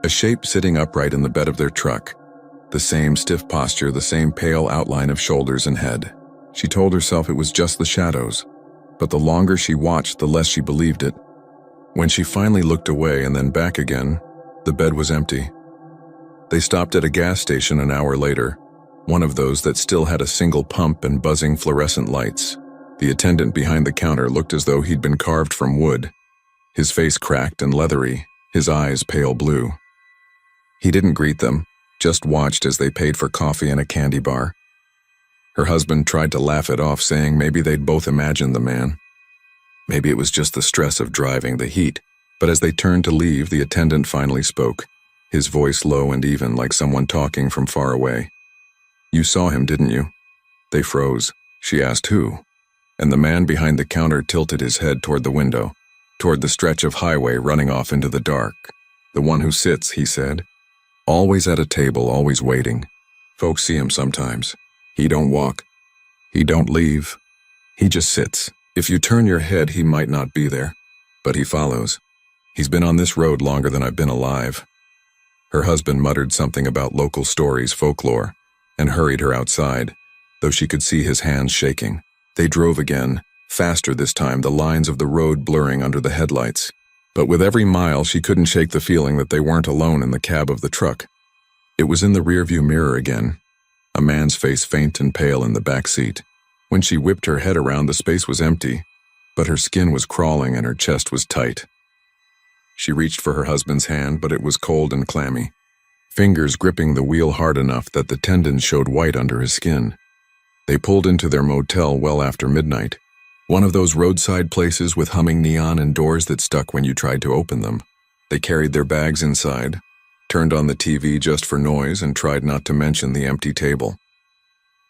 A shape sitting upright in the bed of their truck, the same stiff posture, the same pale outline of shoulders and head. She told herself it was just the shadows, but the longer she watched, the less she believed it. When she finally looked away and then back again, the bed was empty. They stopped at a gas station an hour later, one of those that still had a single pump and buzzing fluorescent lights. The attendant behind the counter looked as though he'd been carved from wood, his face cracked and leathery, his eyes pale blue. He didn't greet them, just watched as they paid for coffee and a candy bar. Her husband tried to laugh it off, saying maybe they'd both imagined the man. Maybe it was just the stress of driving, the heat. But as they turned to leave, the attendant finally spoke, his voice low and even, like someone talking from far away. "You saw him, didn't you?" They froze. She asked who, and the man behind the counter tilted his head toward the window, toward the stretch of highway running off into the dark. "The one who sits," he said. "Always at a table, always waiting. Folks see him sometimes. He don't walk. He don't leave. He just sits. If you turn your head, he might not be there, but he follows. He's been on this road longer than I've been alive." Her husband muttered something about local stories, folklore, and hurried her outside, though she could see his hands shaking. They drove again, faster this time, the lines of the road blurring under the headlights. But with every mile, she couldn't shake the feeling that they weren't alone in the cab of the truck. It was in the rearview mirror again, a man's face faint and pale in the back seat. When she whipped her head around, the space was empty, but her skin was crawling and her chest was tight. She reached for her husband's hand, but it was cold and clammy, fingers gripping the wheel hard enough that the tendons showed white under his skin. They pulled into their motel well after midnight, one of those roadside places with humming neon and doors that stuck when you tried to open them. They carried their bags inside, turned on the TV just for noise, and tried not to mention the empty table.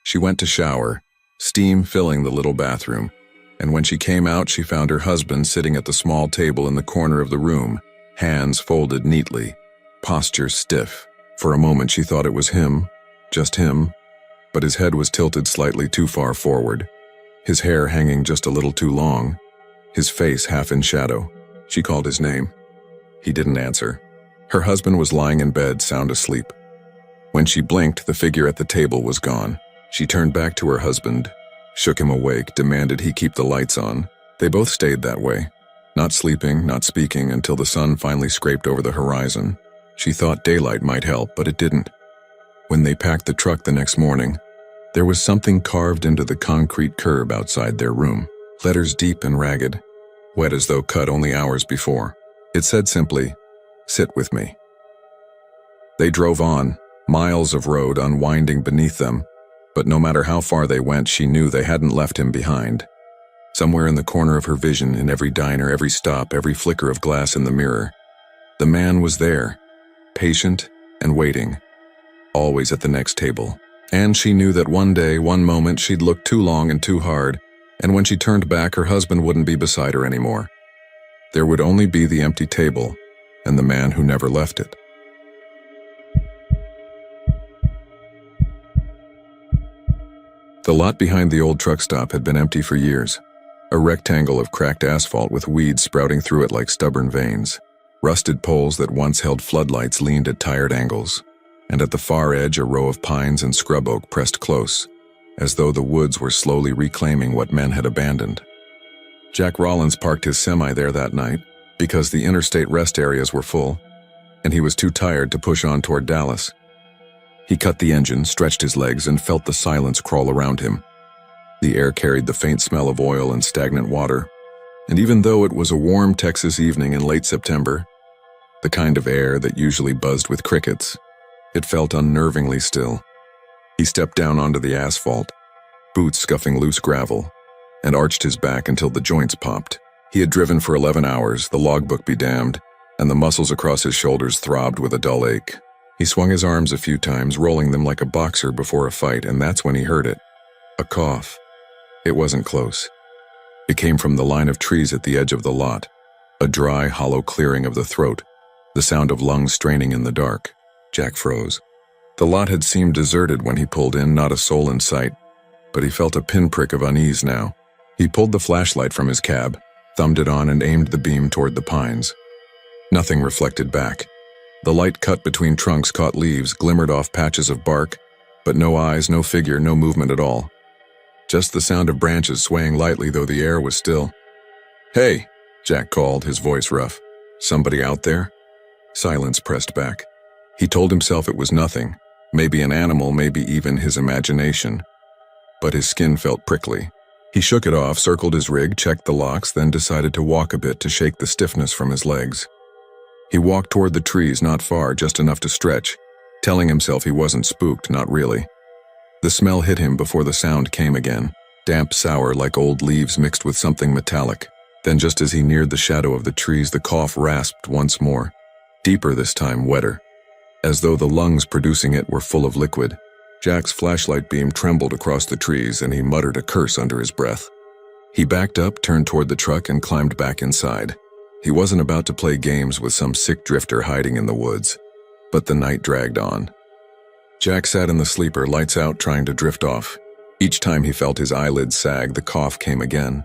She went to shower, steam filling the little bathroom, and when she came out, she found her husband sitting at the small table in the corner of the room, hands folded neatly, posture stiff. For a moment she thought it was him, just him, but his head was tilted slightly too far forward, his hair hanging just a little too long, his face half in shadow. She called his name. He didn't answer. Her husband was lying in bed, sound asleep. When she blinked, the figure at the table was gone. She turned back to her husband, shook him awake, demanded he keep the lights on. They both stayed that way, not sleeping, not speaking, until the sun finally scraped over the horizon. She thought daylight might help, but it didn't. When they packed the truck the next morning, there was something carved into the concrete curb outside their room. Letters deep and ragged, wet as though cut only hours before. It said simply, "Sit with me." They drove on, miles of road unwinding beneath them, but no matter how far they went, she knew they hadn't left him behind. Somewhere in the corner of her vision, in every diner, every stop, every flicker of glass in the mirror, the man was there, patient and waiting, always at the next table. And she knew that one day, one moment, she'd looked too long and too hard, and when she turned back, her husband wouldn't be beside her anymore. There would only be the empty table and the man who never left it. The lot behind the old truck stop had been empty for years, a rectangle of cracked asphalt with weeds sprouting through it like stubborn veins. Rusted poles that once held floodlights leaned at tired angles, and at the far edge a row of pines and scrub oak pressed close, as though the woods were slowly reclaiming what men had abandoned. Jack Rollins parked his semi there that night because the interstate rest areas were full, and he was too tired to push on toward Dallas. He cut the engine, stretched his legs, and felt the silence crawl around him. The air carried the faint smell of oil and stagnant water, and even though it was a warm Texas evening in late September, the kind of air that usually buzzed with crickets, it felt unnervingly still. He stepped down onto the asphalt, boots scuffing loose gravel, and arched his back until the joints popped. He had driven for 11 hours, the logbook be damned, and the muscles across his shoulders throbbed with a dull ache. He swung his arms a few times, rolling them like a boxer before a fight, and that's when he heard it. A cough. It wasn't close. It came from the line of trees at the edge of the lot, a dry, hollow clearing of the throat, the sound of lungs straining in the dark. Jack froze. The lot had seemed deserted when he pulled in, not a soul in sight, but he felt a pinprick of unease now. He pulled the flashlight from his cab, thumbed it on, and aimed the beam toward the pines. Nothing reflected back. The light cut between trunks caught leaves, glimmered off patches of bark, but no eyes, no figure, no movement at all. Just the sound of branches swaying lightly, though the air was still. "Hey," Jack called, his voice rough. "Somebody out there?" Silence pressed back. He told himself it was nothing, maybe an animal, maybe even his imagination. But his skin felt prickly. He shook it off, circled his rig, checked the locks, then decided to walk a bit to shake the stiffness from his legs. He walked toward the trees, not far, just enough to stretch, telling himself he wasn't spooked, not really. The smell hit him before the sound came again, damp, sour, like old leaves mixed with something metallic. Then just as he neared the shadow of the trees, the cough rasped once more, deeper this time, wetter, as though the lungs producing it were full of liquid. Jack's flashlight beam trembled across the trees, and he muttered a curse under his breath. He backed up, turned toward the truck, and climbed back inside. He wasn't about to play games with some sick drifter hiding in the woods, but the night dragged on. Jack sat in the sleeper, lights out, trying to drift off. Each time he felt his eyelids sag, the cough came again.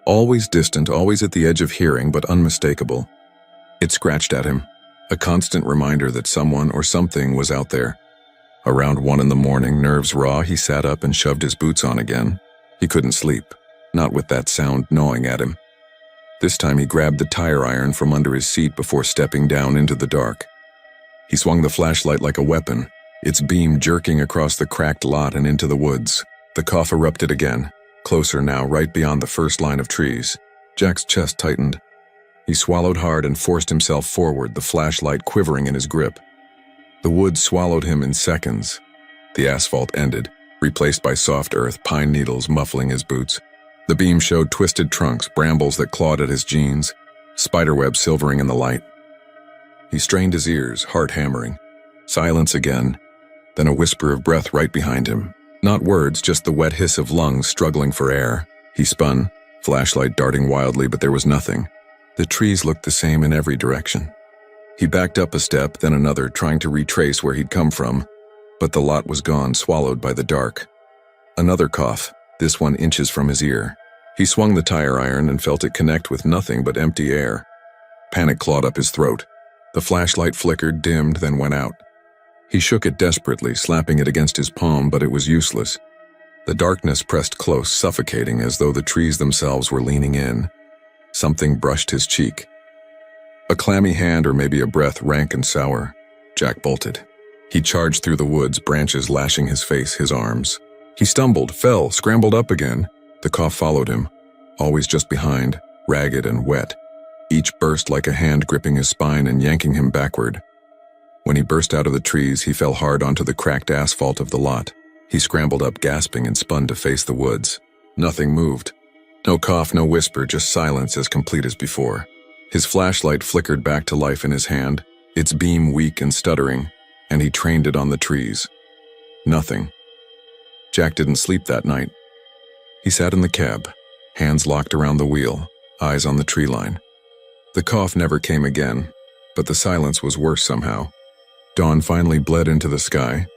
Always distant, always at the edge of hearing, but unmistakable. It scratched at him, a constant reminder that someone or something was out there. Around 1 in the morning, nerves raw, he sat up and shoved his boots on again. He couldn't sleep, not with that sound gnawing at him. This time he grabbed the tire iron from under his seat before stepping down into the dark. He swung the flashlight like a weapon, its beam jerking across the cracked lot and into the woods. The cough erupted again, closer now, right beyond the first line of trees. Jack's chest tightened. He swallowed hard and forced himself forward, the flashlight quivering in his grip. The woods swallowed him in seconds. The asphalt ended, replaced by soft earth, pine needles muffling his boots. The beam showed twisted trunks, brambles that clawed at his jeans, spiderwebs silvering in the light. He strained his ears, heart hammering. Silence again, then a whisper of breath right behind him. Not words, just the wet hiss of lungs struggling for air. He spun, flashlight darting wildly, but there was nothing. The trees looked the same in every direction. He backed up a step, then another, trying to retrace where he'd come from, but the lot was gone, swallowed by the dark. Another cough, this one inches from his ear. He swung the tire iron and felt it connect with nothing but empty air. Panic clawed up his throat. The flashlight flickered, dimmed, then went out. He shook it desperately, slapping it against his palm, but it was useless. The darkness pressed close, suffocating, as though the trees themselves were leaning in. Something brushed his cheek. A clammy hand, or maybe a breath, rank and sour. Jack bolted. He charged through the woods, branches lashing his face, his arms. He stumbled, fell, scrambled up again. The cough followed him, always just behind, ragged and wet. Each burst like a hand gripping his spine and yanking him backward. When he burst out of the trees, he fell hard onto the cracked asphalt of the lot. He scrambled up, gasping, and spun to face the woods. Nothing moved. No cough, no whisper, just silence as complete as before. His flashlight flickered back to life in his hand, its beam weak and stuttering, and he trained it on the trees. Nothing. Jack didn't sleep that night. He sat in the cab, hands locked around the wheel, eyes on the tree line. The cough never came again, but the silence was worse somehow. Dawn finally bled into the sky,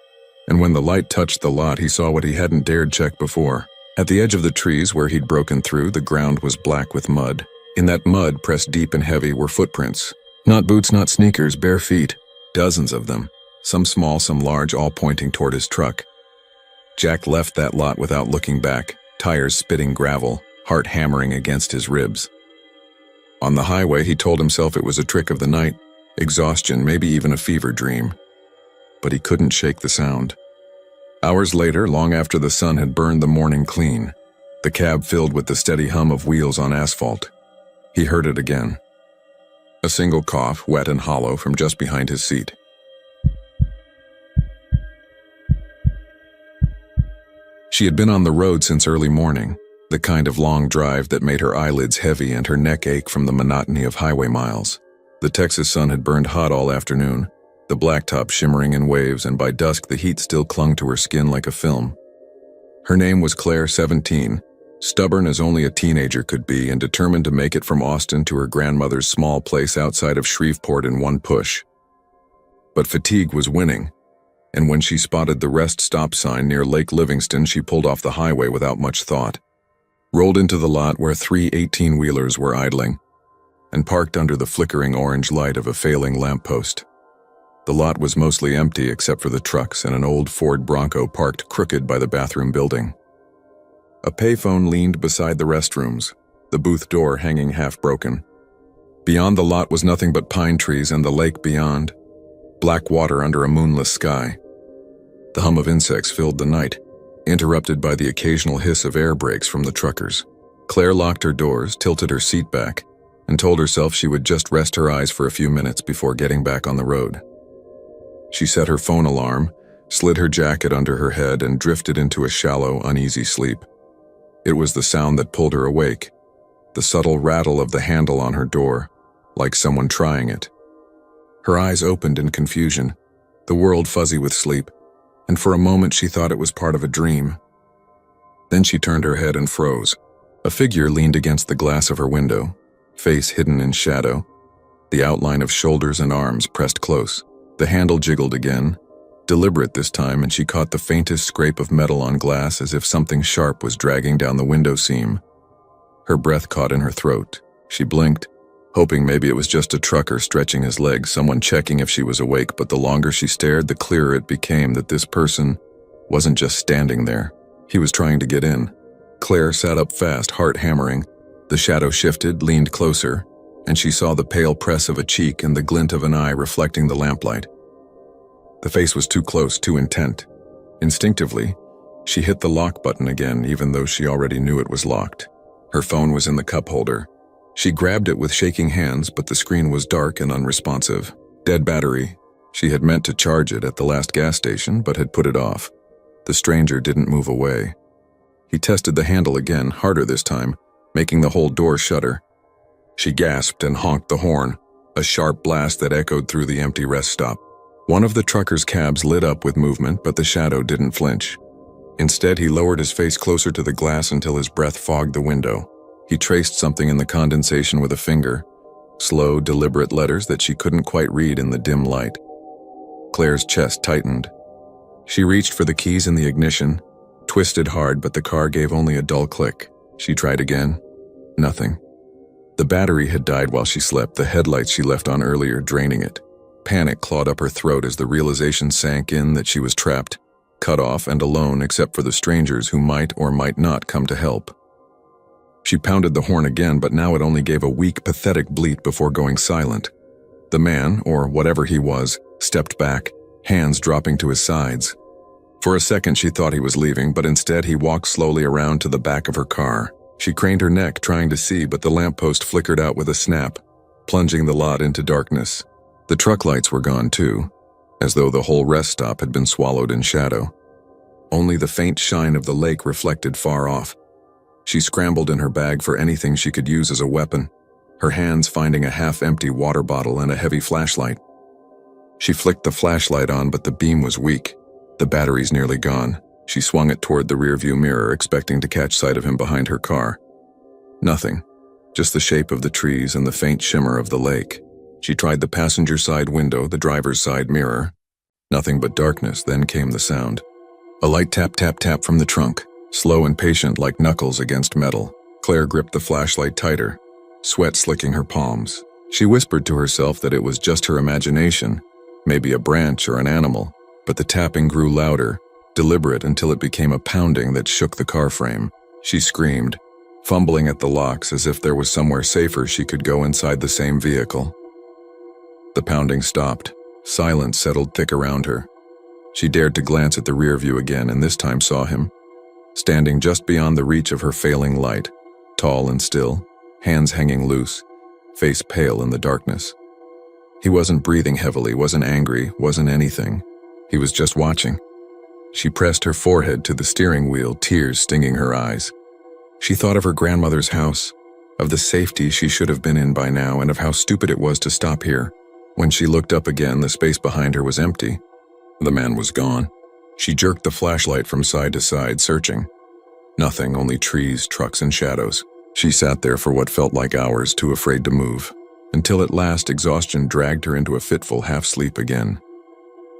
and when the light touched the lot, he saw what he hadn't dared check before. At the edge of the trees where he'd broken through, the ground was black with mud. In that mud, pressed deep and heavy, were footprints. Not boots, not sneakers, bare feet. Dozens of them. Some small, some large, all pointing toward his truck. Jack left that lot without looking back, tires spitting gravel, heart hammering against his ribs. On the highway, he told himself it was a trick of the night, exhaustion, maybe even a fever dream. But he couldn't shake the sound. Hours later, long after the sun had burned the morning clean, the cab filled with the steady hum of wheels on asphalt. He heard it again. A single cough, wet and hollow, from just behind his seat. She had been on the road since early morning, the kind of long drive that made her eyelids heavy and her neck ache from the monotony of highway miles. The Texas sun had burned hot all afternoon, the blacktop shimmering in waves, and by dusk the heat still clung to her skin like a film. Her name was Claire, 17, stubborn as only a teenager could be, and determined to make it from Austin to her grandmother's small place outside of Shreveport in one push. But fatigue was winning, and when she spotted the rest stop sign near Lake Livingston, she pulled off the highway without much thought, rolled into the lot where 3 18-wheelers were idling, and parked under the flickering orange light of a failing lamppost. The lot was mostly empty except for the trucks and an old Ford Bronco parked crooked by the bathroom building. A payphone leaned beside the restrooms, the booth door hanging half-broken. Beyond the lot was nothing but pine trees and the lake beyond, black water under a moonless sky. The hum of insects filled the night, interrupted by the occasional hiss of air brakes from the truckers. Claire locked her doors, tilted her seat back, and told herself she would just rest her eyes for a few minutes before getting back on the road. She set her phone alarm, slid her jacket under her head, and drifted into a shallow, uneasy sleep. It was the sound that pulled her awake, the subtle rattle of the handle on her door, like someone trying it. Her eyes opened in confusion, the world fuzzy with sleep, and for a moment she thought it was part of a dream. Then she turned her head and froze. A figure leaned against the glass of her window, face hidden in shadow, the outline of shoulders and arms pressed close. The handle jiggled again, deliberate this time, and she caught the faintest scrape of metal on glass as if something sharp was dragging down the window seam. Her breath caught in her throat. She blinked, hoping maybe it was just a trucker stretching his legs, someone checking if she was awake, but the longer she stared, the clearer it became that this person wasn't just standing there. He was trying to get in. Claire sat up fast, heart hammering. The shadow shifted, leaned closer, and she saw the pale press of a cheek and the glint of an eye reflecting the lamplight. The face was too close, too intent. Instinctively, she hit the lock button again, even though she already knew it was locked. Her phone was in the cup holder. She grabbed it with shaking hands, but the screen was dark and unresponsive. Dead battery. She had meant to charge it at the last gas station, but had put it off. The stranger didn't move away. He tested the handle again, harder this time, making the whole door shudder. She gasped and honked the horn, a sharp blast that echoed through the empty rest stop. One of the trucker's cabs lit up with movement, but the shadow didn't flinch. Instead, he lowered his face closer to the glass until his breath fogged the window. He traced something in the condensation with a finger, slow, deliberate letters that she couldn't quite read in the dim light. Claire's chest tightened. She reached for the keys in the ignition, twisted hard, but the car gave only a dull click. She tried again. Nothing. The battery had died while she slept, the headlights she left on earlier draining it. Panic clawed up her throat as the realization sank in that she was trapped, cut off and alone except for the strangers who might or might not come to help. She pounded the horn again, but now it only gave a weak, pathetic bleat before going silent. The man, or whatever he was, stepped back, hands dropping to his sides. For a second she thought he was leaving, but instead he walked slowly around to the back of her car. She craned her neck, trying to see, but the lamppost flickered out with a snap, plunging the lot into darkness. The truck lights were gone too, as though the whole rest stop had been swallowed in shadow. Only the faint shine of the lake reflected far off. She scrambled in her bag for anything she could use as a weapon, her hands finding a half-empty water bottle and a heavy flashlight. She flicked the flashlight on, but the beam was weak. The battery's nearly gone. She swung it toward the rearview mirror, expecting to catch sight of him behind her car. Nothing, just the shape of the trees and the faint shimmer of the lake. She tried the passenger side window, the driver's side mirror. Nothing but darkness, then came the sound. A light tap, tap, tap from the trunk, slow and patient like knuckles against metal. Claire gripped the flashlight tighter, sweat slicking her palms. She whispered to herself that it was just her imagination, maybe a branch or an animal, but the tapping grew louder, deliberate until it became a pounding that shook the car frame. She screamed, fumbling at the locks as if there was somewhere safer she could go inside the same vehicle. The pounding stopped. Silence settled thick around her. She dared to glance at the rear view again, and this time saw him, standing just beyond the reach of her failing light, tall and still, hands hanging loose, face pale in the darkness. He wasn't breathing heavily, wasn't angry, wasn't anything. He was just watching. She pressed her forehead to the steering wheel, tears stinging her eyes. She thought of her grandmother's house, of the safety she should have been in by now, and of how stupid it was to stop here. When she looked up again, the space behind her was empty. The man was gone. She jerked the flashlight from side to side, searching. Nothing, only trees, trucks, and shadows. She sat there for what felt like hours, too afraid to move, until at last exhaustion dragged her into a fitful half-sleep again.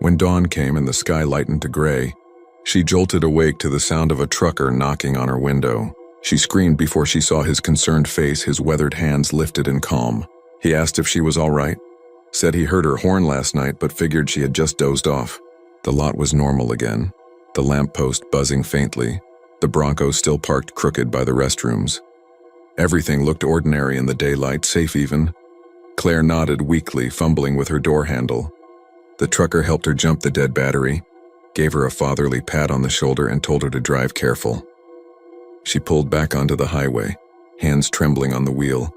When dawn came and the sky lightened to gray, she jolted awake to the sound of a trucker knocking on her window. She screamed before she saw his concerned face, his weathered hands lifted in calm. He asked if she was all right. Said he heard her horn last night, but figured she had just dozed off. The lot was normal again, the lamppost buzzing faintly, the Bronco still parked crooked by the restrooms. Everything looked ordinary in the daylight, safe even. Claire nodded weakly, fumbling with her door handle. The trucker helped her jump the dead battery, gave her a fatherly pat on the shoulder, and told her to drive careful. She pulled back onto the highway, hands trembling on the wheel,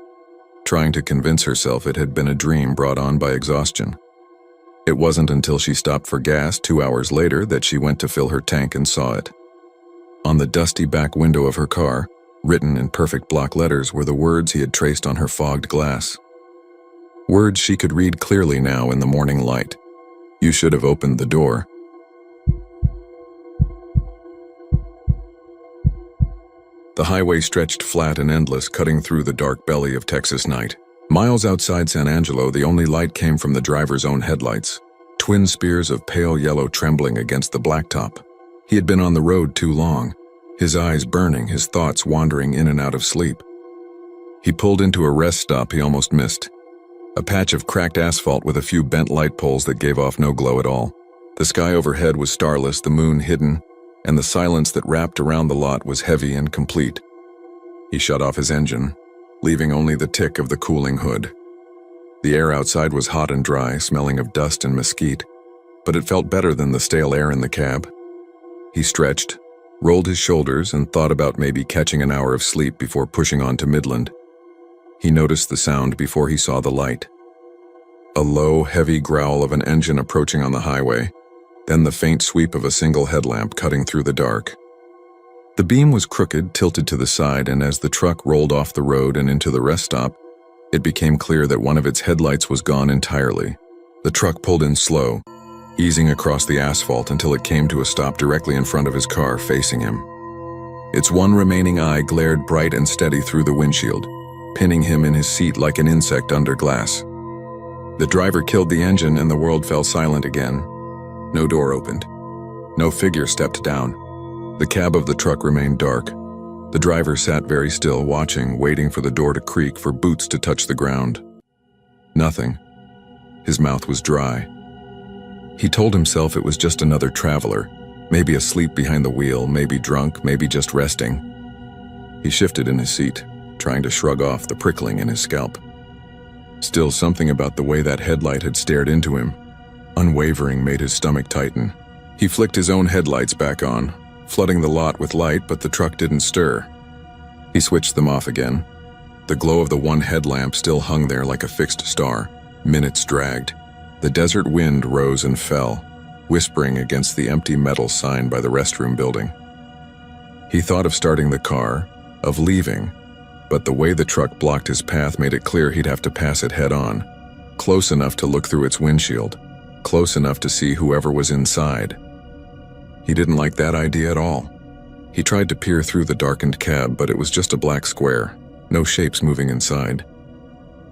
trying to convince herself it had been a dream brought on by exhaustion. It wasn't until she stopped for gas 2 hours later that she went to fill her tank and saw it. On the dusty back window of her car, written in perfect block letters, were the words he had traced on her fogged glass. Words she could read clearly now in the morning light. You should have opened the door. The highway stretched flat and endless, cutting through the dark belly of Texas night. Miles outside San Angelo, the only light came from the driver's own headlights, twin spears of pale yellow trembling against the blacktop. He had been on the road too long, his eyes burning, his thoughts wandering in and out of sleep. He pulled into a rest stop he almost missed. A patch of cracked asphalt with a few bent light poles that gave off no glow at all. The sky overhead was starless, the moon hidden, and the silence that wrapped around the lot was heavy and complete. He shut off his engine, leaving only the tick of the cooling hood. The air outside was hot and dry, smelling of dust and mesquite, but it felt better than the stale air in the cab. He stretched, rolled his shoulders, and thought about maybe catching an hour of sleep before pushing on to Midland. He noticed the sound before he saw the light. A low, heavy growl of an engine approaching on the highway, then the faint sweep of a single headlamp cutting through the dark. The beam was crooked, tilted to the side, and as the truck rolled off the road and into the rest stop, it became clear that one of its headlights was gone entirely. The truck pulled in slow, easing across the asphalt until it came to a stop directly in front of his car, facing him. Its one remaining eye glared bright and steady through the windshield, pinning him in his seat like an insect under glass. The driver killed the engine and the world fell silent again. No door opened. No figure stepped down. The cab of the truck remained dark. The driver sat very still, watching, waiting for the door to creak, for boots to touch the ground. Nothing. His mouth was dry. He told himself it was just another traveler, maybe asleep behind the wheel, maybe drunk, maybe just resting. He shifted in his seat, trying to shrug off the prickling in his scalp. Still, something about the way that headlight had stared into him, unwavering, made his stomach tighten. He flicked his own headlights back on, flooding the lot with light, but the truck didn't stir. He switched them off again. The glow of the one headlamp still hung there like a fixed star. Minutes dragged. The desert wind rose and fell, whispering against the empty metal sign by the restroom building. He thought of starting the car, of leaving, but the way the truck blocked his path made it clear he'd have to pass it head-on, close enough to look through its windshield, close enough to see whoever was inside. He didn't like that idea at all. He tried to peer through the darkened cab, but it was just a black square, no shapes moving inside.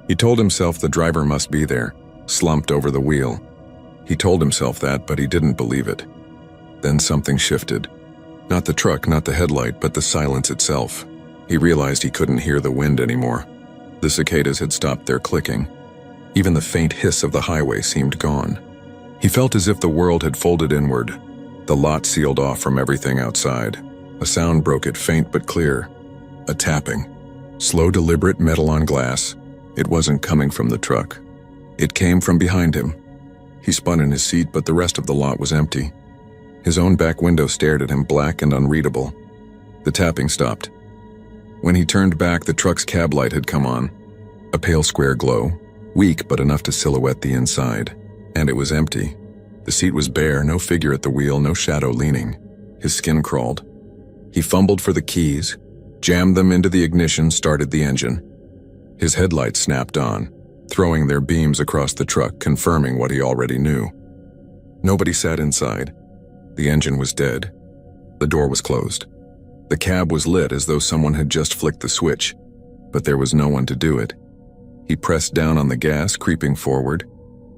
He told himself the driver must be there, slumped over the wheel. He told himself that, but he didn't believe it. Then something shifted. Not the truck, not the headlight, but the silence itself. He realized he couldn't hear the wind anymore. The cicadas had stopped their clicking. Even the faint hiss of the highway seemed gone. He felt as if the world had folded inward, the lot sealed off from everything outside. A sound broke it, faint but clear. A tapping. Slow, deliberate, metal on glass. It wasn't coming from the truck. It came from behind him. He spun in his seat, but the rest of the lot was empty. His own back window stared at him, black and unreadable. The tapping stopped. When he turned back, the truck's cab light had come on. A pale square glow, weak but enough to silhouette the inside. And it was empty. The seat was bare, no figure at the wheel, no shadow leaning. His skin crawled. He fumbled for the keys, jammed them into the ignition, started the engine. His headlights snapped on, throwing their beams across the truck, confirming what he already knew. Nobody sat inside. The engine was dead. The door was closed. The cab was lit as though someone had just flicked the switch, but there was no one to do it. He pressed down on the gas, creeping forward,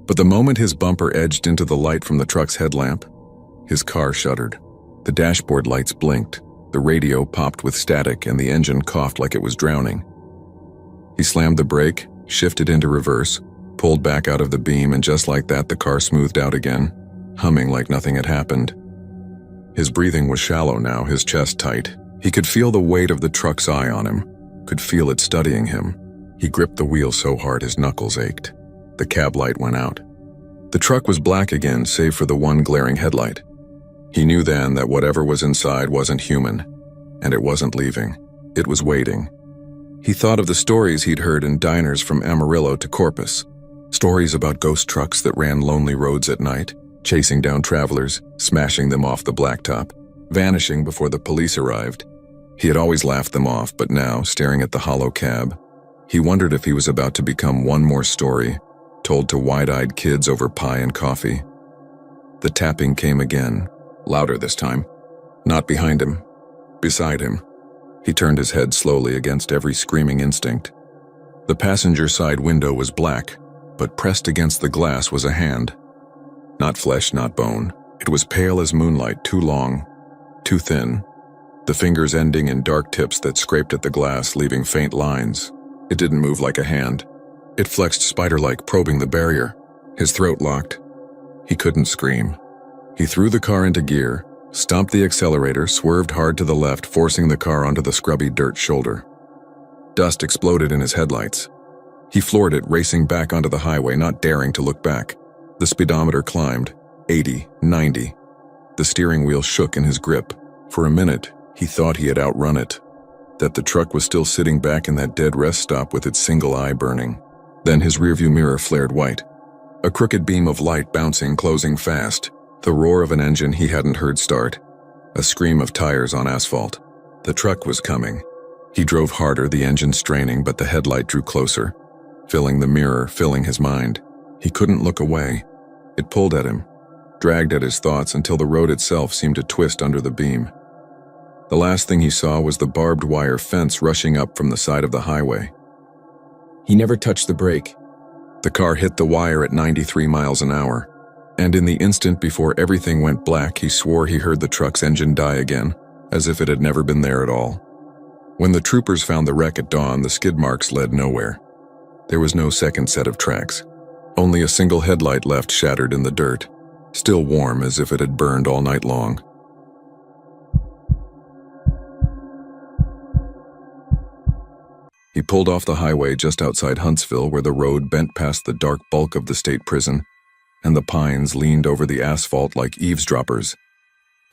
but the moment his bumper edged into the light from the truck's headlamp, his car shuddered. The dashboard lights blinked, the radio popped with static, and the engine coughed like it was drowning. He slammed the brake, shifted into reverse, pulled back out of the beam, and just like that, the car smoothed out again, humming like nothing had happened. His breathing was shallow now, his chest tight. He could feel the weight of the truck's eye on him, could feel it studying him. He gripped the wheel so hard his knuckles ached. The cab light went out. The truck was black again, save for the one glaring headlight. He knew then that whatever was inside wasn't human, and it wasn't leaving. It was waiting. He thought of the stories he'd heard in diners from Amarillo to Corpus. Stories about ghost trucks that ran lonely roads at night, chasing down travelers, smashing them off the blacktop, vanishing before the police arrived. He had always laughed them off, but now, staring at the hollow cab, he wondered if he was about to become one more story, told to wide-eyed kids over pie and coffee. The tapping came again, louder this time. Not behind him, beside him. He turned his head slowly against every screaming instinct. The passenger side window was black, but pressed against the glass was a hand. Not flesh, not bone. It was pale as moonlight, too long, too thin. The fingers ending in dark tips that scraped at the glass, leaving faint lines. It didn't move like a hand. It flexed spider-like, probing the barrier. His throat locked. He couldn't scream. He threw the car into gear, stomped the accelerator, swerved hard to the left, forcing the car onto the scrubby dirt shoulder. Dust exploded in his headlights. He floored it, racing back onto the highway, not daring to look back. The speedometer climbed, 80, 90. The steering wheel shook in his grip. For a minute, he thought he had outrun it, that the truck was still sitting back in that dead rest stop with its single eye burning. Then his rearview mirror flared white. A crooked beam of light bouncing, closing fast. The roar of an engine he hadn't heard start. A scream of tires on asphalt. The truck was coming. He drove harder, the engine straining, but the headlight drew closer, filling the mirror, filling his mind. He couldn't look away. It pulled at him, dragged at his thoughts until the road itself seemed to twist under the beam. The last thing he saw was the barbed wire fence rushing up from the side of the highway. He never touched the brake. The car hit the wire at 93 miles an hour, and in the instant before everything went black, he swore he heard the truck's engine die again, as if it had never been there at all. When the troopers found the wreck at dawn, the skid marks led nowhere. There was no second set of tracks. Only a single headlight left shattered in the dirt, still warm as if it had burned all night long. He pulled off the highway just outside Huntsville, where the road bent past the dark bulk of the state prison, and the pines leaned over the asphalt like eavesdroppers.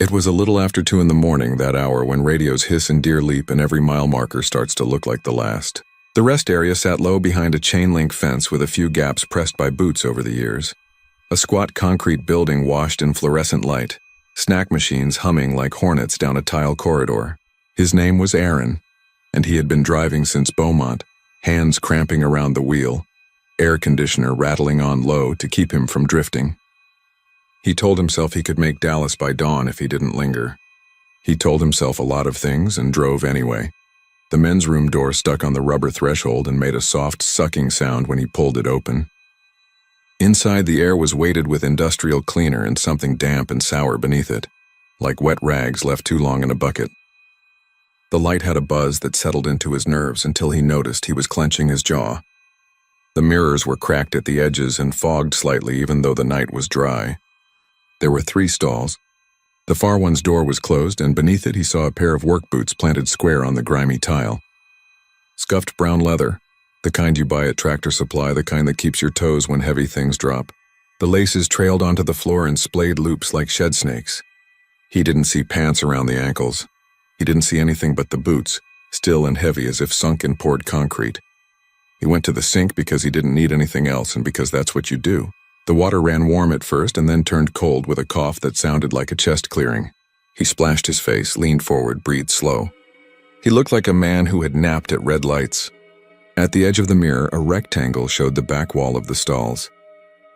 It was a little after 2 in the morning, that hour when radios hiss and deer leap and every mile marker starts to look like the last. The rest area sat low behind a chain-link fence with a few gaps pressed by boots over the years. A squat concrete building washed in fluorescent light, snack machines humming like hornets down a tile corridor. His name was Aaron, and he had been driving since Beaumont, hands cramping around the wheel, air conditioner rattling on low to keep him from drifting. He told himself he could make Dallas by dawn if he didn't linger. He told himself a lot of things and drove anyway. The men's room door stuck on the rubber threshold and made a soft sucking sound when he pulled it open. Inside, the air was weighted with industrial cleaner and something damp and sour beneath it, like wet rags left too long in a bucket. The light had a buzz that settled into his nerves until he noticed he was clenching his jaw. The mirrors were cracked at the edges and fogged slightly even though the night was dry. There were 3 stalls. The far one's door was closed, and beneath it he saw a pair of work boots planted square on the grimy tile. Scuffed brown leather, the kind you buy at Tractor Supply, the kind that keeps your toes when heavy things drop. The laces trailed onto the floor in splayed loops like shed snakes. He didn't see pants around the ankles. He didn't see anything but the boots, still and heavy as if sunk in poured concrete. He went to the sink because he didn't need anything else and because that's what you do. The water ran warm at first and then turned cold with a cough that sounded like a chest clearing. He splashed his face, leaned forward, breathed slow. He looked like a man who had napped at red lights. At the edge of the mirror, a rectangle showed the back wall of the stalls.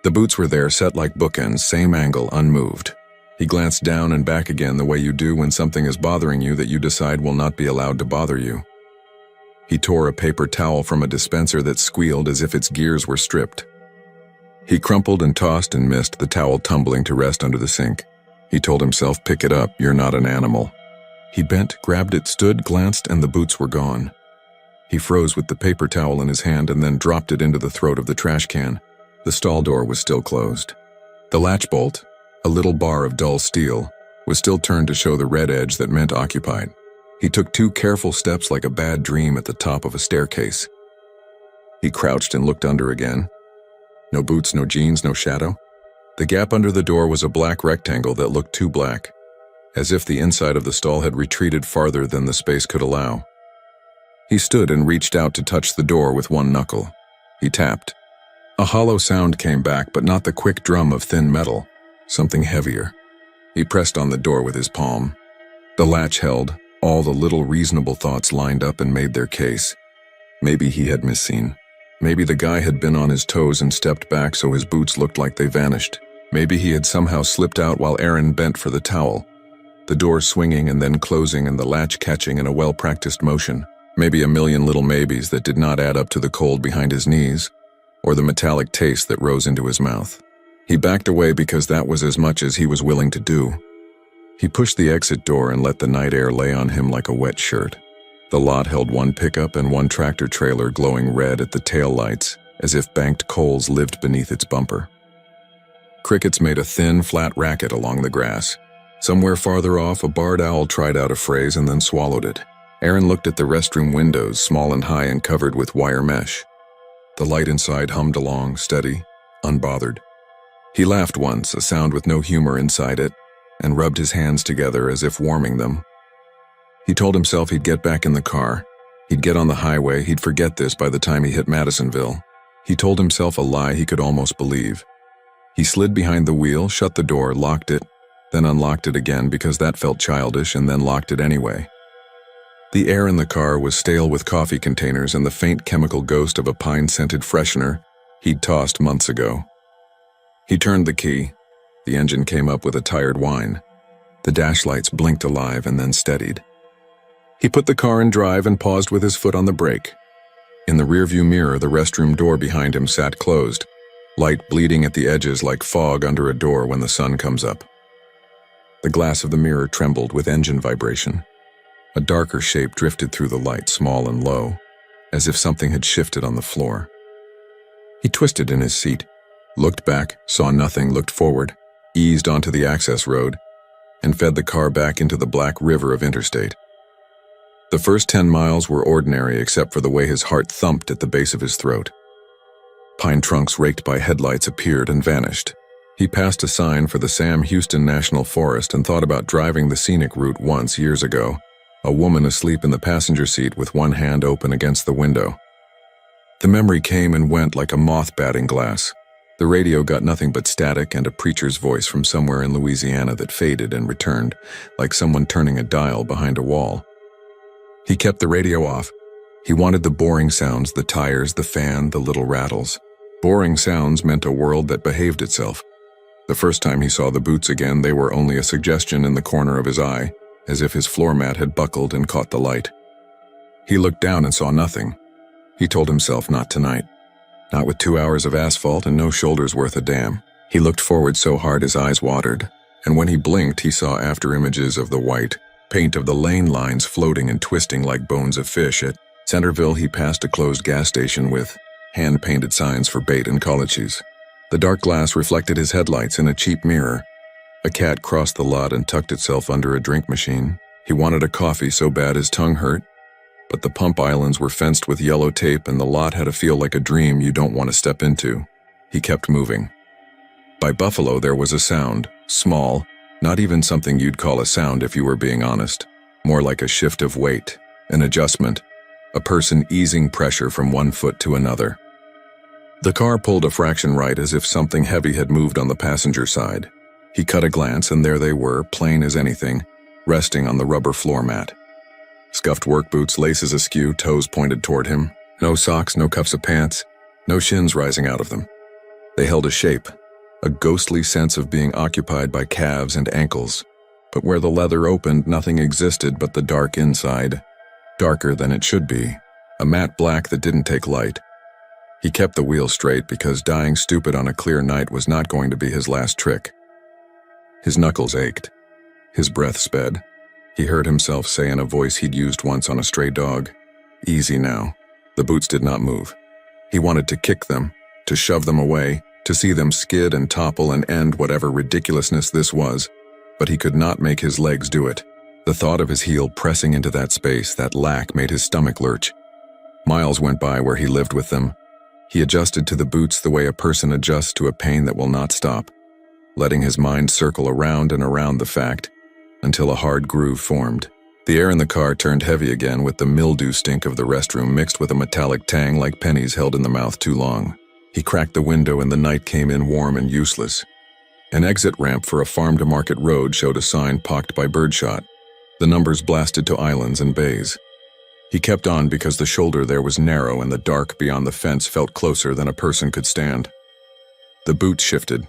The boots were there, set like bookends, same angle, unmoved. He glanced down and back again the way you do when something is bothering you that you decide will not be allowed to bother you. He tore a paper towel from a dispenser that squealed as if its gears were stripped. He crumpled and tossed and missed, the towel tumbling to rest under the sink. He told himself, "Pick it up, you're not an animal." He bent, grabbed it, stood, glanced, and the boots were gone. He froze with the paper towel in his hand and then dropped it into the throat of the trash can. The stall door was still closed. The latch bolt, a little bar of dull steel, was still turned to show the red edge that meant occupied. He took 2 careful steps like a bad dream at the top of a staircase. He crouched and looked under again. No boots, no jeans, no shadow. The gap under the door was a black rectangle that looked too black, as if the inside of the stall had retreated farther than the space could allow. He stood and reached out to touch the door with one knuckle. He tapped. A hollow sound came back, but not the quick drum of thin metal. Something heavier. He pressed on the door with his palm. The latch held. All the little reasonable thoughts lined up and made their case. Maybe he had misseen. Maybe the guy had been on his toes and stepped back so his boots looked like they vanished. Maybe he had somehow slipped out while Aaron bent for the towel, the door swinging and then closing and the latch catching in a well-practiced motion. Maybe a million little maybes that did not add up to the cold behind his knees, or the metallic taste that rose into his mouth. He backed away because that was as much as he was willing to do. He pushed the exit door and let the night air lay on him like a wet shirt. The lot held 1 pickup and 1 tractor trailer glowing red at the tail lights, as if banked coals lived beneath its bumper. Crickets made a thin, flat racket along the grass. Somewhere farther off, a barred owl tried out a phrase and then swallowed it. Aaron looked at the restroom windows, small and high and covered with wire mesh. The light inside hummed along, steady, unbothered. He laughed once, a sound with no humor inside it, and rubbed his hands together as if warming them. He told himself he'd get back in the car. He'd get on the highway, he'd forget this by the time he hit Madisonville. He told himself a lie he could almost believe. He slid behind the wheel, shut the door, locked it, then unlocked it again because that felt childish, and then locked it anyway. The air in the car was stale with coffee containers and the faint chemical ghost of a pine-scented freshener he'd tossed months ago. He turned the key. The engine came up with a tired whine. The dash lights blinked alive and then steadied. He put the car in drive and paused with his foot on the brake. In the rearview mirror, the restroom door behind him sat closed, light bleeding at the edges like fog under a door when the sun comes up. The glass of the mirror trembled with engine vibration. A darker shape drifted through the light, small and low, as if something had shifted on the floor. He twisted in his seat, looked back, saw nothing, looked forward, eased onto the access road, and fed the car back into the black river of interstate. The first 10 miles were ordinary except for the way his heart thumped at the base of his throat. Pine trunks raked by headlights appeared and vanished. He passed a sign for the Sam Houston National Forest and thought about driving the scenic route once years ago, a woman asleep in the passenger seat with one hand open against the window. The memory came and went like a moth batting glass. The radio got nothing but static and a preacher's voice from somewhere in Louisiana that faded and returned, like someone turning a dial behind a wall. He kept the radio off. He wanted the boring sounds, the tires, the fan, the little rattles. Boring sounds meant a world that behaved itself. The first time he saw the boots again, they were only a suggestion in the corner of his eye, as if his floor mat had buckled and caught the light. He looked down and saw nothing. He told himself not tonight. Not with 2 hours of asphalt and no shoulders worth a damn. He looked forward so hard his eyes watered, and when he blinked he saw after images of the white paint of the lane lines floating and twisting like bones of fish. At Centerville he passed a closed gas station with hand-painted signs for bait and colaches. The dark glass reflected his headlights in a cheap mirror. A cat crossed the lot and tucked itself under a drink machine. He wanted a coffee so bad his tongue hurt, but the pump islands were fenced with yellow tape and the lot had a feel like a dream you don't want to step into. He kept moving. By Buffalo there was a sound, small, not even something you'd call a sound if you were being honest, more like a shift of weight, an adjustment, a person easing pressure from one foot to another. The car pulled a fraction right as if something heavy had moved on the passenger side. He cut a glance and there they were, plain as anything, resting on the rubber floor mat. Scuffed work boots, laces askew, toes pointed toward him. No socks, no cuffs of pants, no shins rising out of them. They held a shape, a ghostly sense of being occupied by calves and ankles. But where the leather opened, nothing existed but the dark inside, darker than it should be, a matte black that didn't take light. He kept the wheel straight because dying stupid on a clear night was not going to be his last trick. His knuckles ached. His breath sped. He heard himself say in a voice he'd used once on a stray dog, "Easy now." The boots did not move. He wanted to kick them, to shove them away, to see them skid and topple and end whatever ridiculousness this was, but he could not make his legs do it. The thought of his heel pressing into that space, that lack, made his stomach lurch. Miles went by where he lived with them. He adjusted to the boots the way a person adjusts to a pain that will not stop, letting his mind circle around and around the fact, until a hard groove formed. The air in the car turned heavy again with the mildew stink of the restroom mixed with a metallic tang like pennies held in the mouth too long. He cracked the window and the night came in warm and useless. An exit ramp for a farm-to-market road showed a sign pocked by birdshot. The numbers blasted to islands and bays. He kept on because the shoulder there was narrow and the dark beyond the fence felt closer than a person could stand. The boot shifted.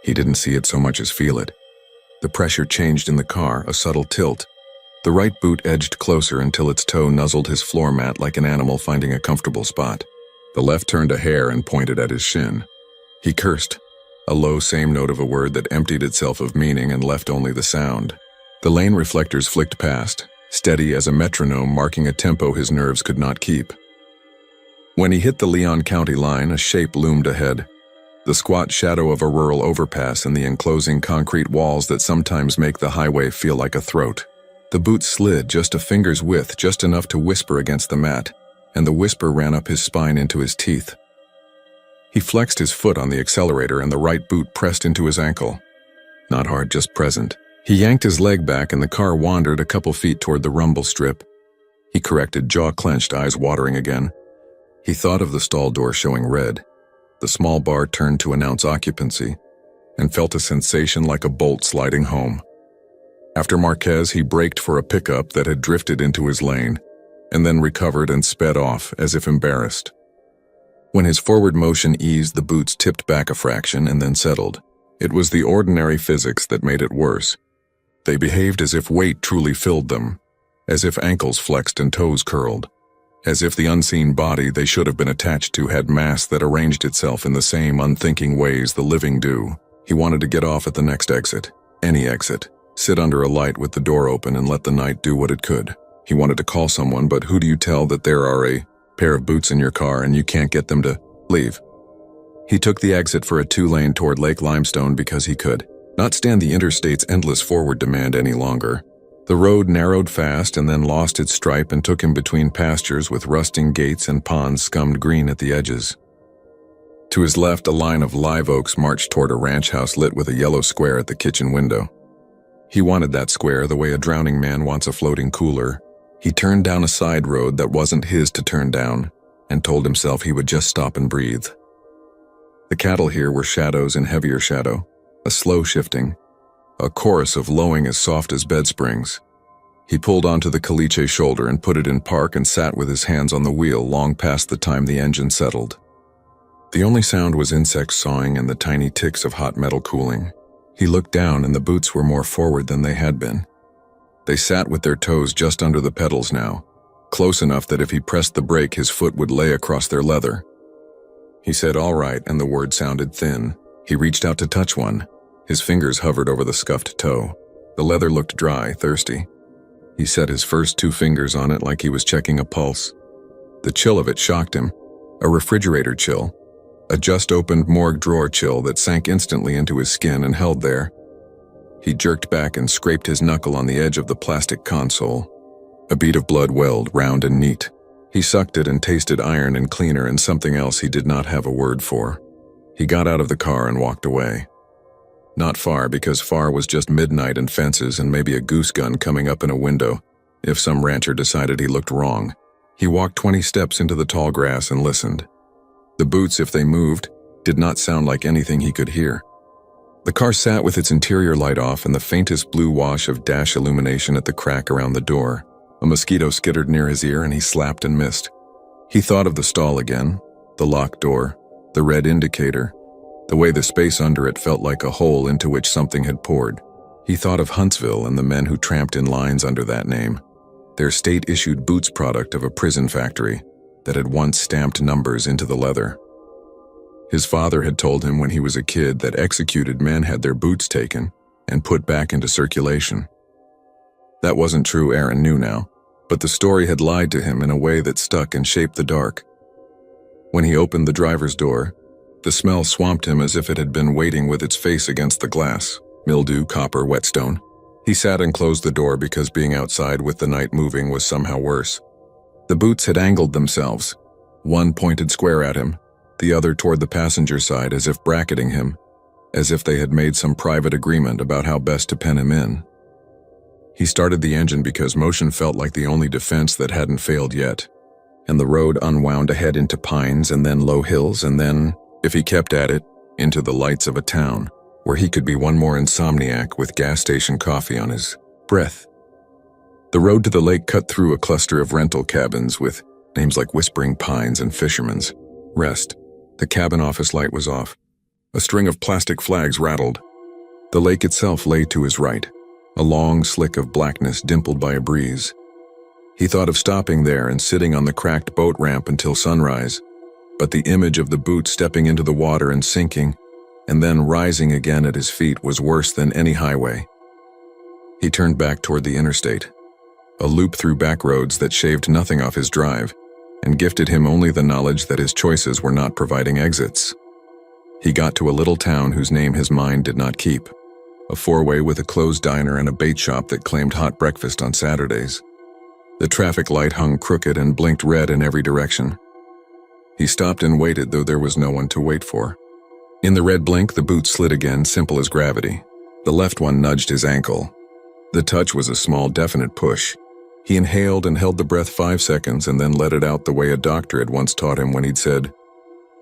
He didn't see it so much as feel it. The pressure changed in the car, a subtle tilt. The right boot edged closer until its toe nuzzled his floor mat like an animal finding a comfortable spot. The left turned a hair and pointed at his shin. He cursed, a low same note of a word that emptied itself of meaning and left only the sound. The lane reflectors flicked past, steady as a metronome marking a tempo his nerves could not keep. When he hit the Leon County line, a shape loomed ahead. The squat shadow of a rural overpass and the enclosing concrete walls that sometimes make the highway feel like a throat. The boot slid just a finger's width, just enough to whisper against the mat, and the whisper ran up his spine into his teeth. He flexed his foot on the accelerator and the right boot pressed into his ankle. Not hard, just present. He yanked his leg back and the car wandered a couple feet toward the rumble strip. He corrected, jaw clenched, eyes watering again. He thought of the stall door showing red. The small bar turned to announce occupancy, and felt a sensation like a bolt sliding home. After Marquez, he braked for a pickup that had drifted into his lane, and then recovered and sped off as if embarrassed. When his forward motion eased, the boots tipped back a fraction and then settled. It was the ordinary physics that made it worse. They behaved as if weight truly filled them, as if ankles flexed and toes curled. as if the unseen body they should have been attached to had mass that arranged itself in the same unthinking ways the living do. He wanted to get off at the next exit, any exit, sit under a light with the door open and let the night do what it could. He wanted to call someone, but who do you tell that there are a pair of boots in your car and you can't get them to leave? He took the exit for a 2-lane toward Lake Limestone because he could not stand the interstate's endless forward demand any longer. The road narrowed fast and then lost its stripe and took him between pastures with rusting gates and ponds scummed green at the edges. To his left, a line of live oaks marched toward a ranch house lit with a yellow square at the kitchen window. He wanted that square the way a drowning man wants a floating cooler. He turned down a side road that wasn't his to turn down and told himself he would just stop and breathe. The cattle here were shadows in heavier shadow, a slow shifting, a chorus of lowing as soft as bed springs. He pulled onto the caliche shoulder and put it in park and sat with his hands on the wheel long past the time the engine settled. The only sound was insects sawing and the tiny ticks of hot metal cooling. He looked down and the boots were more forward than they had been. They sat with their toes just under the pedals now, close enough that if he pressed the brake his foot would lay across their leather. He said all right and the word sounded thin. He reached out to touch one. His fingers hovered over the scuffed toe. The leather looked dry, thirsty. He set his first 2 fingers on it like he was checking a pulse. The chill of it shocked him. A refrigerator chill. A just-opened morgue drawer chill that sank instantly into his skin and held there. He jerked back and scraped his knuckle on the edge of the plastic console. A bead of blood welled, round and neat. He sucked it and tasted iron and cleaner and something else he did not have a word for. He got out of the car and walked away. Not far, because far was just midnight and fences and maybe a goose gun coming up in a window, if some rancher decided he looked wrong. He walked 20 steps into the tall grass and listened. The boots, if they moved, did not sound like anything he could hear. The car sat with its interior light off and the faintest blue wash of dash illumination at the crack around the door. A mosquito skittered near his ear and he slapped and missed. He thought of the stall again, the locked door, the red indicator, the way the space under it felt like a hole into which something had poured. He thought of Huntsville and the men who tramped in lines under that name, their state-issued boots product of a prison factory that had once stamped numbers into the leather. His father had told him when he was a kid that executed men had their boots taken and put back into circulation. That wasn't true, Aaron knew now, but the story had lied to him in a way that stuck and shaped the dark. When he opened the driver's door, the smell swamped him as if it had been waiting with its face against the glass, mildew, copper, whetstone. He sat and closed the door because being outside with the night moving was somehow worse. The boots had angled themselves, one pointed square at him, the other toward the passenger side as if bracketing him, as if they had made some private agreement about how best to pen him in. He started the engine because motion felt like the only defense that hadn't failed yet, and the road unwound ahead into pines and then low hills and then, if he kept at it, into the lights of a town, where he could be one more insomniac with gas station coffee on his breath. The road to the lake cut through a cluster of rental cabins with names like Whispering Pines and Fisherman's Rest. The cabin office light was off. A string of plastic flags rattled. The lake itself lay to his right, a long slick of blackness dimpled by a breeze. He thought of stopping there and sitting on the cracked boat ramp until sunrise, but the image of the boot stepping into the water and sinking, and then rising again at his feet was worse than any highway. He turned back toward the interstate, a loop through back roads that shaved nothing off his drive, and gifted him only the knowledge that his choices were not providing exits. He got to a little town whose name his mind did not keep, a four-way with a closed diner and a bait shop that claimed hot breakfast on Saturdays. The traffic light hung crooked and blinked red in every direction. He stopped and waited, though there was no one to wait for. In the red blink, the boot slid again, simple as gravity. The left one nudged his ankle. The touch was a small, definite push. He inhaled and held the breath 5 seconds and then let it out the way a doctor had once taught him when he'd said,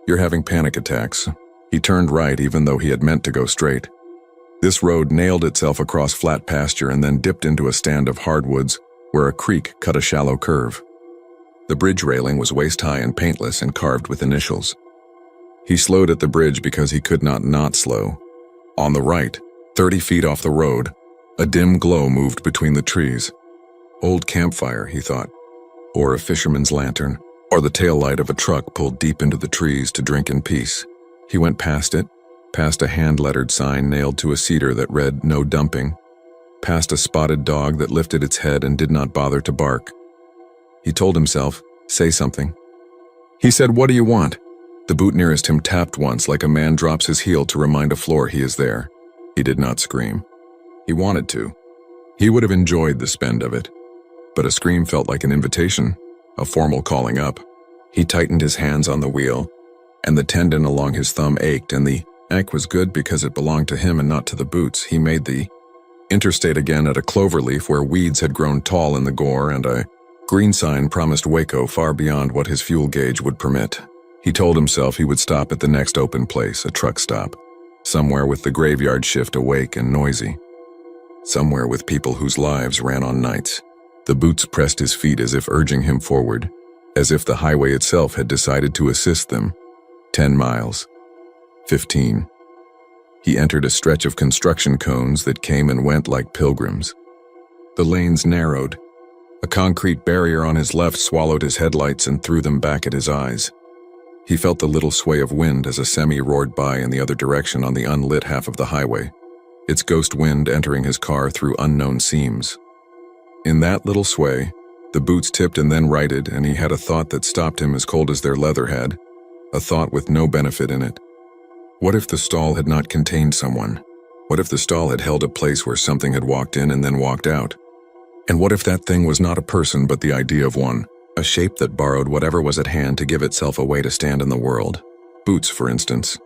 "You're having panic attacks." He turned right even though he had meant to go straight. This road nailed itself across flat pasture and then dipped into a stand of hardwoods where a creek cut a shallow curve. The bridge railing was waist-high and paintless and carved with initials. He slowed at the bridge because he could not slow. On the right, 30 feet off the road, a dim glow moved between the trees. Old campfire, he thought. or a fisherman's lantern, or the taillight of a truck pulled deep into the trees to drink in peace. He went past it, past a hand-lettered sign nailed to a cedar that read, "No dumping," past a spotted dog that lifted its head and did not bother to bark. He told himself, "Say something." He said, "What do you want?" The boot nearest him tapped once like a man drops his heel to remind a floor he is there. He did not scream. He wanted to. He would have enjoyed the spend of it. But a scream felt like an invitation, a formal calling up. He tightened his hands on the wheel, and the tendon along his thumb ached, and the ache was good because it belonged to him and not to the boots. He made the interstate again at a cloverleaf where weeds had grown tall in the gore, and a green sign promised Waco far beyond what his fuel gauge would permit. He told himself he would stop at the next open place, a truck stop, somewhere with the graveyard shift awake and noisy, somewhere with people whose lives ran on nights. The boots pressed his feet as if urging him forward, as if the highway itself had decided to assist them. 10 miles. 15. He entered a stretch of construction cones that came and went like pilgrims. The lanes narrowed. A concrete barrier on his left swallowed his headlights and threw them back at his eyes. He felt the little sway of wind as a semi roared by in the other direction on the unlit half of the highway, its ghost wind entering his car through unknown seams. In that little sway, the boots tipped and then righted, and he had a thought that stopped him as cold as their leather had, a thought with no benefit in it. What if the stall had not contained someone? What if the stall had held a place where something had walked in and then walked out? And what if that thing was not a person but the idea of one, a shape that borrowed whatever was at hand to give itself a way to stand in the world? Boots, for instance.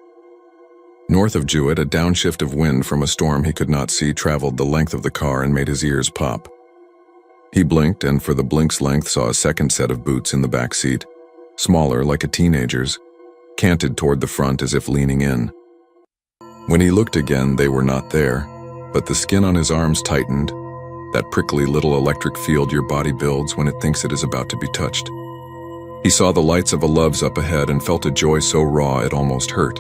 North of Jewett, a downshift of wind from a storm he could not see traveled the length of the car and made his ears pop. He blinked, and for the blink's length saw a second set of boots in the back seat, smaller like a teenager's, canted toward the front as if leaning in. When he looked again, they were not there, but the skin on his arms tightened, that prickly little electric field your body builds when it thinks it is about to be touched. He saw the lights of a Love's up ahead and felt a joy so raw it almost hurt.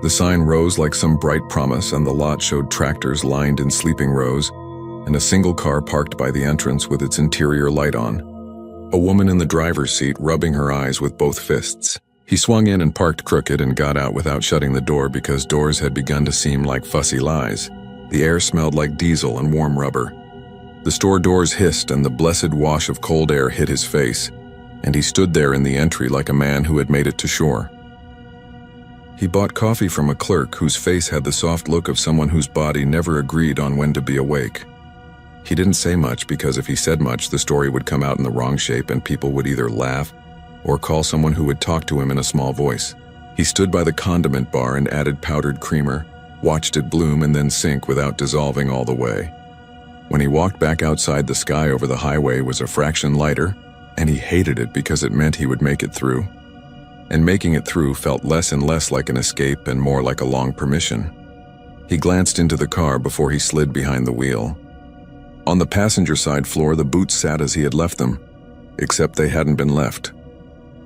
The sign rose like some bright promise, and the lot showed tractors lined in sleeping rows, and a single car parked by the entrance with its interior light on. A woman in the driver's seat rubbing her eyes with both fists. He swung in and parked crooked and got out without shutting the door because doors had begun to seem like fussy lies. The air smelled like diesel and warm rubber. The store doors hissed and the blessed wash of cold air hit his face, and he stood there in the entry like a man who had made it to shore. He bought coffee from a clerk whose face had the soft look of someone whose body never agreed on when to be awake. He didn't say much because if he said much, the story would come out in the wrong shape and people would either laugh or call someone who would talk to him in a small voice. He stood by the condiment bar and added powdered creamer, watched it bloom and then sink without dissolving all the way. When he walked back outside, the sky over the highway was a fraction lighter, and he hated it because it meant he would make it through. And making it through felt less and less like an escape and more like a long permission. He glanced into the car before he slid behind the wheel. On the passenger side floor, the boots sat as he had left them, except they hadn't been left.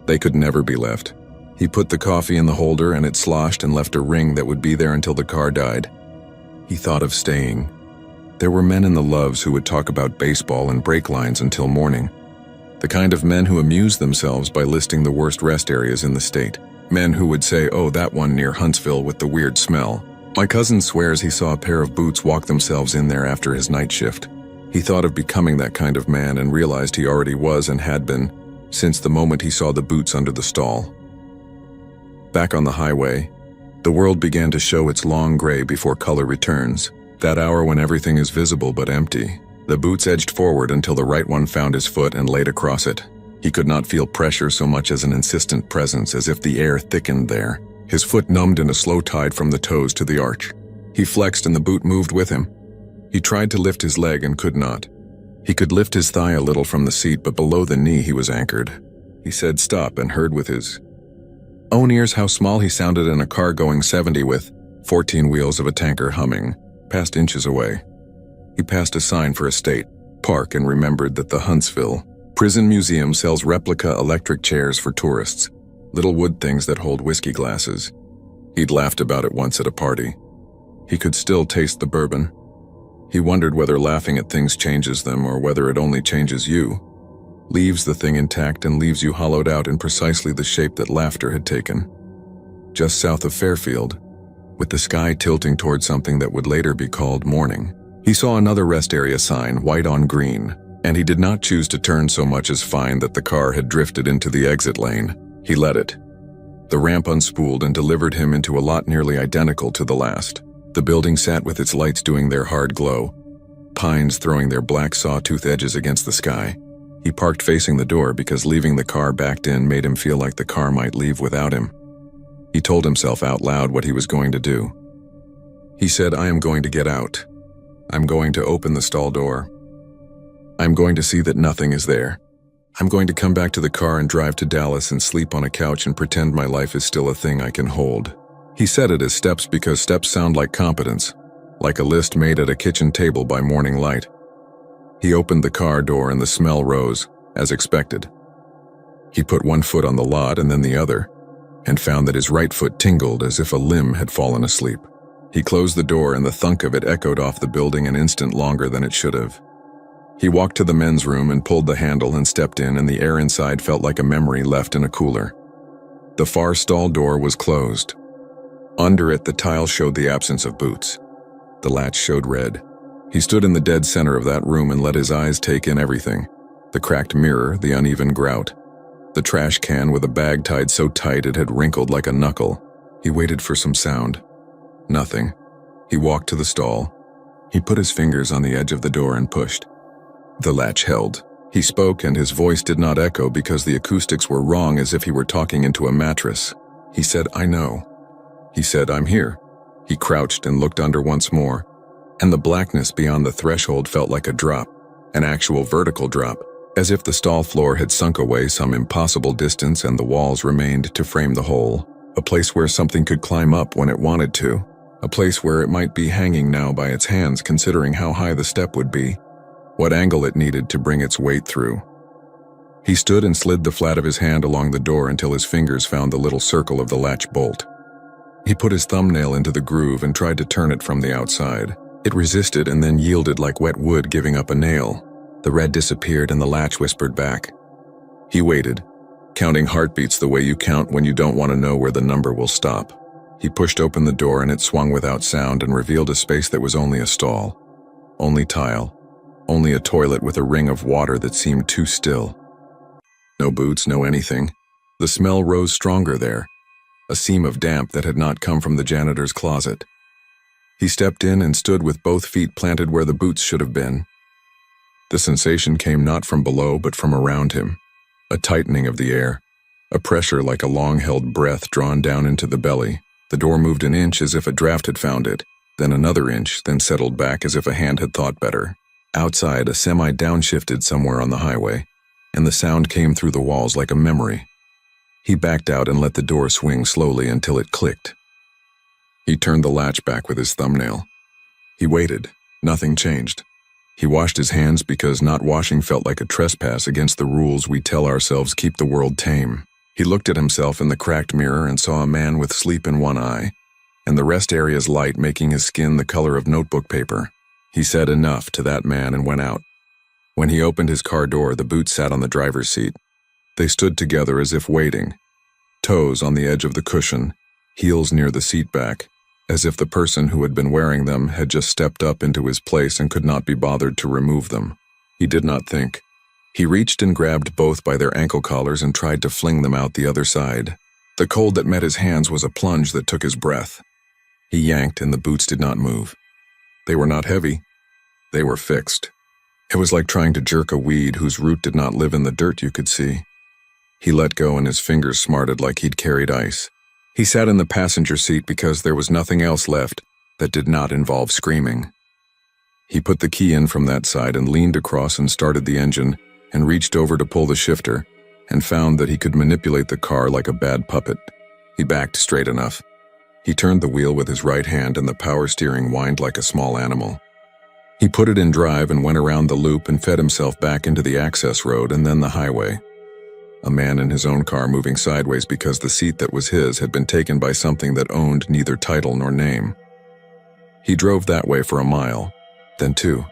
They could never be left. He put the coffee in the holder and it sloshed and left a ring that would be there until the car died. He thought of staying. There were men in the Loves who would talk about baseball and brake lines until morning. The kind of men who amused themselves by listing the worst rest areas in the state. Men who would say, "Oh, that one near Huntsville with the weird smell." My cousin swears he saw a pair of boots walk themselves in there after his night shift. He thought of becoming that kind of man and realized he already was and had been, since the moment he saw the boots under the stall. Back on the highway, the world began to show its long gray before color returns. That hour when everything is visible but empty. The boots edged forward until the right one found his foot and laid across it. He could not feel pressure so much as an insistent presence, as if the air thickened there. His foot numbed in a slow tide from the toes to the arch. He flexed and the boot moved with him. He tried to lift his leg and could not. He could lift his thigh a little from the seat, but below the knee he was anchored. He said stop and heard with his own ears how small he sounded in a car going 70 with 14 wheels of a tanker humming, past inches away. He passed a sign for a state park and remembered that the Huntsville Prison Museum sells replica electric chairs for tourists, little wood things that hold whiskey glasses. He'd laughed about it once at a party. He could still taste the bourbon. He wondered whether laughing at things changes them or whether it only changes you. leaves the thing intact and leaves you hollowed out in precisely the shape that laughter had taken. Just south of Fairfield, with the sky tilting toward something that would later be called morning, he saw another rest area sign, white on green, and he did not choose to turn so much as find that the car had drifted into the exit lane. He let it. The ramp unspooled and delivered him into a lot nearly identical to the last. The building sat with its lights doing their hard glow, pines throwing their black sawtooth edges against the sky. He parked facing the door because leaving the car backed in made him feel like the car might leave without him. He told himself out loud what he was going to do. He said, "I am going to get out. I'm going to open the stall door. I'm going to see that nothing is there. I'm going to come back to the car and drive to Dallas and sleep on a couch and pretend my life is still a thing I can hold." He said it as steps because steps sound like competence, like a list made at a kitchen table by morning light. He opened the car door and the smell rose, as expected. He put one foot on the lot and then the other, and found that his right foot tingled as if a limb had fallen asleep. He closed the door and the thunk of it echoed off the building an instant longer than it should have. He walked to the men's room and pulled the handle and stepped in, and the air inside felt like a memory left in a cooler. The far stall door was closed. Under it, the tile showed the absence of boots. The latch showed red. He stood in the dead center of that room and let his eyes take in everything. The cracked mirror, the uneven grout, the trash can with a bag tied so tight it had wrinkled like a knuckle. He waited for some sound. Nothing. He walked to the stall. He put his fingers on the edge of the door and pushed. The latch held. He spoke and his voice did not echo because the acoustics were wrong, as if he were talking into a mattress. He said, "I know." He said, "I'm here." He crouched and looked under once more, and the blackness beyond the threshold felt like a drop, an actual vertical drop, as if the stall floor had sunk away some impossible distance and the walls remained to frame the hole, a place where something could climb up when it wanted to, a place where it might be hanging now by its hands considering how high the step would be, what angle it needed to bring its weight through. He stood and slid the flat of his hand along the door until his fingers found the little circle of the latch bolt. He put his thumbnail into the groove and tried to turn it from the outside. It resisted and then yielded like wet wood giving up a nail. The red disappeared and the latch whispered back. He waited, counting heartbeats the way you count when you don't want to know where the number will stop. He pushed open the door and it swung without sound and revealed a space that was only a stall. Only tile. Only a toilet with a ring of water that seemed too still. No boots, no anything. The smell rose stronger there, a seam of damp that had not come from the janitor's closet. He stepped in and stood with both feet planted where the boots should have been. The sensation came not from below but from around him, a tightening of the air, a pressure like a long-held breath drawn down into the belly. The door moved an inch as if a draft had found it, then another inch, then settled back as if a hand had thought better. Outside, a semi downshifted somewhere on the highway, and the sound came through the walls like a memory. He backed out and let the door swing slowly until it clicked. He turned the latch back with his thumbnail. He waited. Nothing changed. He washed his hands because not washing felt like a trespass against the rules we tell ourselves keep the world tame. He looked at himself in the cracked mirror and saw a man with sleep in one eye, and the rest area's light making his skin the color of notebook paper. He said enough to that man and went out. When he opened his car door, the boots sat on the driver's seat. They stood together as if waiting, toes on the edge of the cushion, heels near the seat back, as if the person who had been wearing them had just stepped up into his place and could not be bothered to remove them. He did not think. He reached and grabbed both by their ankle collars and tried to fling them out the other side. The cold that met his hands was a plunge that took his breath. He yanked and the boots did not move. They were not heavy. They were fixed. It was like trying to jerk a weed whose root did not live in the dirt you could see. He let go and his fingers smarted like he'd carried ice. He sat in the passenger seat because there was nothing else left that did not involve screaming. He put the key in from that side and leaned across and started the engine and reached over to pull the shifter and found that he could manipulate the car like a bad puppet. He backed straight enough. He turned the wheel with his right hand and the power steering whined like a small animal. He put it in drive and went around the loop and fed himself back into the access road and then the highway. A man in his own car moving sideways because the seat that was his had been taken by something that owned neither title nor name. He drove that way for a mile, then two.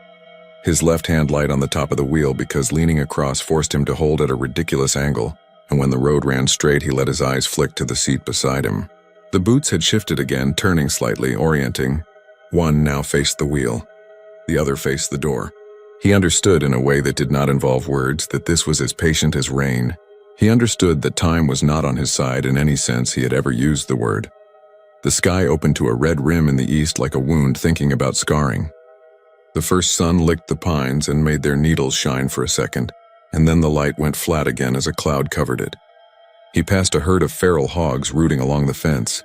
His left hand light on the top of the wheel because leaning across forced him to hold at a ridiculous angle, and when the road ran straight, he let his eyes flick to the seat beside him. The boots had shifted again, turning slightly, orienting. One now faced the wheel. The other faced the door. He understood in a way that did not involve words that this was as patient as rain. He understood that time was not on his side in any sense he had ever used the word. The sky opened to a red rim in the east like a wound thinking about scarring. The first sun licked the pines and made their needles shine for a second, and then the light went flat again as a cloud covered it. He passed a herd of feral hogs rooting along the fence,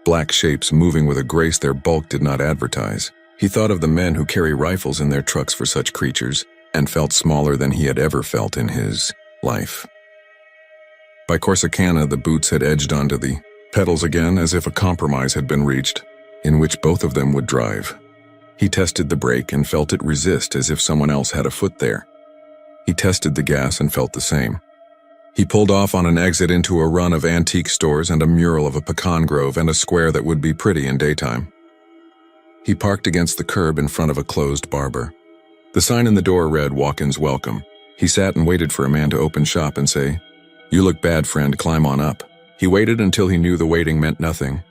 black shapes moving with a grace their bulk did not advertise. He thought of the men who carry rifles in their trucks for such creatures, and felt smaller than he had ever felt in his life. By Corsicana, the boots had edged onto the pedals again as if a compromise had been reached, in which both of them would drive. He tested the brake and felt it resist as if someone else had a foot there. He tested the gas and felt the same. He pulled off on an exit into a run of antique stores and a mural of a pecan grove and a square that would be pretty in daytime. He parked against the curb in front of a closed barber. The sign in the door read, "Walk-ins welcome." He sat and waited for a man to open shop and say, "You look bad, friend, climb on up." He waited until he knew the waiting meant nothing,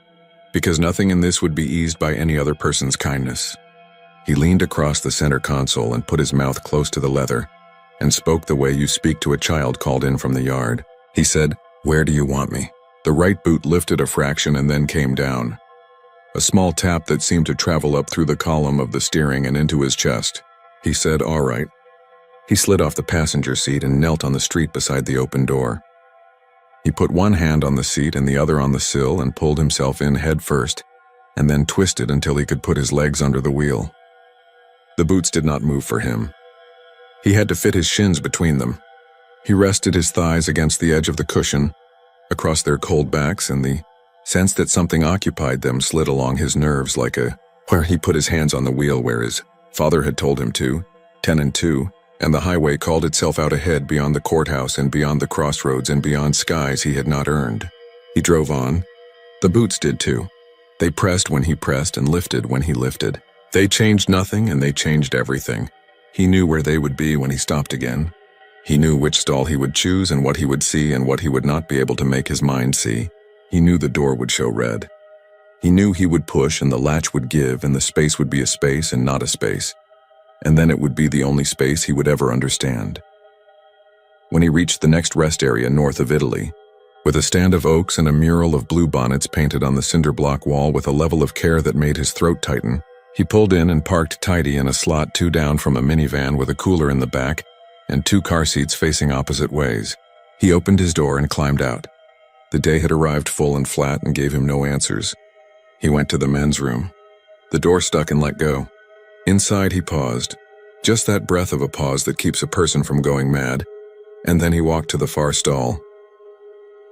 because nothing in this would be eased by any other person's kindness. He leaned across the center console and put his mouth close to the leather, and spoke the way you speak to a child called in from the yard. He said, "Where do you want me?" The right boot lifted a fraction and then came down. A small tap that seemed to travel up through the column of the steering and into his chest. He said, "All right." He slid off the passenger seat and knelt on the street beside the open door. He put one hand on the seat and the other on the sill and pulled himself in head first, and then twisted until he could put his legs under the wheel. The boots did not move for him. He had to fit his shins between them. He rested his thighs against the edge of the cushion, across their cold backs, and the sense that something occupied them slid along his nerves like where he put his hands on the wheel where his father had told him to, 10 and 2, and the highway called itself out ahead beyond the courthouse and beyond the crossroads and beyond skies he had not earned. He drove on. The boots did too. They pressed when he pressed and lifted when he lifted. They changed nothing and they changed everything. He knew where they would be when he stopped again. He knew which stall he would choose and what he would see and what he would not be able to make his mind see. He knew the door would show red. He knew he would push and the latch would give and the space would be a space and not a space. And then it would be the only space he would ever understand. When he reached the next rest area north of Italy, with a stand of oaks and a mural of bluebonnets painted on the cinder block wall with a level of care that made his throat tighten, he pulled in and parked tidy in a slot 2 down from a minivan with a cooler in the back and 2 car seats facing opposite ways. He opened his door and climbed out. The day had arrived full and flat and gave him no answers. He went to the men's room. The door stuck and let go. Inside he paused, just that breath of a pause that keeps a person from going mad, and then he walked to the far stall.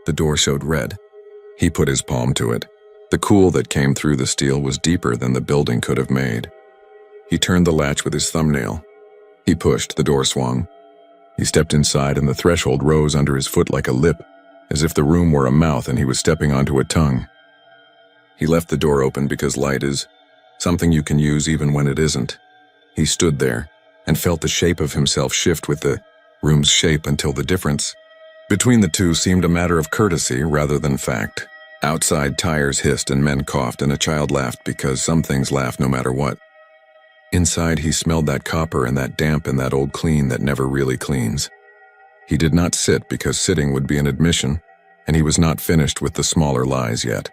The door showed red. He put his palm to it. The cool that came through the steel was deeper than the building could have made. He turned the latch with his thumbnail. He pushed, the door swung. He stepped inside and the threshold rose under his foot like a lip, as if the room were a mouth and he was stepping onto a tongue. He left the door open because light is something you can use even when it isn't. He stood there and felt the shape of himself shift with the room's shape until the difference between the two seemed a matter of courtesy rather than fact. Outside tires hissed and men coughed and a child laughed because some things laugh no matter what. Inside he smelled that copper and that damp and that old clean that never really cleans. He did not sit because sitting would be an admission, and he was not finished with the smaller lies yet.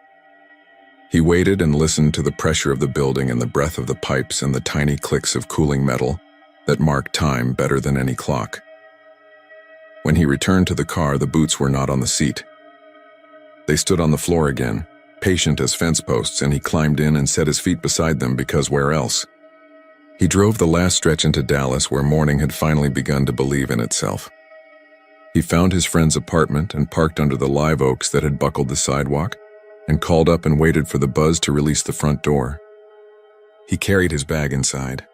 He waited and listened to the pressure of the building and the breath of the pipes and the tiny clicks of cooling metal that marked time better than any clock. When he returned to the car, the boots were not on the seat. They stood on the floor again, patient as fence posts, and he climbed in and set his feet beside them because where else? He drove the last stretch into Dallas where morning had finally begun to believe in itself. He found his friend's apartment and parked under the live oaks that had buckled the sidewalk and called up and waited for the buzz to release the front door. He carried his bag inside.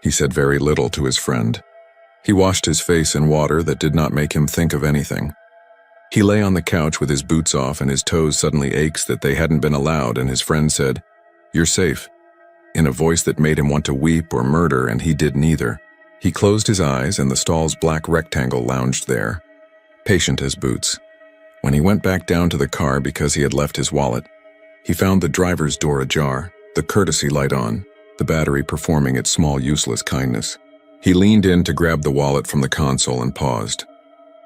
He said very little to his friend. He washed his face in water that did not make him think of anything. He lay on the couch with his boots off and his toes suddenly ached that they hadn't been allowed, and his friend said, "You're safe," in a voice that made him want to weep or murder, and he did neither. He closed his eyes and the stall's black rectangle lounged there, patient as boots. When he went back down to the car because he had left his wallet, he found the driver's door ajar, the courtesy light on, the battery performing its small useless kindness. He leaned in to grab the wallet from the console and paused.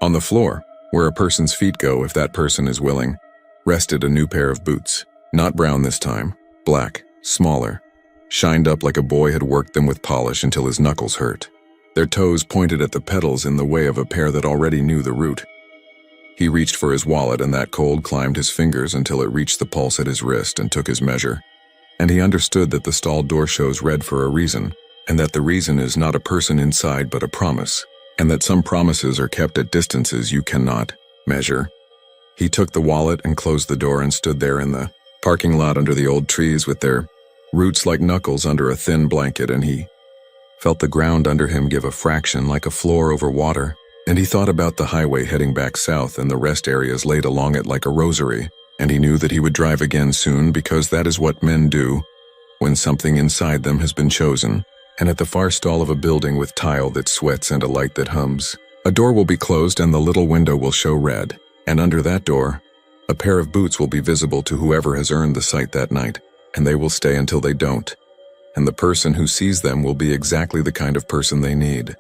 On the floor, where a person's feet go if that person is willing, rested a new pair of boots. Not brown this time, black, smaller, shined up like a boy had worked them with polish until his knuckles hurt. Their toes pointed at the pedals in the way of a pair that already knew the route. He reached for his wallet and that cold climbed his fingers until it reached the pulse at his wrist and took his measure. And he understood that the stall door shows red for a reason, and that the reason is not a person inside but a promise, and that some promises are kept at distances you cannot measure. He took the wallet and closed the door and stood there in the parking lot under the old trees with their roots like knuckles under a thin blanket, and he felt the ground under him give a fraction like a floor over water, and he thought about the highway heading back south and the rest areas laid along it like a rosary, and he knew that he would drive again soon because that is what men do when something inside them has been chosen. And at the far stall of a building with tile that sweats and a light that hums, a door will be closed and the little window will show red, and under that door, a pair of boots will be visible to whoever has earned the sight that night, and they will stay until they don't. And the person who sees them will be exactly the kind of person they need.